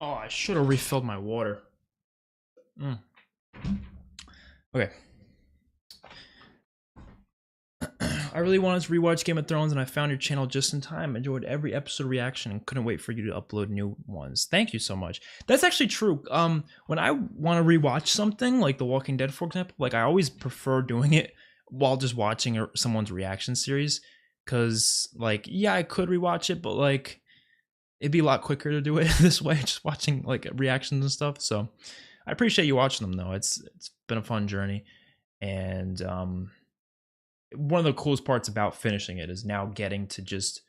Oh, I should have refilled my water. Okay. I really wanted to rewatch Game of Thrones, and I found your channel just in time. Enjoyed every episode reaction and couldn't wait for you to upload new ones. Thank you so much. That's actually true. When I want to rewatch something like The Walking Dead, for example, like I always prefer doing it while just watching someone's reaction series, because like yeah, I could rewatch it, but like it'd be a lot quicker to do it this way, just watching like reactions and stuff. So I appreciate you watching them though. It's been a fun journey, and one of the coolest parts about finishing it is now getting to just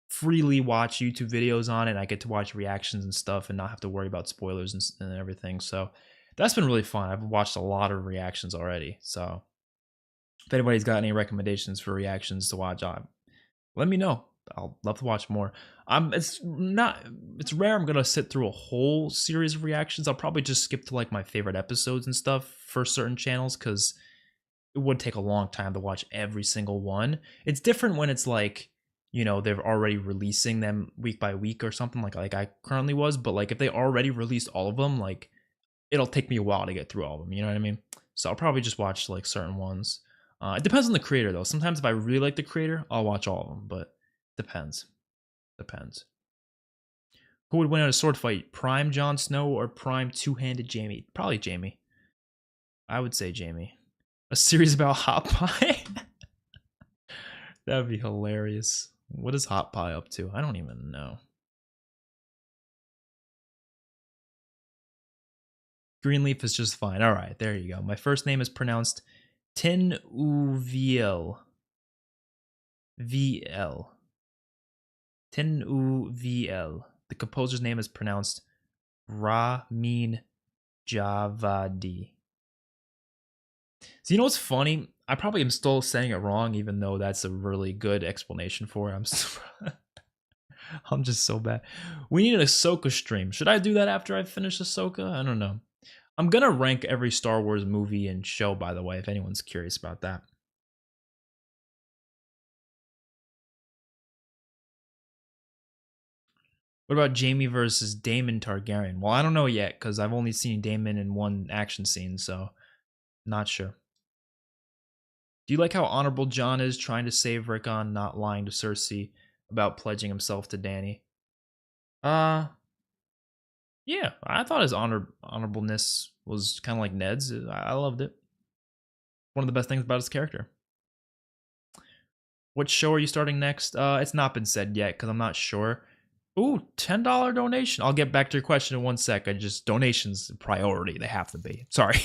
freely watch YouTube videos on it. I get to watch reactions and stuff and not have to worry about spoilers and everything. So that's been really fun. I've watched a lot of reactions already. So if anybody's got any recommendations for reactions to watch, let me know. I'll love to watch more. It's rare I'm gonna sit through a whole series of reactions. I'll probably just skip to like my favorite episodes and stuff for certain channels, because it would take a long time to watch every single one. It's different when it's like, you know, they're already releasing them week by week or something like I currently was. But like if they already released all of them, like it'll take me a while to get through all of them. You know what I mean? So I'll probably just watch like certain ones. It depends on the creator though. Sometimes if I really like the creator, I'll watch all of them. But depends. Who would win in a sword fight? Prime Jon Snow or Prime two-handed Jaime? Probably Jaime. I would say Jaime. A series about hot pie? That'd be hilarious. What is Hot Pie up to? I don't even know. Greenleaf is just fine. All right, there you go. My first name is pronounced Tinuviel. VL. Tinuviel. The composer's name is pronounced Ramin Javadi. So you know what's funny? I probably am still saying it wrong, even though that's a really good explanation for it. I'm just so bad. We need an Ahsoka stream. Should I do that after I finish Ahsoka? I don't know. I'm gonna rank every Star Wars movie and show, by the way, if anyone's curious about that. What about Jaime versus Daemon Targaryen? Well, I don't know yet because I've only seen Daemon in one action scene, so not sure. Do you like how honorable Jon is trying to save Rickon, not lying to Cersei about pledging himself to Dany? Yeah, I thought his honorableness was kind of like Ned's. I loved it. One of the best things about his character. What show are you starting next? It's not been said yet because I'm not sure. Ooh, $10 donation. I'll get back to your question in 1 sec. Donations priority. They have to be. Sorry.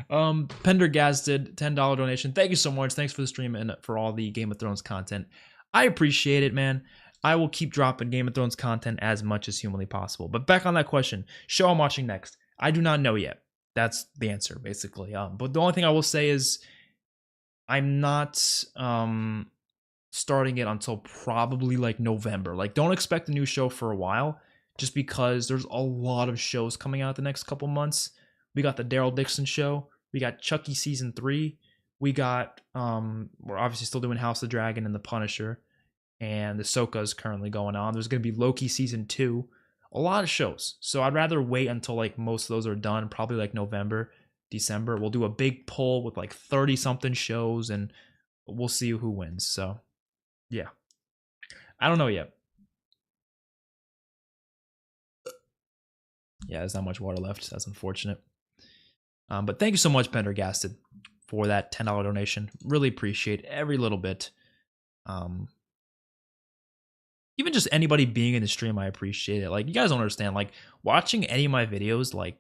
Pendergast did $10 donation. Thank you so much. Thanks for the stream and for all the Game of Thrones content. I appreciate it, man. I will keep dropping Game of Thrones content as much as humanly possible. But back on that question, show I'm watching next. I do not know yet. That's the answer, basically. But the only thing I will say is I'm not starting it until probably like November. Like, don't expect a new show for a while, just because there's a lot of shows coming out the next couple months. We got the Daryl Dixon show. We got Chucky season 3. We got we're obviously still doing House of the Dragon and The Punisher, and the Ahsoka is currently going on. There's gonna be Loki season 2. A lot of shows. So I'd rather wait until like most of those are done, probably like November, December. We'll do a big poll with like 30 something shows and we'll see who wins. So yeah. I don't know yet. Yeah, there's not much water left. That's unfortunate. But thank you so much, Pendergasted, for that $10 donation. Really appreciate every little bit. Even just anybody being in the stream, I appreciate it. Like, you guys don't understand. Like, watching any of my videos, like,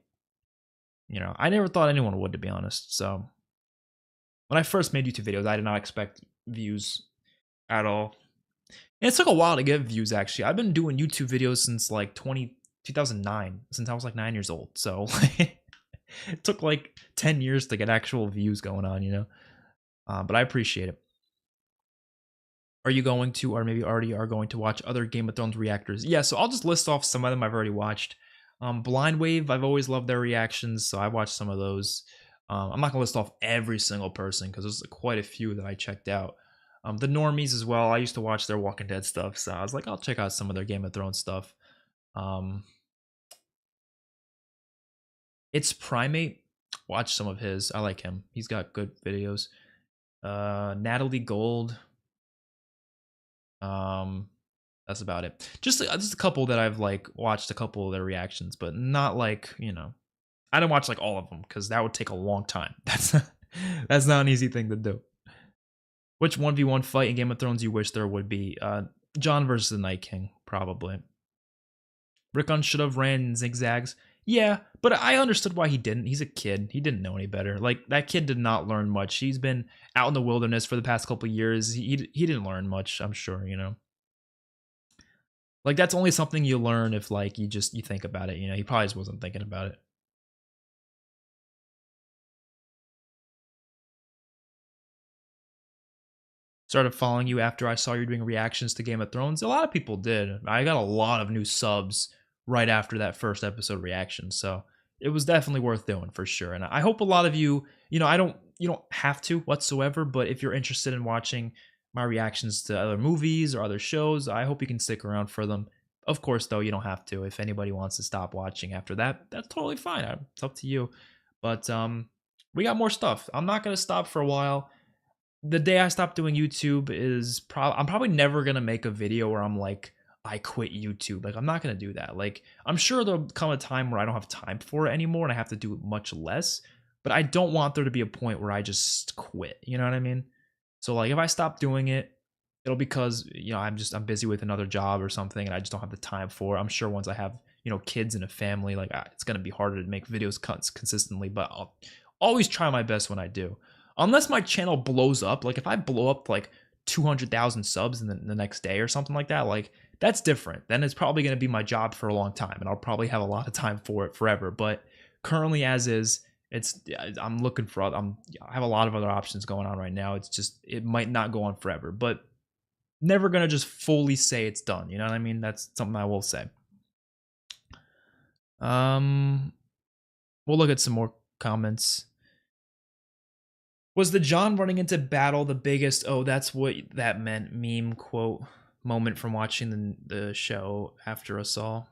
you know, I never thought anyone would, to be honest. So, when I first made YouTube videos, I did not expect views at all. And it took a while to get views, actually. I've been doing YouTube videos since, like, 2009, since I was, like, 9 years old. So, it took, like, 10 years to get actual views going on, you know? But I appreciate it. Are you going to, or maybe already are going to watch other Game of Thrones reactors? Yeah, so I'll just list off some of them I've already watched. Blind Wave, I've always loved their reactions, so I watched some of those. I'm not going to list off every single person because there's quite a few that I checked out. The normies as well, I used to watch their Walking Dead stuff, so I was like, I'll check out some of their Game of Thrones stuff. It's Primate, watch some of his. I like him. He's got good videos. Natalie Gold. That's about it. Just a couple that I've like watched a couple of their reactions, but not like, you know, I didn't watch like all of them because that would take a long time. That's not an easy thing to do. Which 1v1 fight in Game of Thrones you wish there would be? Jon versus the Night King, probably. Rickon should have ran in zigzags. Yeah, but I understood why he didn't. He's a kid. He didn't know any better. Like, that kid did not learn much. He's been out in the wilderness for the past couple of years. He didn't learn much, I'm sure, you know. Like, that's only something you learn if, like, you think about it, you know. He probably just wasn't thinking about it. Started following you after I saw you doing reactions to Game of Thrones. A lot of people did. I got a lot of new subs right after that first episode reaction, so it was definitely worth doing for sure. And I hope a lot of you, you know, you don't have to whatsoever, but if you're interested in watching my reactions to other movies or other shows, I hope you can stick around for them. Of course, though, you don't have to. If anybody wants to stop watching after that, that's totally fine. It's up to you. But we got more stuff. I'm not gonna stop for a while. The day I stop doing YouTube is I'm probably never gonna make a video where I'm like, I quit YouTube. Like, I'm not gonna do that. Like, I'm sure there'll come a time where I don't have time for it anymore and I have to do much less. But I don't want there to be a point where I just quit. You know what I mean? So like, if I stop doing it, it'll because I'm busy with another job or something, and I just don't have the time for it. I'm sure once I have kids and a family, like it's gonna be harder to make videos cuts consistently, but I'll always try my best when I do. Unless my channel blows up, like if I blow up like 200,000 subs in the next day or something like that, like that's different. Then it's probably gonna be my job for a long time, and I'll probably have a lot of time for it forever. But currently, as is, I'm looking for I have a lot of other options going on right now. It's just it might not go on forever, but never gonna just fully say it's done. You know what I mean? That's something I will say. We'll look at some more comments. Was the John running into battle the biggest? Oh, that's what that meant. Meme quote moment from watching the show after us all.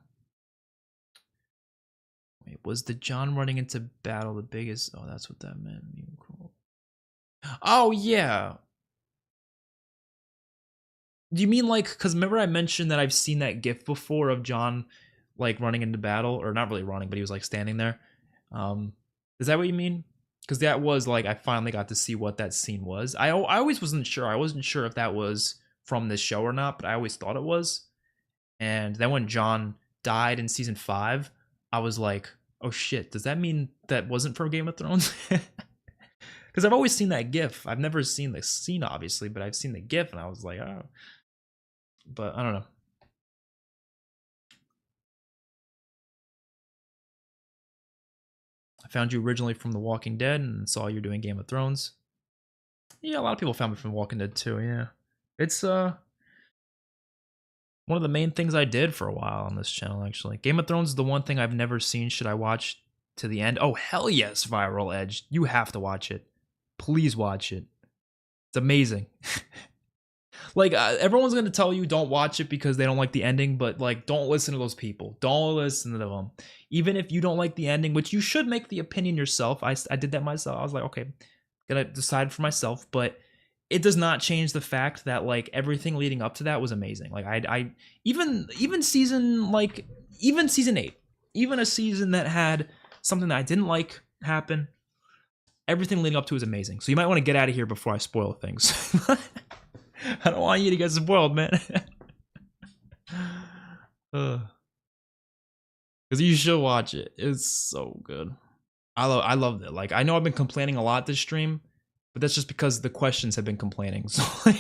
Wait, was the John running into battle the biggest? Oh, that's what that meant. Meme quote. Oh yeah. Do you mean like, because remember I mentioned that I've seen that GIF before of John like running into battle, or not really running, but he was like standing there. Is that what you mean? Because that was like I finally got to see what that scene was. I always wasn't sure. I wasn't sure if that was from this show or not, but I always thought it was. And then when John died in season 5, I was like, oh shit, does that mean that wasn't from Game of Thrones? Because I've always seen that GIF. I've never seen the scene, obviously, but I've seen the GIF, and I was like, oh. But I don't know. I found you originally from The Walking Dead and saw you're doing Game of Thrones. Yeah, a lot of people found me from Walking Dead too, yeah. It's one of the main things I did for a while on this channel, actually. Game of Thrones is the one thing I've never seen. Should I watch to the end? Oh, hell yes, Viral Edge. You have to watch it. Please watch it. It's amazing. Like, everyone's going to tell you don't watch it because they don't like the ending, but, like, don't listen to those people. Don't listen to them. Even if you don't like the ending, which you should make the opinion yourself. I did that myself. I was like, okay, gotta decide for myself, but it does not change the fact that, like, everything leading up to that was amazing. Like, even season 8, even a season that had something that I didn't like happen, everything leading up to is amazing. So you might want to get out of here before I spoil things. I don't want you to get spoiled, man. Because you should watch it. It's so good. I loved it. Like, I know I've been complaining a lot this stream, but that's just because the questions have been complaining. So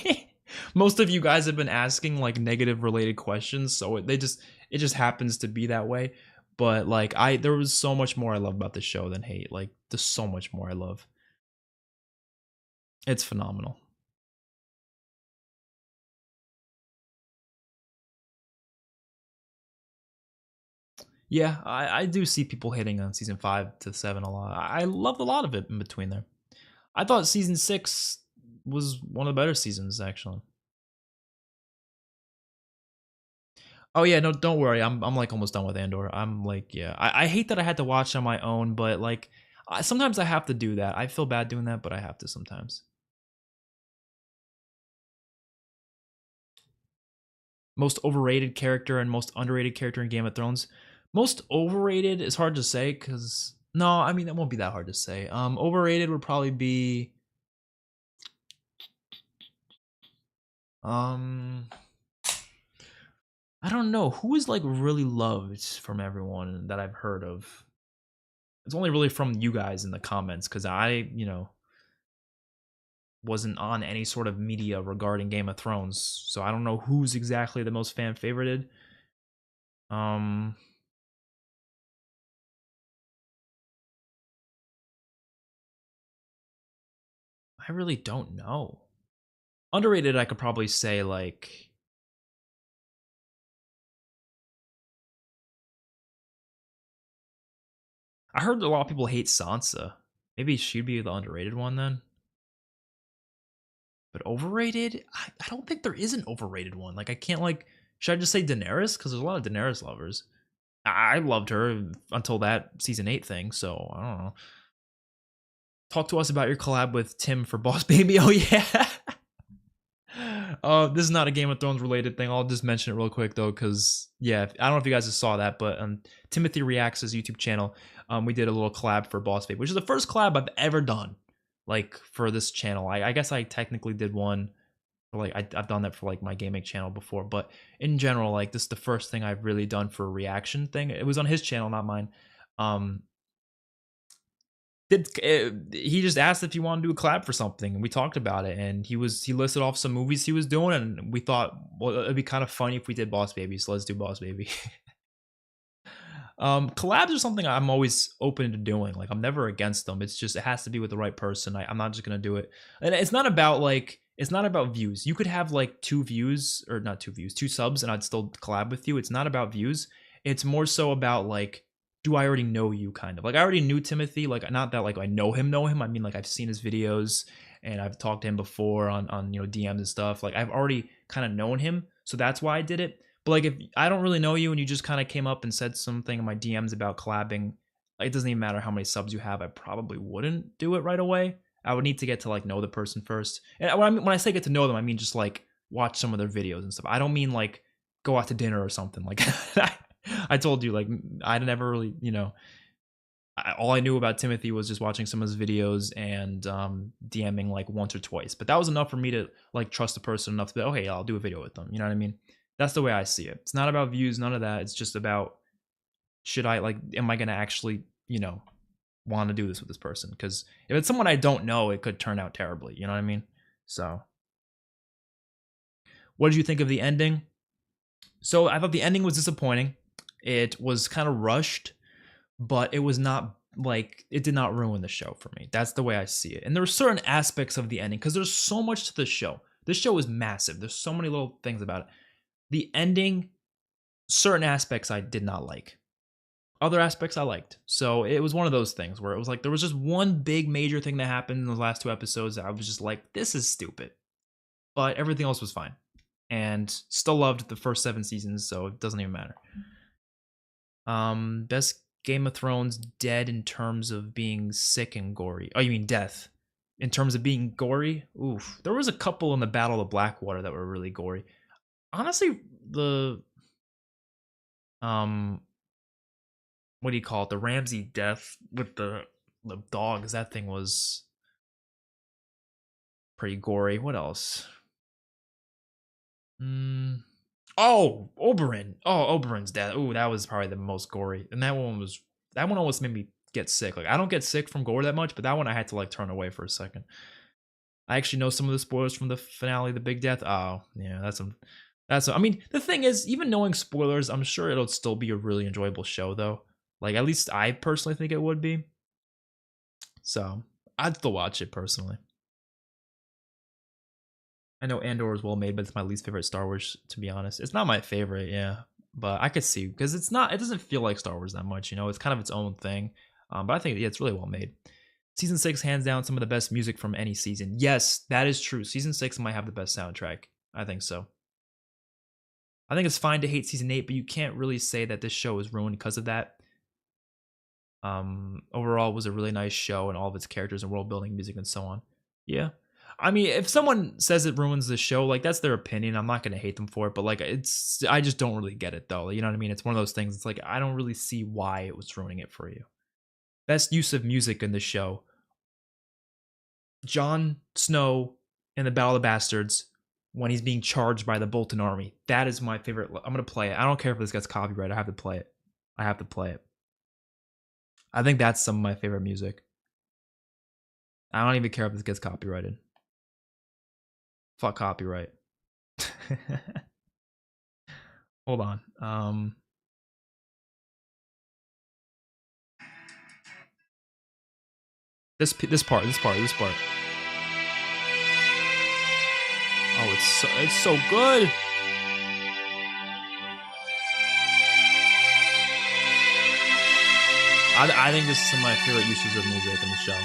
most of you guys have been asking like negative related questions, so it just happens to be that way. But like there was so much more I love about this show than hate. Like, there's so much more I love. It's phenomenal. Yeah, I do see people hitting on season 5 to 7 a lot. I loved a lot of it in between there. I thought season 6 was one of the better seasons, actually. Oh yeah, no, don't worry. I'm like almost done with Andor. I'm like, yeah. I hate that I had to watch on my own, but like sometimes I have to do that. I feel bad doing that, but I have to sometimes. Most overrated character and most underrated character in Game of Thrones. Most overrated is hard to say because no, I mean it won't be that hard to say. Overrated would probably be I don't know who is like really loved from everyone that I've heard of. It's only really from you guys in the comments because I, wasn't on any sort of media regarding Game of Thrones, so I don't know who's exactly the most fan favorited. I really don't know. Underrated, I could probably say like I heard a lot of people hate Sansa. Maybe she'd be the underrated one then. But overrated? I don't think there is an overrated one. Like I can't like should I just say Daenerys? Because there's a lot of Daenerys lovers. I loved her until that season 8 thing, so I don't know. Talk to us about your collab with Tim for Boss Baby. Oh yeah. This is not a Game of Thrones related thing. I'll just mention it real quick though, because yeah, I don't know if you guys saw that, but Timothy Reacts' YouTube channel, we did a little collab for Boss Baby, which is the first collab I've ever done, like for this channel. I guess I technically did one Or like I've done that for like my gaming channel before, but in general, like this is the first thing I've really done for a reaction thing. It was on his channel, not mine. He just asked if he wanted to do a collab for something, and we talked about it, and he listed off some movies he was doing, and we thought, well, it'd be kind of funny if we did Boss Baby, so let's do Boss Baby. Collabs are something I'm always open to doing. Like I'm never against them. It's just it has to be with the right person. I'm not just gonna do it, and it's not about views. You could have like two subs, and I'd still collab with you. It's not about views. It's more so about like, do I already know you? Kind of like I already knew Timothy. Like not that like I know him. I mean like I've seen his videos and I've talked to him before on DMs and stuff. Like I've already kind of known him, so that's why I did it. But like if I don't really know you and you just kind of came up and said something in my DMs about collabing, like, it doesn't even matter how many subs you have. I probably wouldn't do it right away. I would need to get to like know the person first. And when I say get to know them, I mean just like watch some of their videos and stuff. I don't mean like go out to dinner or something like that. I told you, like I never really, all I knew about Timothy was just watching some of his videos and DMing like once or twice. But that was enough for me to like trust the person enough to be, oh hey, I'll do a video with them. You know what I mean? That's the way I see it. It's not about views, none of that. It's just about, am I going to actually, want to do this with this person? Because if it's someone I don't know, it could turn out terribly. You know what I mean? So, what did you think of the ending? So, I thought the ending was disappointing. It was kind of rushed, but it was not like, it did not ruin the show for me. That's the way I see it. And there were certain aspects of the ending because there's so much to the show. This show is massive. There's so many little things about it. The ending, certain aspects I did not like. Other aspects I liked. So it was one of those things where it was like there was just one big major thing that happened in those last 2 episodes that I was just like, this is stupid. But everything else was fine. And still loved the first 7 seasons, so it doesn't even matter. Best Game of Thrones dead in terms of being sick and gory. Oh, you mean death? In terms of being gory? Oof. There was a couple in the Battle of Blackwater that were really gory. Honestly, the what do you call it? The Ramsay death with the dogs. That thing was pretty gory. What else? Oh, Oberyn. Oh, Oberyn's death. Ooh, that was probably the most gory. And that one almost made me get sick. Like I don't get sick from gore that much, but that one I had to like turn away for a second. I actually know some of the spoilers from the finale, the big death. Oh, yeah, I mean, the thing is, even knowing spoilers, I'm sure it'll still be a really enjoyable show, though. Like, at least I personally think it would be. So, I'd still watch it, personally. I know Andor is well made, but it's my least favorite Star Wars, to be honest. It's not my favorite, yeah. But I could see, because it doesn't feel like Star Wars that much, It's kind of its own thing. But I think, yeah, it's really well made. Season 6, hands down, some of the best music from any season. Yes, that is true. Season 6 might have the best soundtrack. I think so. I think it's fine to hate season 8, but you can't really say that this show is ruined because of that. Overall, it was a really nice show, and all of its characters and world building, music, and so on. Yeah. I mean, if someone says it ruins the show, like that's their opinion. I'm not gonna hate them for it, but like I just don't really get it though. You know what I mean? It's one of those things. It's like I don't really see why it was ruining it for you. Best use of music in the show. Jon Snow in the Battle of the Bastards when he's being charged by the Bolton army. That is my favorite. I'm gonna play it. I don't care if this gets copyrighted. I have to play it. I think that's some of my favorite music. I don't even care if this gets copyrighted. Fuck copyright. Hold on. This part. Oh, it's so good. I think this is some of my favorite uses of music in the show.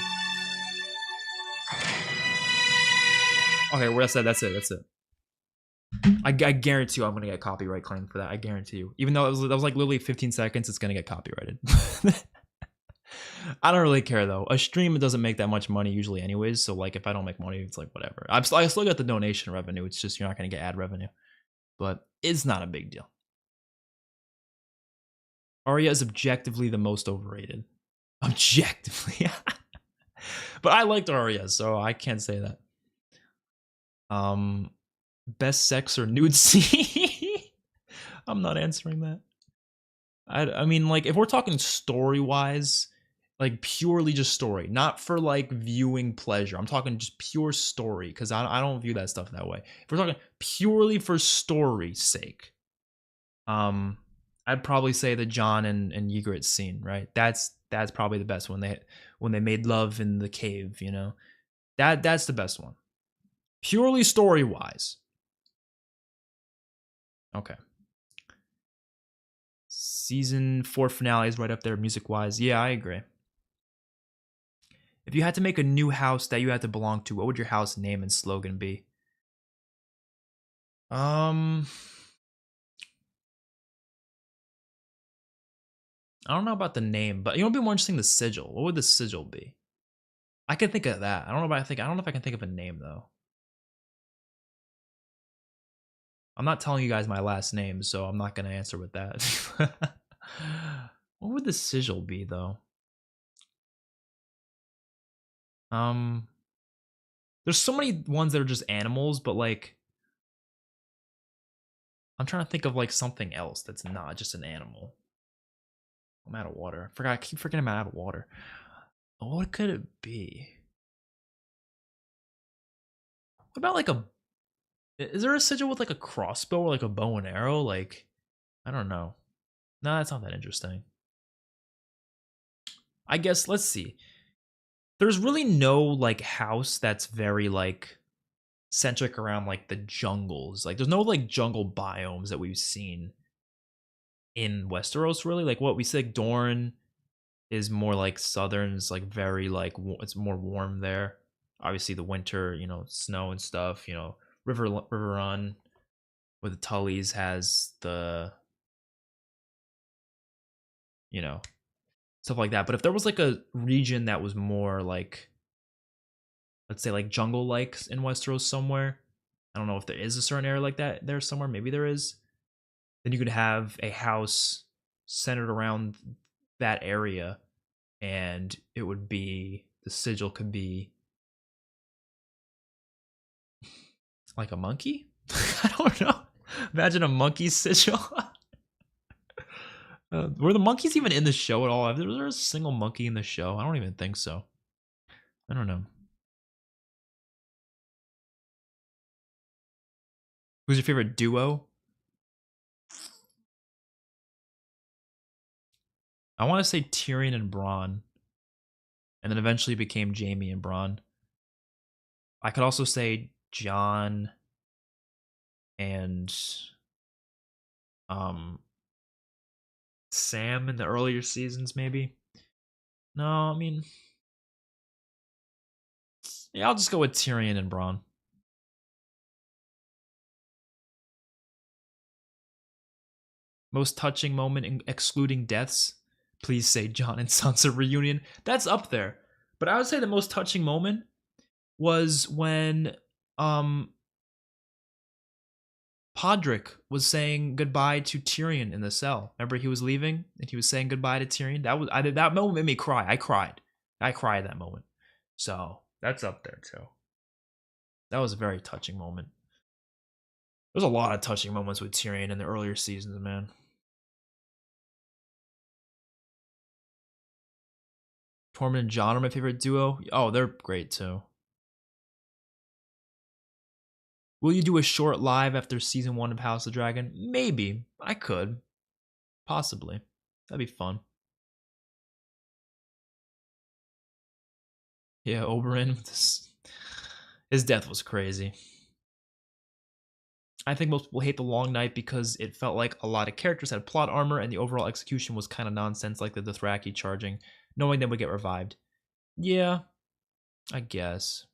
Okay, well that's it. I guarantee you I'm gonna get copyright claim for that. I guarantee you. Even though that was like literally 15 seconds, it's gonna get copyrighted. I don't really care though. A stream doesn't make that much money usually anyways, so like if I don't make money, it's like whatever. I still get the donation revenue. It's just you're not gonna get ad revenue. But it's not a big deal. Arya is objectively the most overrated. Objectively. But I liked Arya, so I can't say that. Best sex or nude scene? I'm not answering that. I mean, like, if we're talking story wise, like purely just story, not for like viewing pleasure. I'm talking just pure story because I don't view that stuff that way. If we're talking purely for story's sake, um, I'd probably say the John and Ygritte scene, right? That's probably the best when they made love in the cave. You know, that's the best one, purely story wise. Okay. Season 4 finale is right up there music wise. Yeah, I agree. If you had to make a new house that you had to belong to, what would your house name and slogan be? Um, I don't know about the name, but you know, it'd be more interesting the sigil. What would the sigil be? I could think of that. I don't know if I can think of a name though. I'm not telling you guys my last name, so I'm not gonna answer with that. What would the sigil be though? Um, there's so many ones that are just animals, but like I'm trying to think of like something else that's not just an animal. I'm out of water. I keep forgetting I'm out of water. What could it be? What about like a? Is there a sigil with like a crossbow or like a bow and arrow? Like, I don't know. No, that's not that interesting. I guess let's see. There's really no like house that's very like centric around like the jungles. Like, there's no like jungle biomes that we've seen in Westeros. Really, like what we see, like Dorne is more like southern. It's like very like it's more warm there. Obviously, the winter, you know, snow and stuff. You know, River Run with the Tullys has the, you know, stuff like that. But if there was like a region that was more like, let's say like jungle like in Westeros somewhere, I don't know if there is a certain area like that there somewhere. Maybe there is. Then you could have a house centered around that area, and it would be the sigil could be like a monkey. I don't know. Imagine a monkey sigil. Were the monkeys even in the show at all? Was there a single monkey in the show? I don't even think so. I don't know. Who's your favorite duo? I want to say Tyrion and Bronn, and then eventually became Jaime and Bronn. I could also say Jon and um Sam in the earlier seasons, maybe. No, I mean, yeah, I'll just go with Tyrion and Bronn. Most touching moment, excluding deaths. Please say Jon and Sansa reunion. That's up there. But I would say the most touching moment was when Podrick was saying goodbye to Tyrion in the cell. Remember, he was leaving and he was saying goodbye to Tyrion. That moment made me cry. I cried that moment. So that's up there too. That was a very touching moment. There's a lot of touching moments with Tyrion in the earlier seasons, man. Tormund and Jon are my favorite duo. Oh, they're great too. Will you do a short live after season 1 of House of Dragon? Maybe. I could. Possibly. That'd be fun. Yeah, Oberyn. His death was crazy. I think most people hate The Long Night because it felt like a lot of characters had plot armor and the overall execution was kind of nonsense, like the Dothraki charging, knowing they would get revived. Yeah, I guess.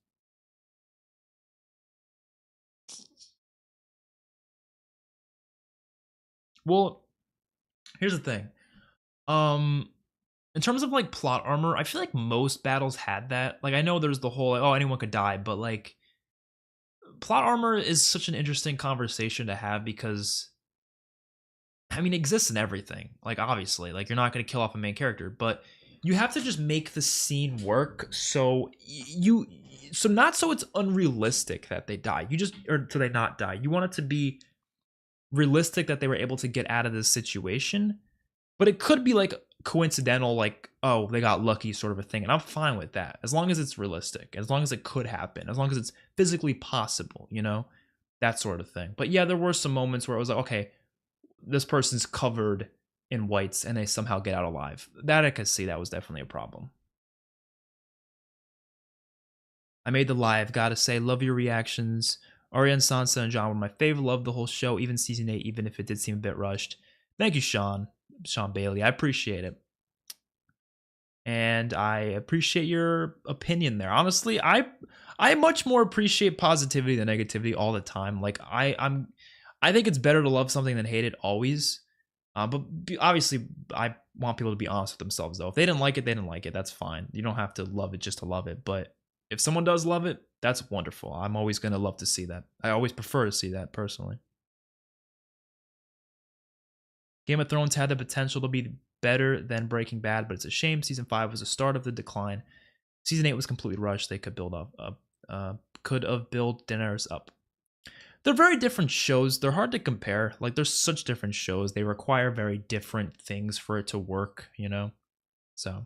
Well, here's the thing. In terms of like plot armor, I feel like most battles had that. Like, I know there's the whole like, oh, anyone could die, but like plot armor is such an interesting conversation to have because I mean, it exists in everything. Like, obviously, like you're not going to kill off a main character, but you have to just make the scene work. So so not so it's unrealistic that they die. You just or do they not die? You want it to be realistic that they were able to get out of this situation, but it could be like coincidental, like, oh, they got lucky sort of a thing. And I'm fine with that. As long as it's realistic, as long as it could happen, as long as it's physically possible, you know, that sort of thing. But yeah, there were some moments where it was like, okay, this person's covered in whites and they somehow get out alive. That I could see that was definitely a problem. I made the live. Gotta say, love your reactions. Arya and Sansa and John were my favorite. Love the whole show, even season 8, even if it did seem a bit rushed. Thank you, Sean Bailey. I appreciate it. And I appreciate your opinion there. Honestly, I much more appreciate positivity than negativity all the time. Like I think it's better to love something than hate it always. But obviously, I want people to be honest with themselves, though. If they didn't like it, they didn't like it. That's fine. You don't have to love it just to love it. But if someone does love it, that's wonderful. I'm always going to love to see that. I always prefer to see that personally. Game of Thrones had the potential to be better than Breaking Bad, but it's a shame. Season 5 was the start of the decline. Season 8 was completely rushed. They could could have built Daenerys up. They're very different shows. They're hard to compare. Like, they're such different shows. They require very different things for it to work, you know? So,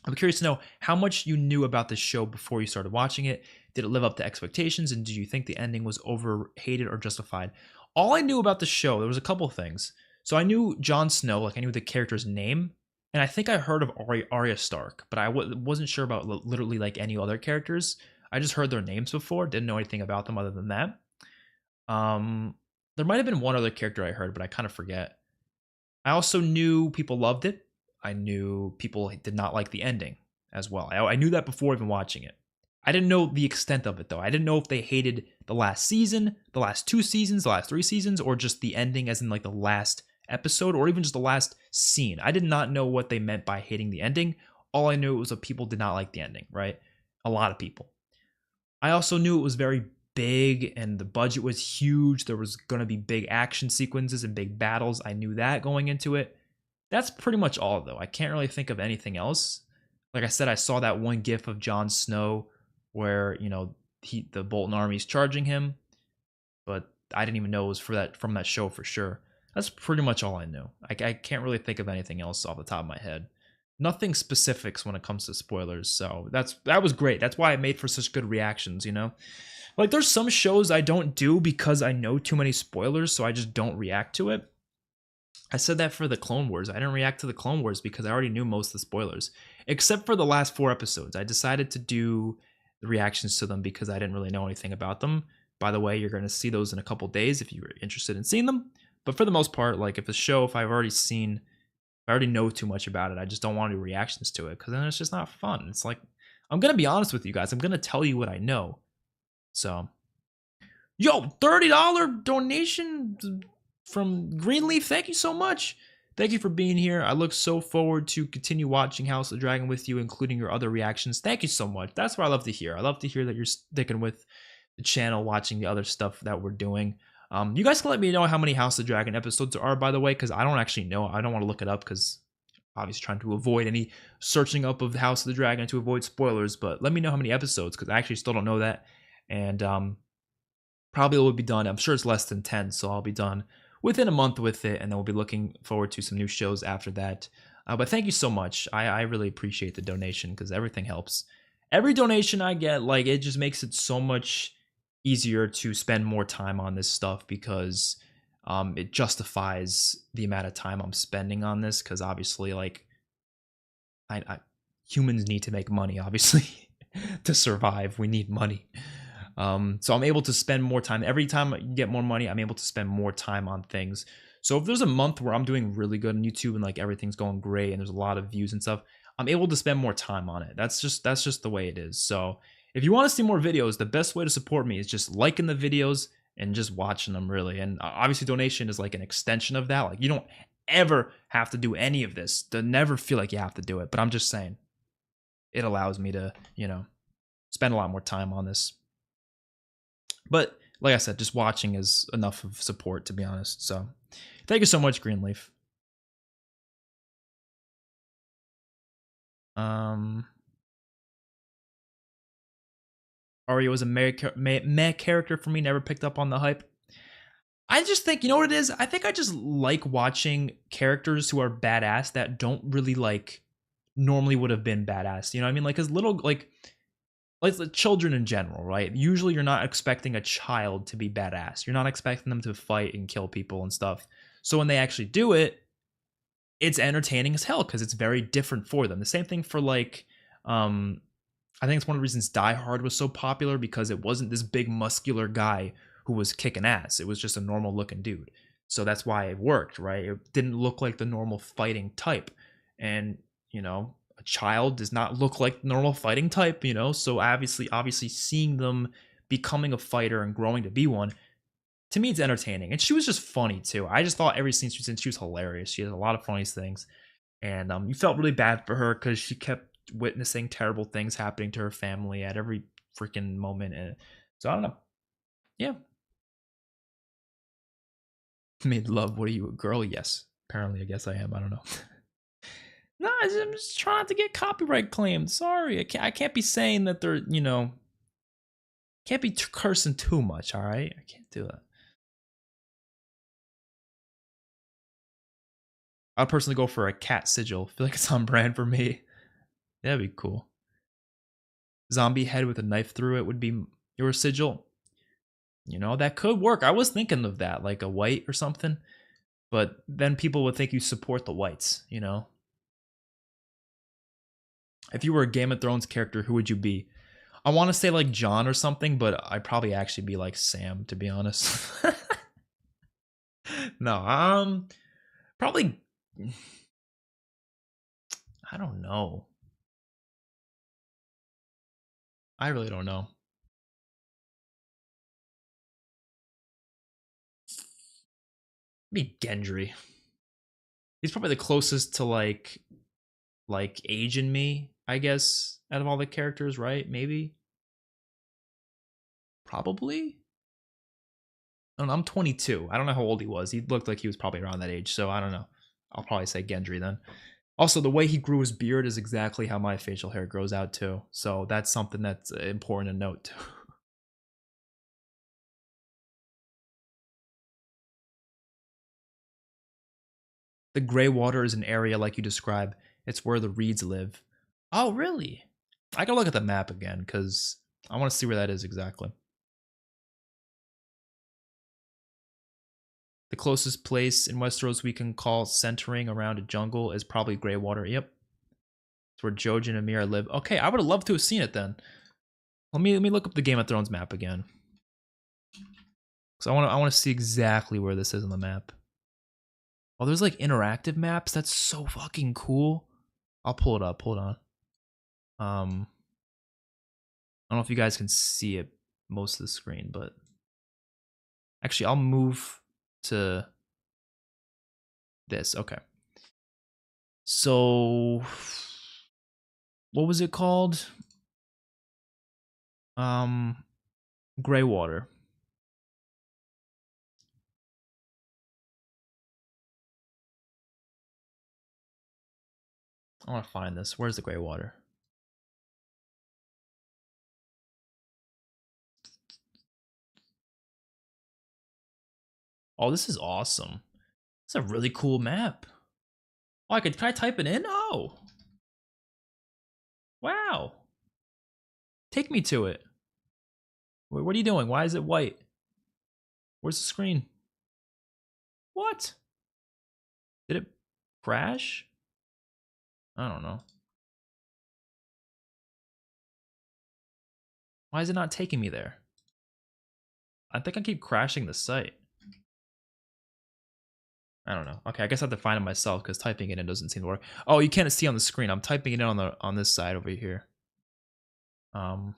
I'm curious to know how much you knew about the show before you started watching it. Did it live up to expectations? And did you think the ending was overhated or justified? All I knew about the show, there was a couple of things. So I knew Jon Snow, like I knew the character's name. And I think I heard of Arya Stark, but I wasn't sure about literally like any other characters. I just heard their names before, didn't know anything about them other than that. There might have been one other character I heard, but I kind of forget. I also knew people loved it. I knew people did not like the ending as well. I knew that before even watching it. I didn't know the extent of it, though. I didn't know if they hated the last season, the last 2 seasons, the last 3 seasons, or just the ending as in like the last episode, or even just the last scene. I did not know what they meant by hating the ending. All I knew was that people did not like the ending, right? A lot of people. I also knew it was very big and the budget was huge. There was going to be big action sequences and big battles. I knew that going into it. That's pretty much all, though. I can't really think of anything else. Like I said, I saw that one gif of Jon Snow where, you know, the Bolton army's charging him, but I didn't even know it was from that show for sure. That's pretty much all I knew. I can't really think of anything else off the top of my head. Nothing specifics when it comes to spoilers, so that was great. That's why it made for such good reactions, you know? Like, there's some shows I don't do because I know too many spoilers, so I just don't react to it. I said that for the Clone Wars. I didn't react to the Clone Wars because I already knew most of the spoilers. Except for the last 4 episodes. I decided to do the reactions to them because I didn't really know anything about them. By the way, you're going to see those in a couple days if you're interested in seeing them. But for the most part, like, if I already know too much about it, I just don't want to do reactions to it because then it's just not fun. It's like, I'm going to be honest with you guys. I'm going to tell you what I know. So, yo, $30 donation from Greenleaf. Thank you so much. Thank you for being here. I look so forward to continue watching House of the Dragon with you, including your other reactions. Thank you so much. That's what I love to hear. I love to hear that you're sticking with the channel, watching the other stuff that we're doing. You guys can let me know how many House of the Dragon episodes there are, by the way, because I don't actually know. I don't want to look it up because obviously trying to avoid any searching up of the House of the Dragon to avoid spoilers. But let me know how many episodes because I actually still don't know that. And probably will be done. I'm sure it's less than 10, so I'll be done within a month with it, and then we'll be looking forward to some new shows after that. But thank you so much. I really appreciate the donation because everything helps. Every donation I get, like, it just makes it so much easier to spend more time on this stuff because it justifies the amount of time I'm spending on this because obviously, like, humans need to make money, obviously, to survive. We need money. So I'm able to spend more time. Every time I get more money, I'm able to spend more time on things. So if there's a month where I'm doing really good on YouTube and like everything's going great and there's a lot of views and stuff, I'm able to spend more time on it. That's just the way it is. So if you want to see more videos, the best way to support me is just liking the videos and just watching them, really. And obviously donation is like an extension of that. Like, you don't ever have to do any of this. To never feel like you have to do it. But I'm just saying it allows me to, you know, spend a lot more time on this. But like I said, just watching is enough of support, to be honest. So thank you so much, Greenleaf. Arya was a meh character for me. Never picked up on the hype. I just think, you know what it is? I think I just like watching characters who are badass that don't really like normally would have been badass. You know what I mean? Like, as little, like the children in general, right? Usually you're not expecting a child to be badass. You're not expecting them to fight and kill people and stuff. So when they actually do it, it's entertaining as hell because it's very different for them. The same thing for like, I think it's one of the reasons Die Hard was so popular because it wasn't this big muscular guy who was kicking ass. It was just a normal looking dude. So that's why it worked, right? It didn't look like the normal fighting type. And, you know, a child does not look like the normal fighting type, you know? So obviously seeing them becoming a fighter and growing to be one, to me it's entertaining. And she was just funny too. I just thought every scene she was in, she was hilarious. She has a lot of funny things. And you felt really bad for her because she kept witnessing terrible things happening to her family at every freaking moment. And so I don't know. Yeah. Made love. What are you, a girl? Yes. Apparently, I guess I am. I don't know. No, I'm just trying not to get copyright claimed. Sorry, I can't be saying that they're, you know, can't be cursing too much. All right, I can't do that. I'll personally go for a cat sigil. I feel like it's on brand for me. That'd be cool. Zombie head with a knife through it would be your sigil. You know, that could work. I was thinking of that, like a white or something. But then people would think you support the whites, you know? If you were a Game of Thrones character, who would you be? I want to say like John or something, but I'd probably actually be like Sam, to be honest. No, probably. I don't know. I really don't know. Maybe Gendry. He's probably the closest to like age in me, I guess, out of all the characters, right? Maybe. Probably. I don't know, I'm 22. I don't know how old he was. He looked like he was probably around that age, so I don't know. I'll probably say Gendry then. Also, the way he grew his beard is exactly how my facial hair grows out too. So that's something that's important to note too. The gray water is an area like you describe. It's where the reeds live. Oh, really? I gotta look at the map again because I want to see where that is exactly. The closest place in Westeros we can call centering around a jungle is probably Greywater. Yep, it's where Jojen and Amira live. Okay, I would have loved to have seen it then. Let me look up the Game of Thrones map again. So I want to see exactly where this is on the map. Oh, there's like interactive maps. That's so fucking cool. I'll pull it up. Hold on. I don't know if you guys can see it most of the screen, but actually I'll move to this. Okay. So what was it called? Greywater. I want to find this. Where's the Greywater? Oh, this is awesome. It's a really cool map. Oh, can I type it in? Oh. Wow. Take me to it. Wait, what are you doing? Why is it white? Where's the screen? What? Did it crash? I don't know. Why is it not taking me there? I think I keep crashing the site. I don't know. Okay, I guess I have to find it myself because typing it in doesn't seem to work. Oh, you can't see on the screen. I'm typing it in on this side over here. Oh,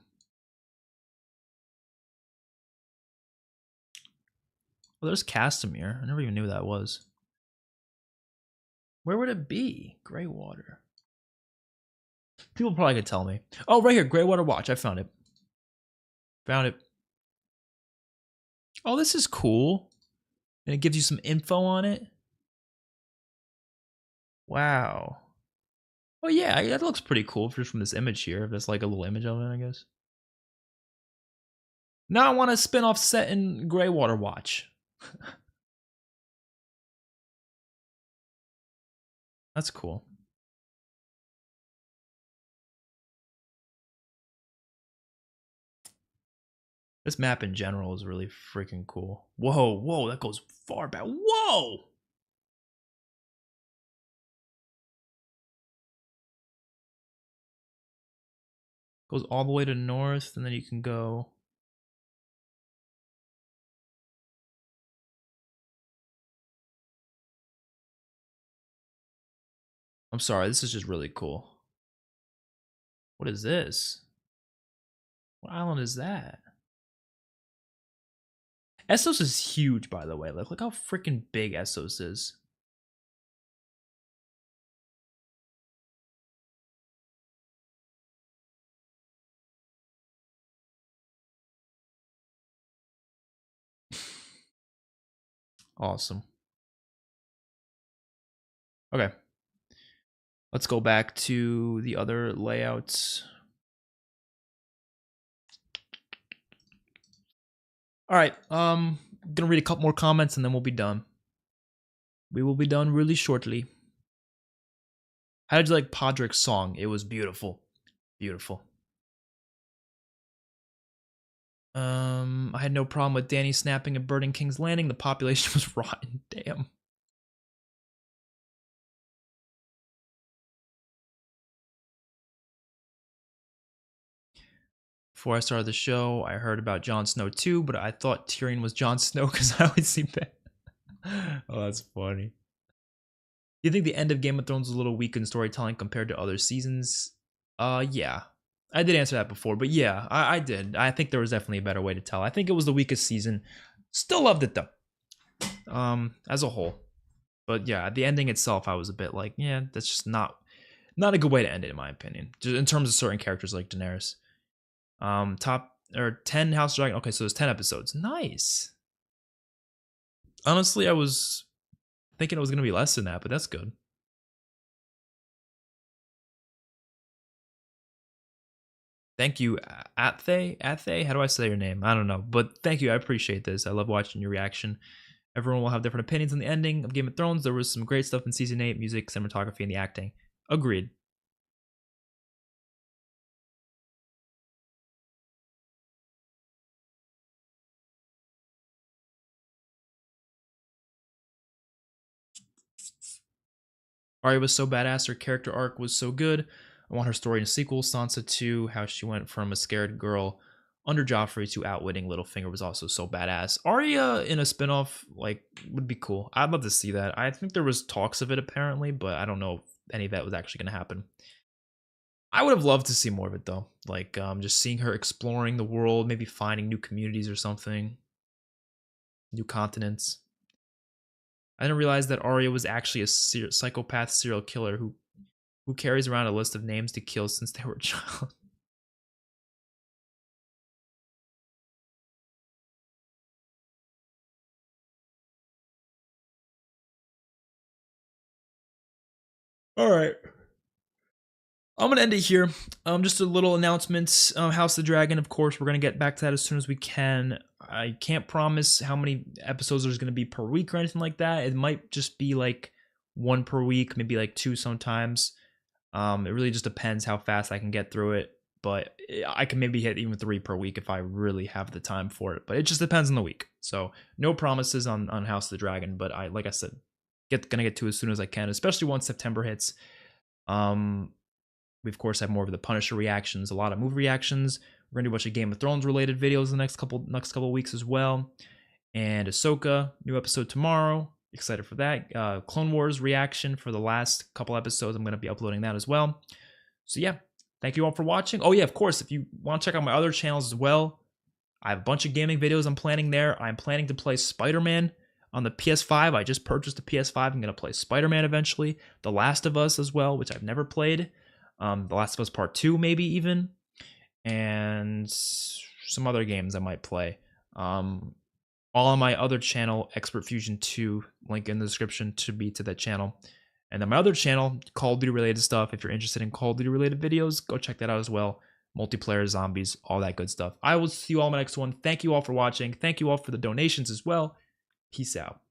there's Castamere. I never even knew who that was. Where would it be? Greywater. People probably could tell me. Oh, right here, Greywater Watch. I found it. Found it. Oh, this is cool. And it gives you some info on it. Wow. Oh yeah, that looks pretty cool just from this image here. If there's like a little image of it, I guess. Now I want a spin-off set in Greywater Watch. That's cool. This map in general is really freaking cool. Whoa, whoa, that goes far back. Whoa! Goes all the way to north, and then you can go. I'm sorry, this is just really cool. What is this? What island is that? Essos is huge, by the way. Like, look how freaking big Essos is. Awesome. Okay. Let's go back to the other layouts. All right. Gonna read a couple more comments and then we'll be done. We will be done really shortly. How did you like Podrick's song? It was beautiful. Beautiful. I had no problem with Danny snapping and burning King's Landing. The population was rotten. Damn. Before I started the show, I heard about Jon Snow too, but I thought Tyrion was Jon Snow because I always see that. Oh, that's funny. You think the end of Game of Thrones was a little weak in storytelling compared to other seasons? Yeah. I did answer that before, but yeah, I did. I think there was definitely a better way to tell. I think it was the weakest season. Still loved it though. As a whole. But yeah, the ending itself, I was a bit like, yeah, that's just not a good way to end it in my opinion. Just in terms of certain characters like Daenerys. Top or 10 House of Dragon. Okay, so there's 10 episodes. Nice. Honestly, I was thinking it was gonna be less than that, but that's good. Thank you, Athe. How do I say your name? I don't know, but thank you. I appreciate this. I love watching your reaction. Everyone will have different opinions on the ending of Game of Thrones. There was some great stuff in season 8, music, cinematography, and the acting. Agreed. Arya was so badass. Her character arc was so good. I want her story in a sequel. Sansa too. How she went from a scared girl under Joffrey to outwitting Littlefinger was also so badass. Arya in a spinoff like would be cool. I'd love to see that. I think there was talks of it apparently, but I don't know if any of that was actually going to happen. I would have loved to see more of it though. Like just seeing her exploring the world, maybe finding new communities or something, new continents. I didn't realize that Arya was actually a psychopath serial killer who carries around a list of names to kill since they were a child. All right. I'm gonna end it here. Just a little announcement. House of the Dragon, of course, we're gonna get back to that as soon as we can. I can't promise how many episodes there's gonna be per week or anything like that. It might just be like one per week, maybe like two sometimes. It really just depends how fast I can get through it. But I can maybe hit even 3 per week if I really have the time for it. But it just depends on the week. So no promises on House of the Dragon. But like I said, gonna get to it as soon as I can, especially once September hits. We of course have more of the Punisher reactions, a lot of movie reactions. We're gonna do a bunch of Game of Thrones related videos the next couple weeks as well. And Ahsoka, new episode tomorrow. Excited for that. Clone Wars reaction for the last couple episodes. I'm gonna be uploading that as well. So yeah, thank you all for watching. Oh yeah, of course, if you want to check out my other channels as well, I have a bunch of gaming videos I'm planning there. I'm planning to play Spider-Man on the PS5. I just purchased a PS5. I'm gonna play Spider-Man eventually. The Last of Us as well, which I've never played. The Last of Us Part 2 maybe even, and some other games I might play. All on my other channel, Expert Fusion 2, link in the description to be to that channel. And then my other channel, Call of Duty related stuff. If you're interested in Call of Duty related videos, go check that out as well. multiplayer, zombies, all that good stuff. I will see you all in my next one. Thank you all for watching. Thank you all for the donations as well. Peace out.